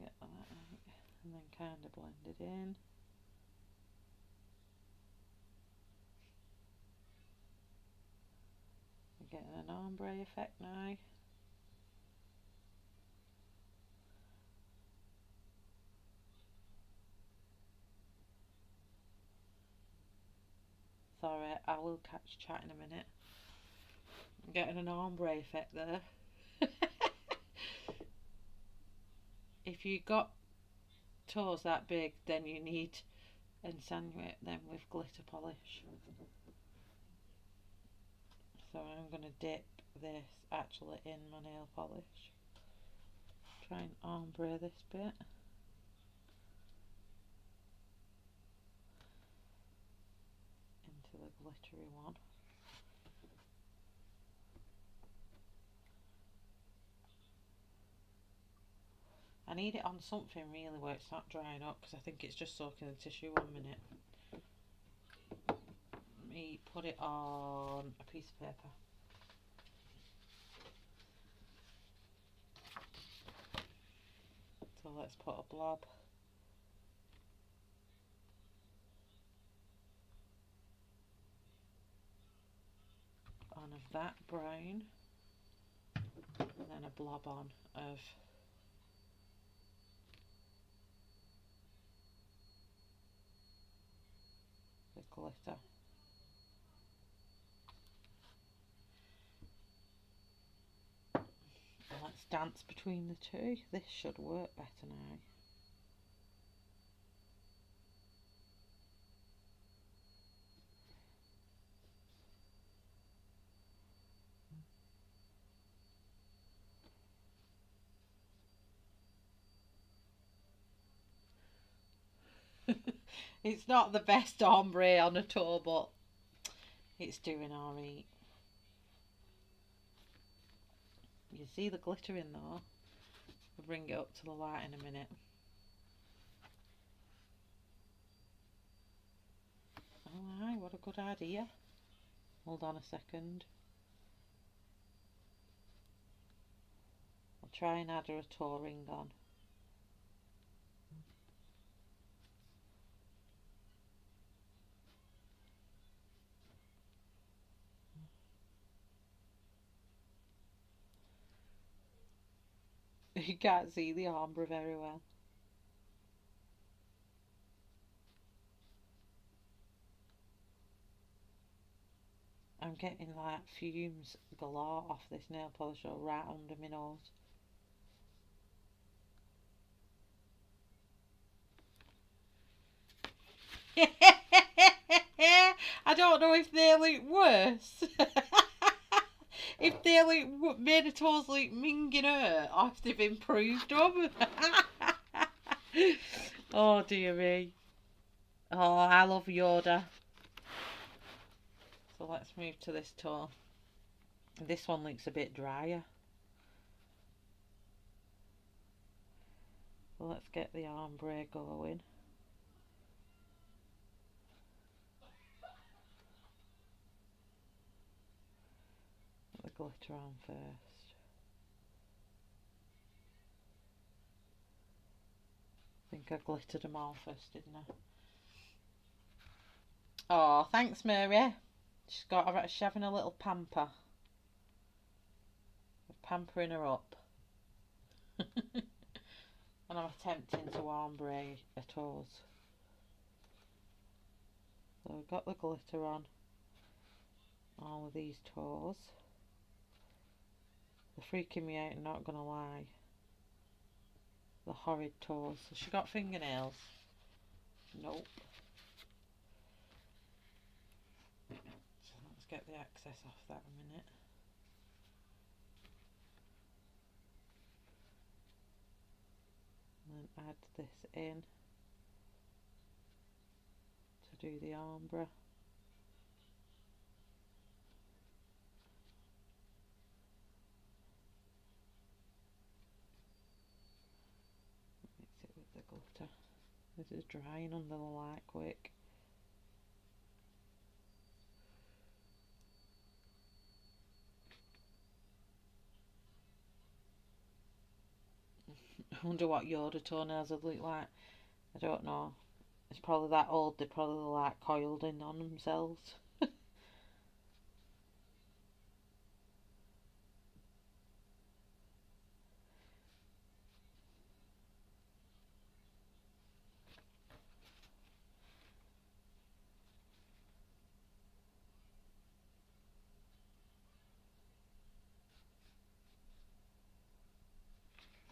get that out and then kind of blend it in. We're getting an ombre effect now. Sorry, I will catch chat in a minute. I'm getting an ombre effect there. If you got toes that big, then you need ensanuate them with glitter polish. So I'm going to dip this actually in my nail polish. Try and ombre this bit. Into the glittery one. I need it on something really where it's not drying up, because I think it's just soaking the tissue 1 minute. Let me put it on a piece of paper. So let's put a blob on of that brown, and then a blob on of the glitter. And let's dance between the two. This should work better now. It's not the best ombre on a toe, but it's doing alright. You see the glitter in though. We'll bring it up to the light in a minute. Oh aye, what a good idea. Hold on a second. I'll try and add a toe ring on. You can't see the ombre very well. I'm getting like fumes galore off this nail polish right under my nose. I don't know if they look worse. If they look made of toes look minging her, or if they've improved them. Oh dear me. Oh, I love Yoda. So let's move to this toe. This one looks a bit drier. So let's get the ombre going. Put the glitter on first. I think I glittered them all first, didn't I? Oh, thanks, Mary. She's having a little pamper. We're pampering her up. And I'm attempting to ombre her toes. So we've got the glitter on all of these toes. They're freaking me out, I'm not gonna lie. The horrid toes. Has she got fingernails? Nope. So let's get the excess off that a minute. And then add this in to do the ombre. This is drying under the light quick. I wonder what Yoda toenails would look like. I don't know. It's probably that old, they're probably like coiled in on themselves.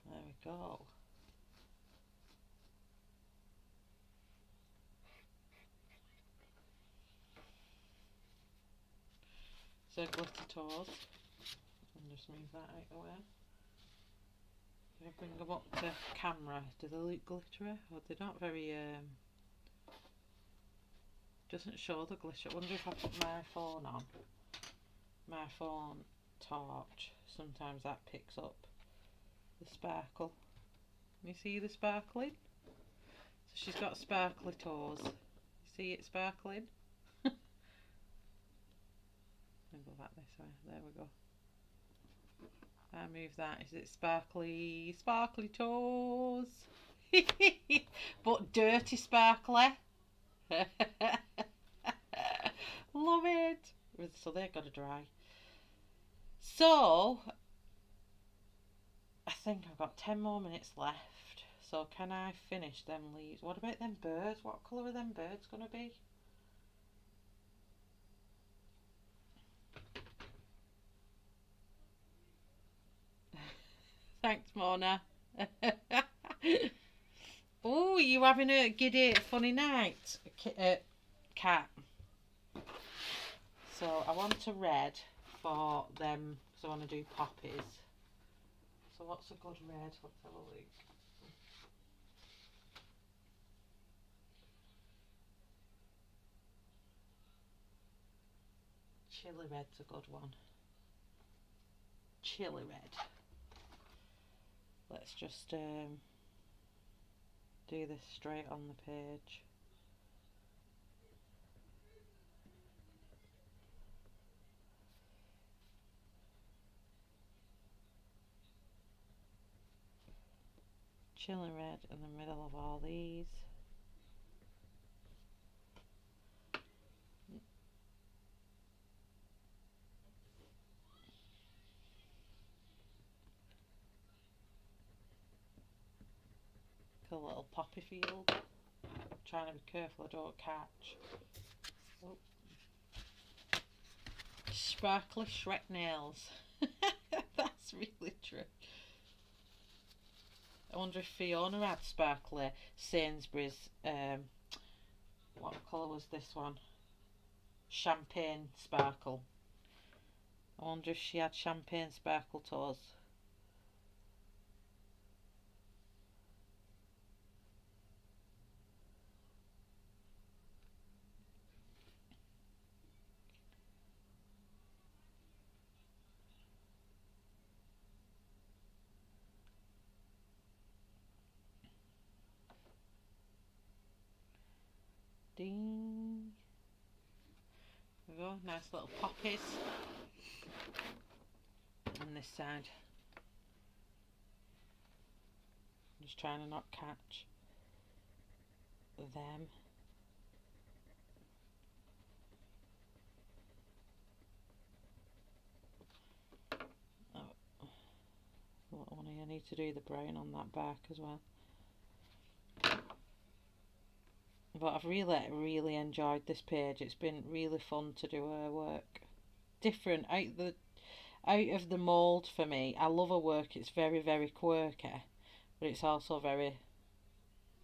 There we go. So glitter toes. I'll just move that out of the way. If I bring them up to camera, do they look glittery? Or they're not very, doesn't show the glitter. I wonder if I put my phone on, my phone torch, sometimes that picks up the sparkle. You see the sparkling? So she's got sparkly toes. You see it sparkling? I'll go back this way. There we go. I move that. Is it sparkly? Sparkly toes. But dirty sparkly. Love it. So they've got to dry. So I think I've got 10 more minutes left. So can I finish them leaves? What about them birds? What colour are them birds going to be? Thanks, Mona. Oh, you having a giddy, funny night, cat? So I want a red for them, so I want to do poppies. So what's a good red? Let's have a look. Chili red's a good one. Chili red. Let's just do this straight on the page. Chili red in the middle of all these. A little poppy field. I'm trying to be careful I don't catch. Oh. Sparkly Shrek nails. That's really true. I wonder if Fiona had sparkly Sainsbury's. What colour was this one? Champagne sparkle. I wonder if she had champagne sparkle toes. Ding. There we go, nice little poppies. On this side. I'm just trying to not catch them. I need to do the brown on that back as well. But I've really enjoyed this page. It's been really fun to do her work. Different, out of the mould for me. I love her work. It's very quirky, but it's also very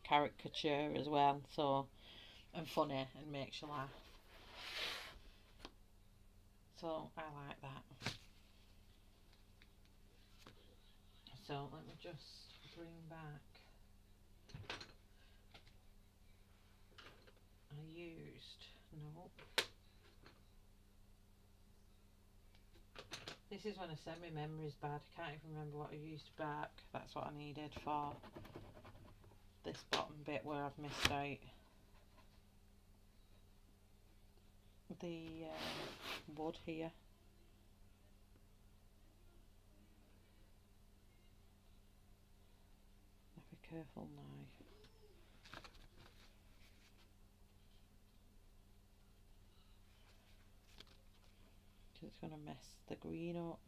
caricature as well. So, and funny and makes you laugh. So I like that. So let me just bring back. I used, no. This is when I said my memory's bad. I can't even remember what I used back. That's what I needed for this bottom bit where I've missed out the wood here. Be careful now. It's going to mess the green up.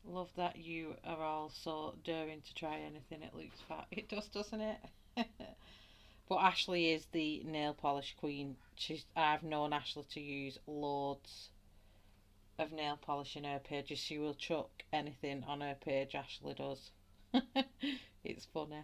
Love that you are all so daring to try anything. It looks fat. It does, doesn't it? But Ashley is the nail polish queen. I've known Ashley to use loads of nail polish in her pages. She will chuck anything on her page, Ashley does. It's funny.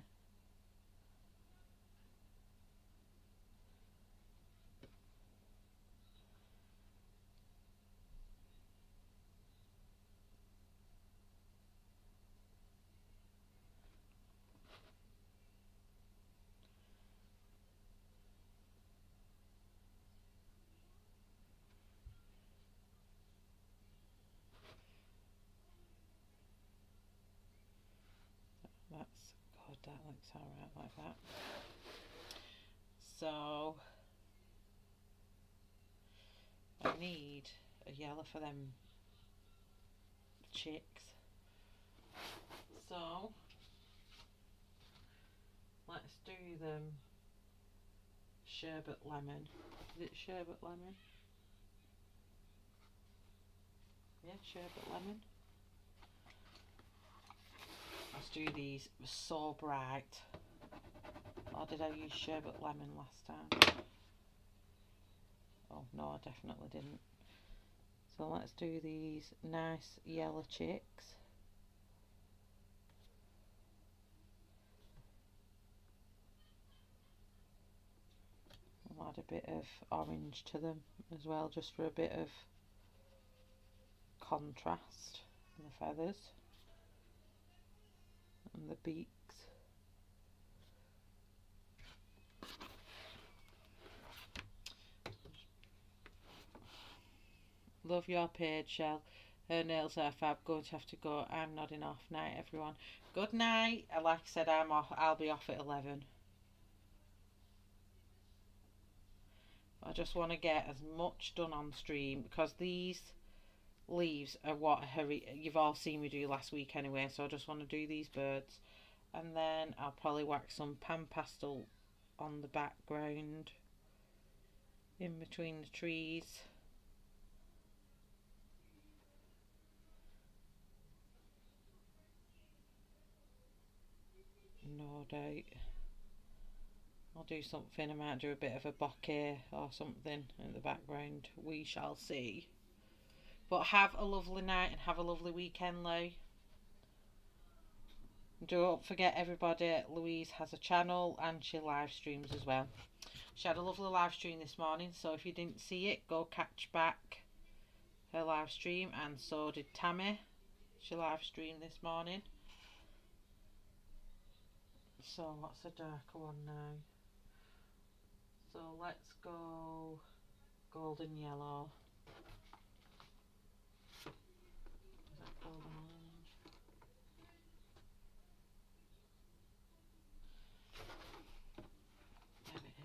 That's good, that looks alright like that. So I need a yellow for them chicks. So let's do them sherbet lemon. Is it sherbet lemon? Yeah, sherbet lemon. Let's do these so bright. Or did I use sherbet lemon last time? Oh no, I definitely didn't. So let's do these nice yellow chicks. I'll add a bit of orange to them as well, just for a bit of contrast in the feathers and the beaks. Love your page, Shell. Her nails are fab. Going to have to go. I'm nodding off. Night, everyone. Good night. Like I said, I'm off. I'll be off at 11. I just want to get as much done on stream because these leaves are what you've all seen me do last week anyway. So I just want to do these birds, and then I'll probably whack some pan pastel on the background in between the trees. No doubt. I'll do something. I might do a bit of a bokeh or something in the background. We shall see. But have a lovely night and have a lovely weekend, Lou. Don't forget, everybody, Louise has a channel and she live streams as well. She had a lovely live stream this morning, so if you didn't see it, go catch back her live stream. And so did Tammy. She live streamed this morning. So what's a darker one now? So let's go golden yellow. Is that golden orange? There it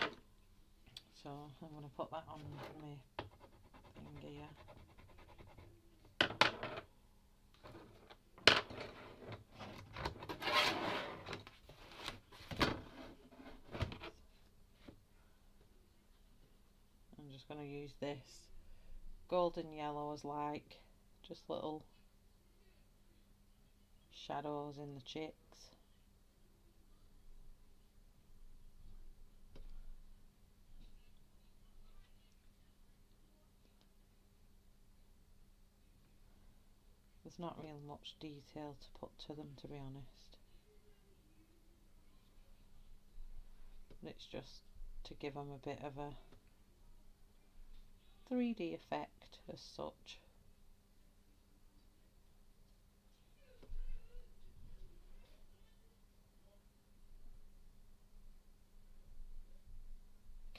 is. So I'm going to put that on my thing here. I'm just going to use this golden yellow as like just little shadows in the chicks. There's not really much detail to put to them, to be honest. It's just to give them a bit of a 3D effect as such.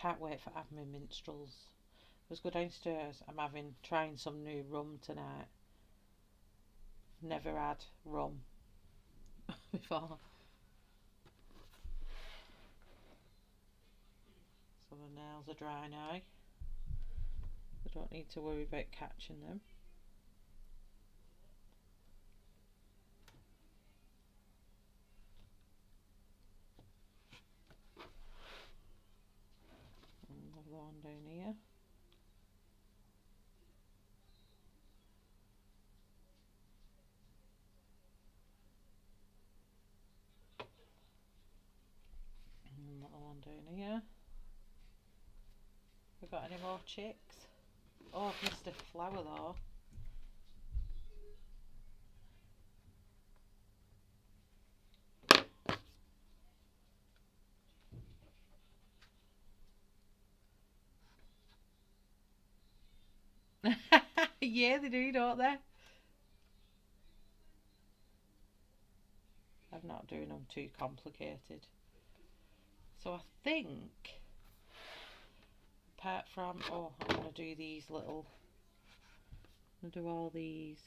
can't wait for having my minstrels. Let's go downstairs. I'm trying some new rum tonight. Never had rum before. So the nails are dry now. I don't need to worry about catching them. Another one down here. Another one down here. We got any more chicks? Oh, I've missed a flower though. Yeah, they do, don't they? I'm not doing them too complicated. So I think, apart from, oh, I'm going to do these little, I'm going to do all these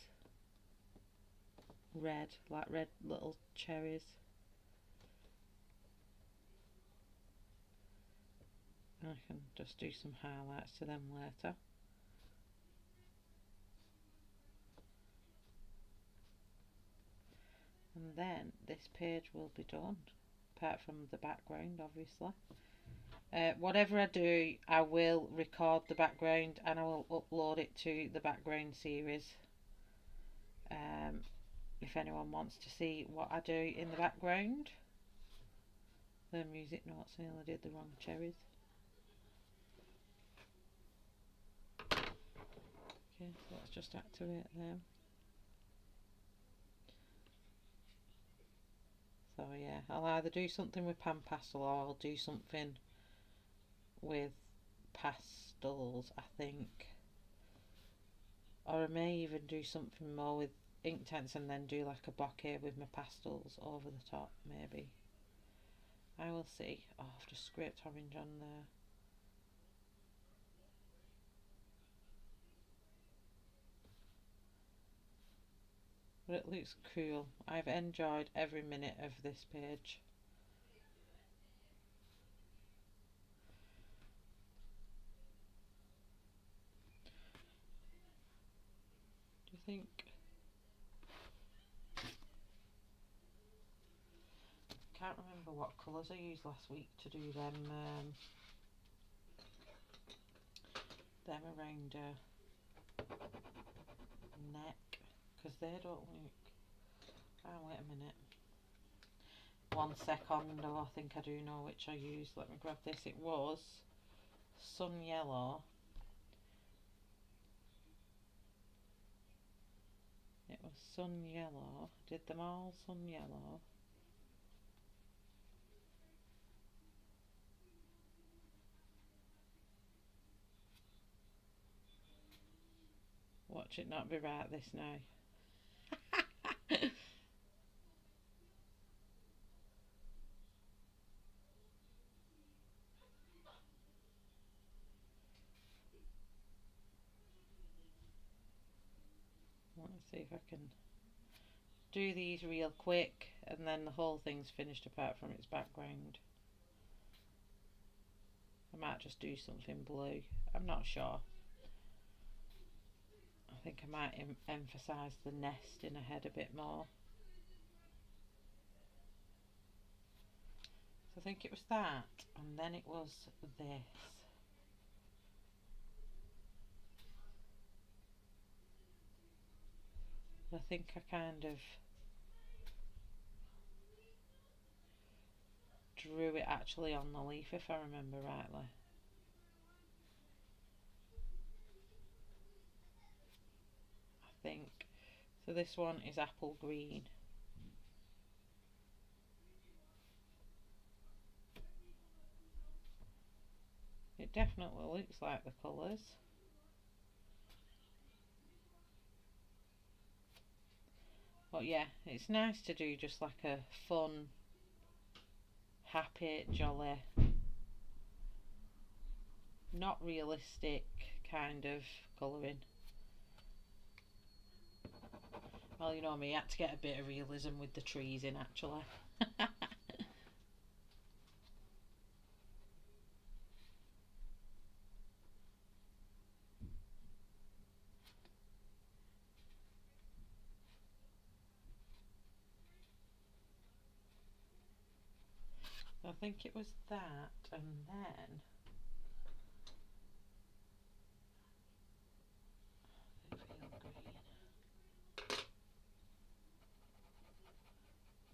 red, like red little cherries. I can just do some highlights to them later. And then this page will be done, apart from the background obviously. Whatever I do, I will record the background and I will upload it to the background series. If anyone wants to see what I do in the background. The music notes, I nearly did the wrong cherries. Okay, so let's just activate them. So yeah, I'll either do something with pan pastel or I'll do something with pastels, I think. Or I may even do something more with Inktense and then do like a bokeh with my pastels over the top, maybe. I will see. Oh, I've just scraped orange on there. But it looks cool. I've enjoyed every minute of this page. Do you think? Can't remember what colours I used last week to do them around neck, because they don't look. Oh, wait a minute. 1 second. Oh, I think I do know which I used. Let me grab this. It was sun yellow. It was sun yellow. Did them all sun yellow. Watch it not be right this now. Let's see if I can do these real quick and then the whole thing's finished apart from its background. I might just do something blue. I'm not sure. I think I might emphasise the nest in her head a bit more. So I think it was that, and then it was this. I think I kind of drew it actually on the leaf, if I remember rightly. I think. So this one is apple green. It definitely looks like the colours. But yeah, it's nice to do just like a fun, happy, jolly not realistic kind of colouring. Well, you know me, I had to get a bit of realism with the trees in actually. I think it was that, and then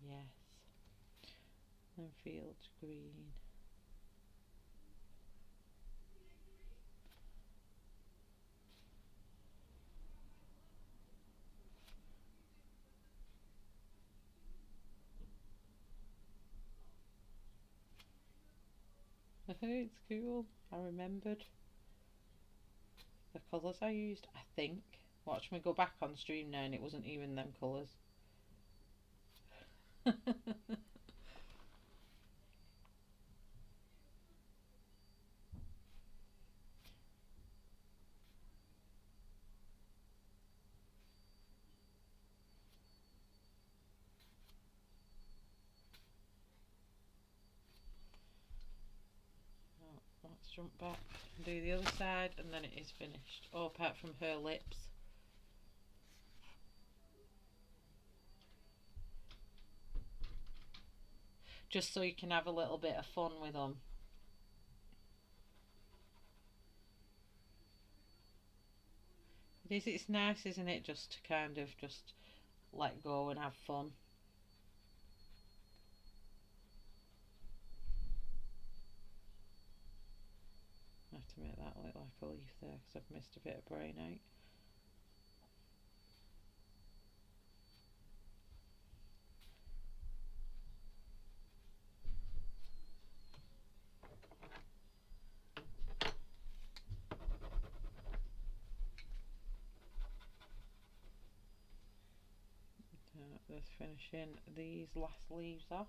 yes, and field green. It's cool. I remembered the colours I used, I think. Watch me go back on stream now and it wasn't even them colours. Let's jump back and do the other side and then it is finished. Oh, apart from her lips. Just so you can have a little bit of fun with them. It's nice, isn't it, just to kind of just let go and have fun. I have to make that look like a leaf there because I've missed a bit of brain out. Just finishing these last leaves off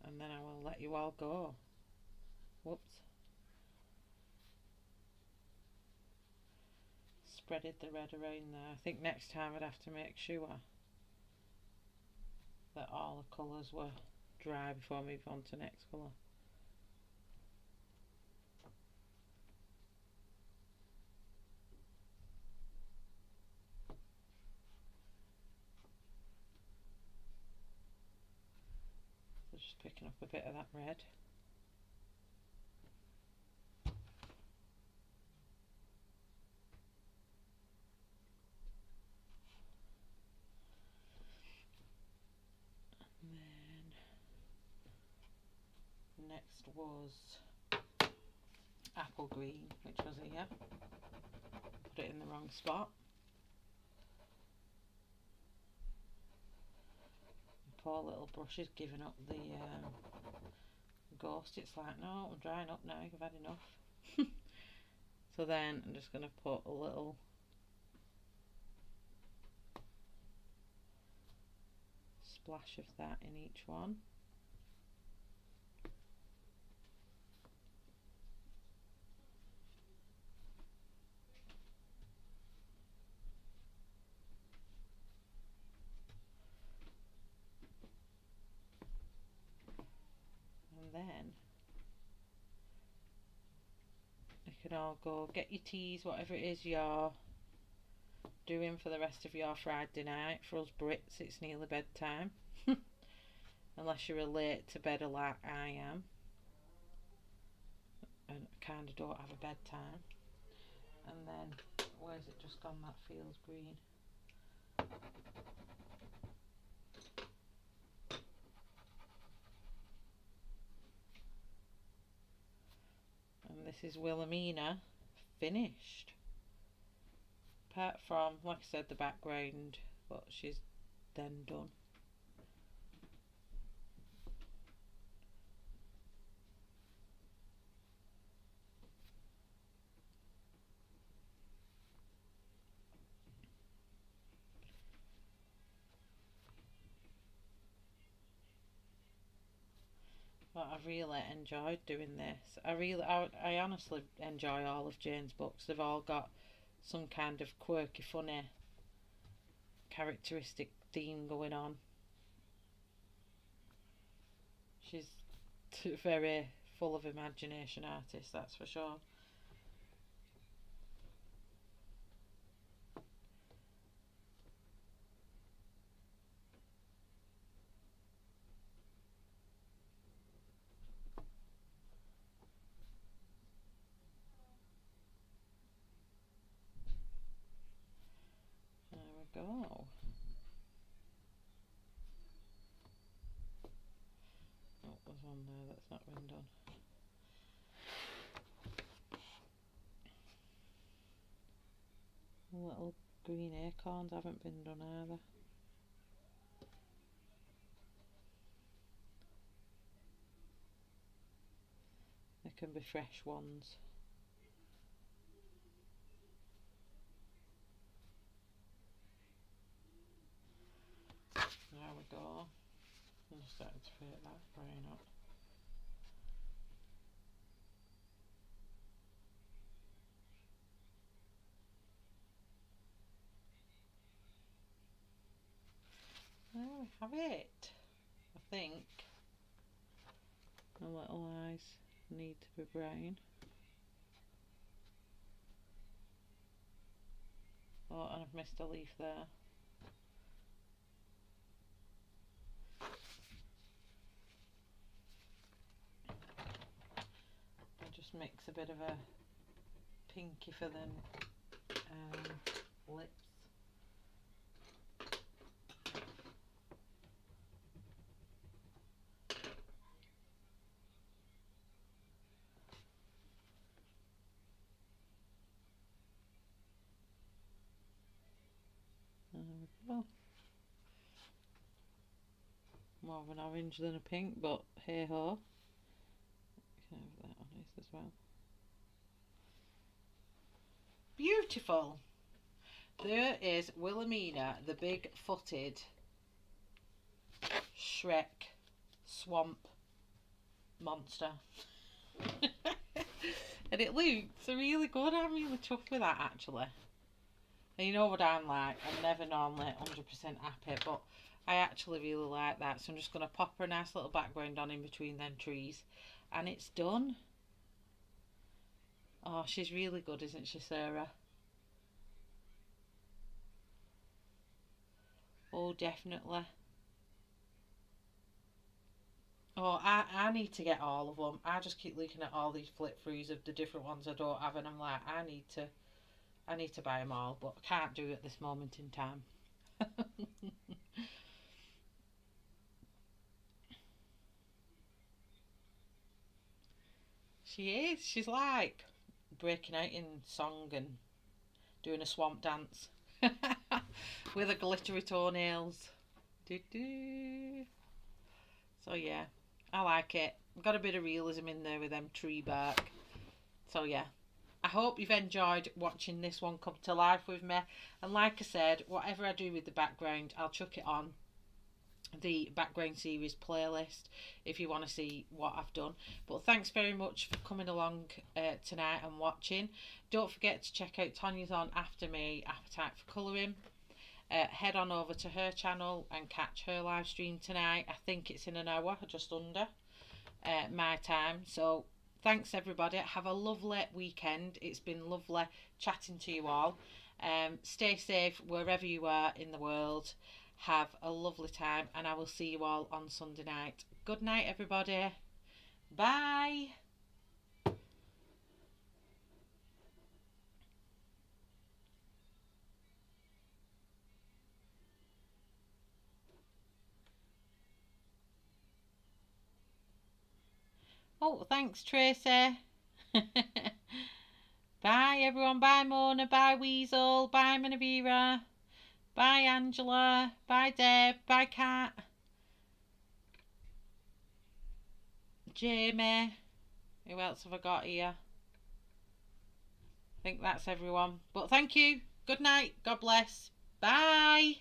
and then I will let you all go. Whoops. Spreaded the red around there. I think next time I'd have to make sure that all the colours were dry before I move on to next colour. So just picking up a bit of that red. Next was apple green, which was here. Put it in the wrong spot. Poor little brush is giving up the ghost. It's like, no, I'm drying up now, I've had enough. So then I'm just going to put a little splash of that in each one. And then you can all go get your teas, whatever it is you're doing for the rest of your Friday night. For us Brits, it's nearly bedtime. Unless you're late to bed like I am. And I kind of don't have a bedtime. And then, where's it just gone, that feels green? And this is Wilhelmina finished. Apart from, like I said, the background, but she's then done. But I really enjoyed doing this. I honestly enjoy all of Jane's books. They've all got some kind of quirky, funny, characteristic theme going on. She's very full of imagination artist, that's for sure. There we go. Oh, there's one there that's not been done. Little green acorns haven't been done either. They can be fresh ones. There we go. I'm starting to fade that brain up. There we have it. I think the little eyes need to be brown. Oh, and I've missed a leaf there. I'll just mix a bit of a pinky for the lips. There we go. More of an orange than a pink, but hey ho. You can have that on this as well. Beautiful. There is Wilhelmina, the big-footed Shrek swamp monster. And it looks really good. I'm really chuffed with that, actually. And you know what I'm like, I'm never normally 100% happy, but I actually really like that. So I'm just going to pop her a nice little background on in between them trees. And it's done. Oh, she's really good, isn't she, Sarah? Oh, definitely. Oh, I need to get all of them. I just keep looking at all these flip throughs of the different ones I don't have, and I'm like, I need to buy them all, but I can't do it at this moment in time. She is. She's like breaking out in song and doing a swamp dance with her glittery toenails. Do-do. So yeah, I like it. Got a bit of realism in there with them tree bark. So yeah, I hope you've enjoyed watching this one come to life with me. And like I said, whatever I do with the background, I'll chuck it on the background series playlist if you want to see what I've done. But thanks very much for coming along tonight and watching. Don't forget to check out Tanya's on after me Appetite for Colouring. Head on over to her channel and catch her live stream tonight. I think it's in an hour, just under my time. So thanks everybody. Have a lovely weekend. It's been lovely chatting to you all. Stay safe wherever you are in the world. Have a lovely time, and I will see you all on Sunday night. Good night, everybody. Bye. Oh, thanks, Tracy. Bye, everyone. Bye, Mona. Bye, Weasel. Bye, Manavira. Bye, Angela. Bye, Deb. Bye, Kat. Jamie. Who else have I got here? I think that's everyone. But thank you. Good night. God bless. Bye.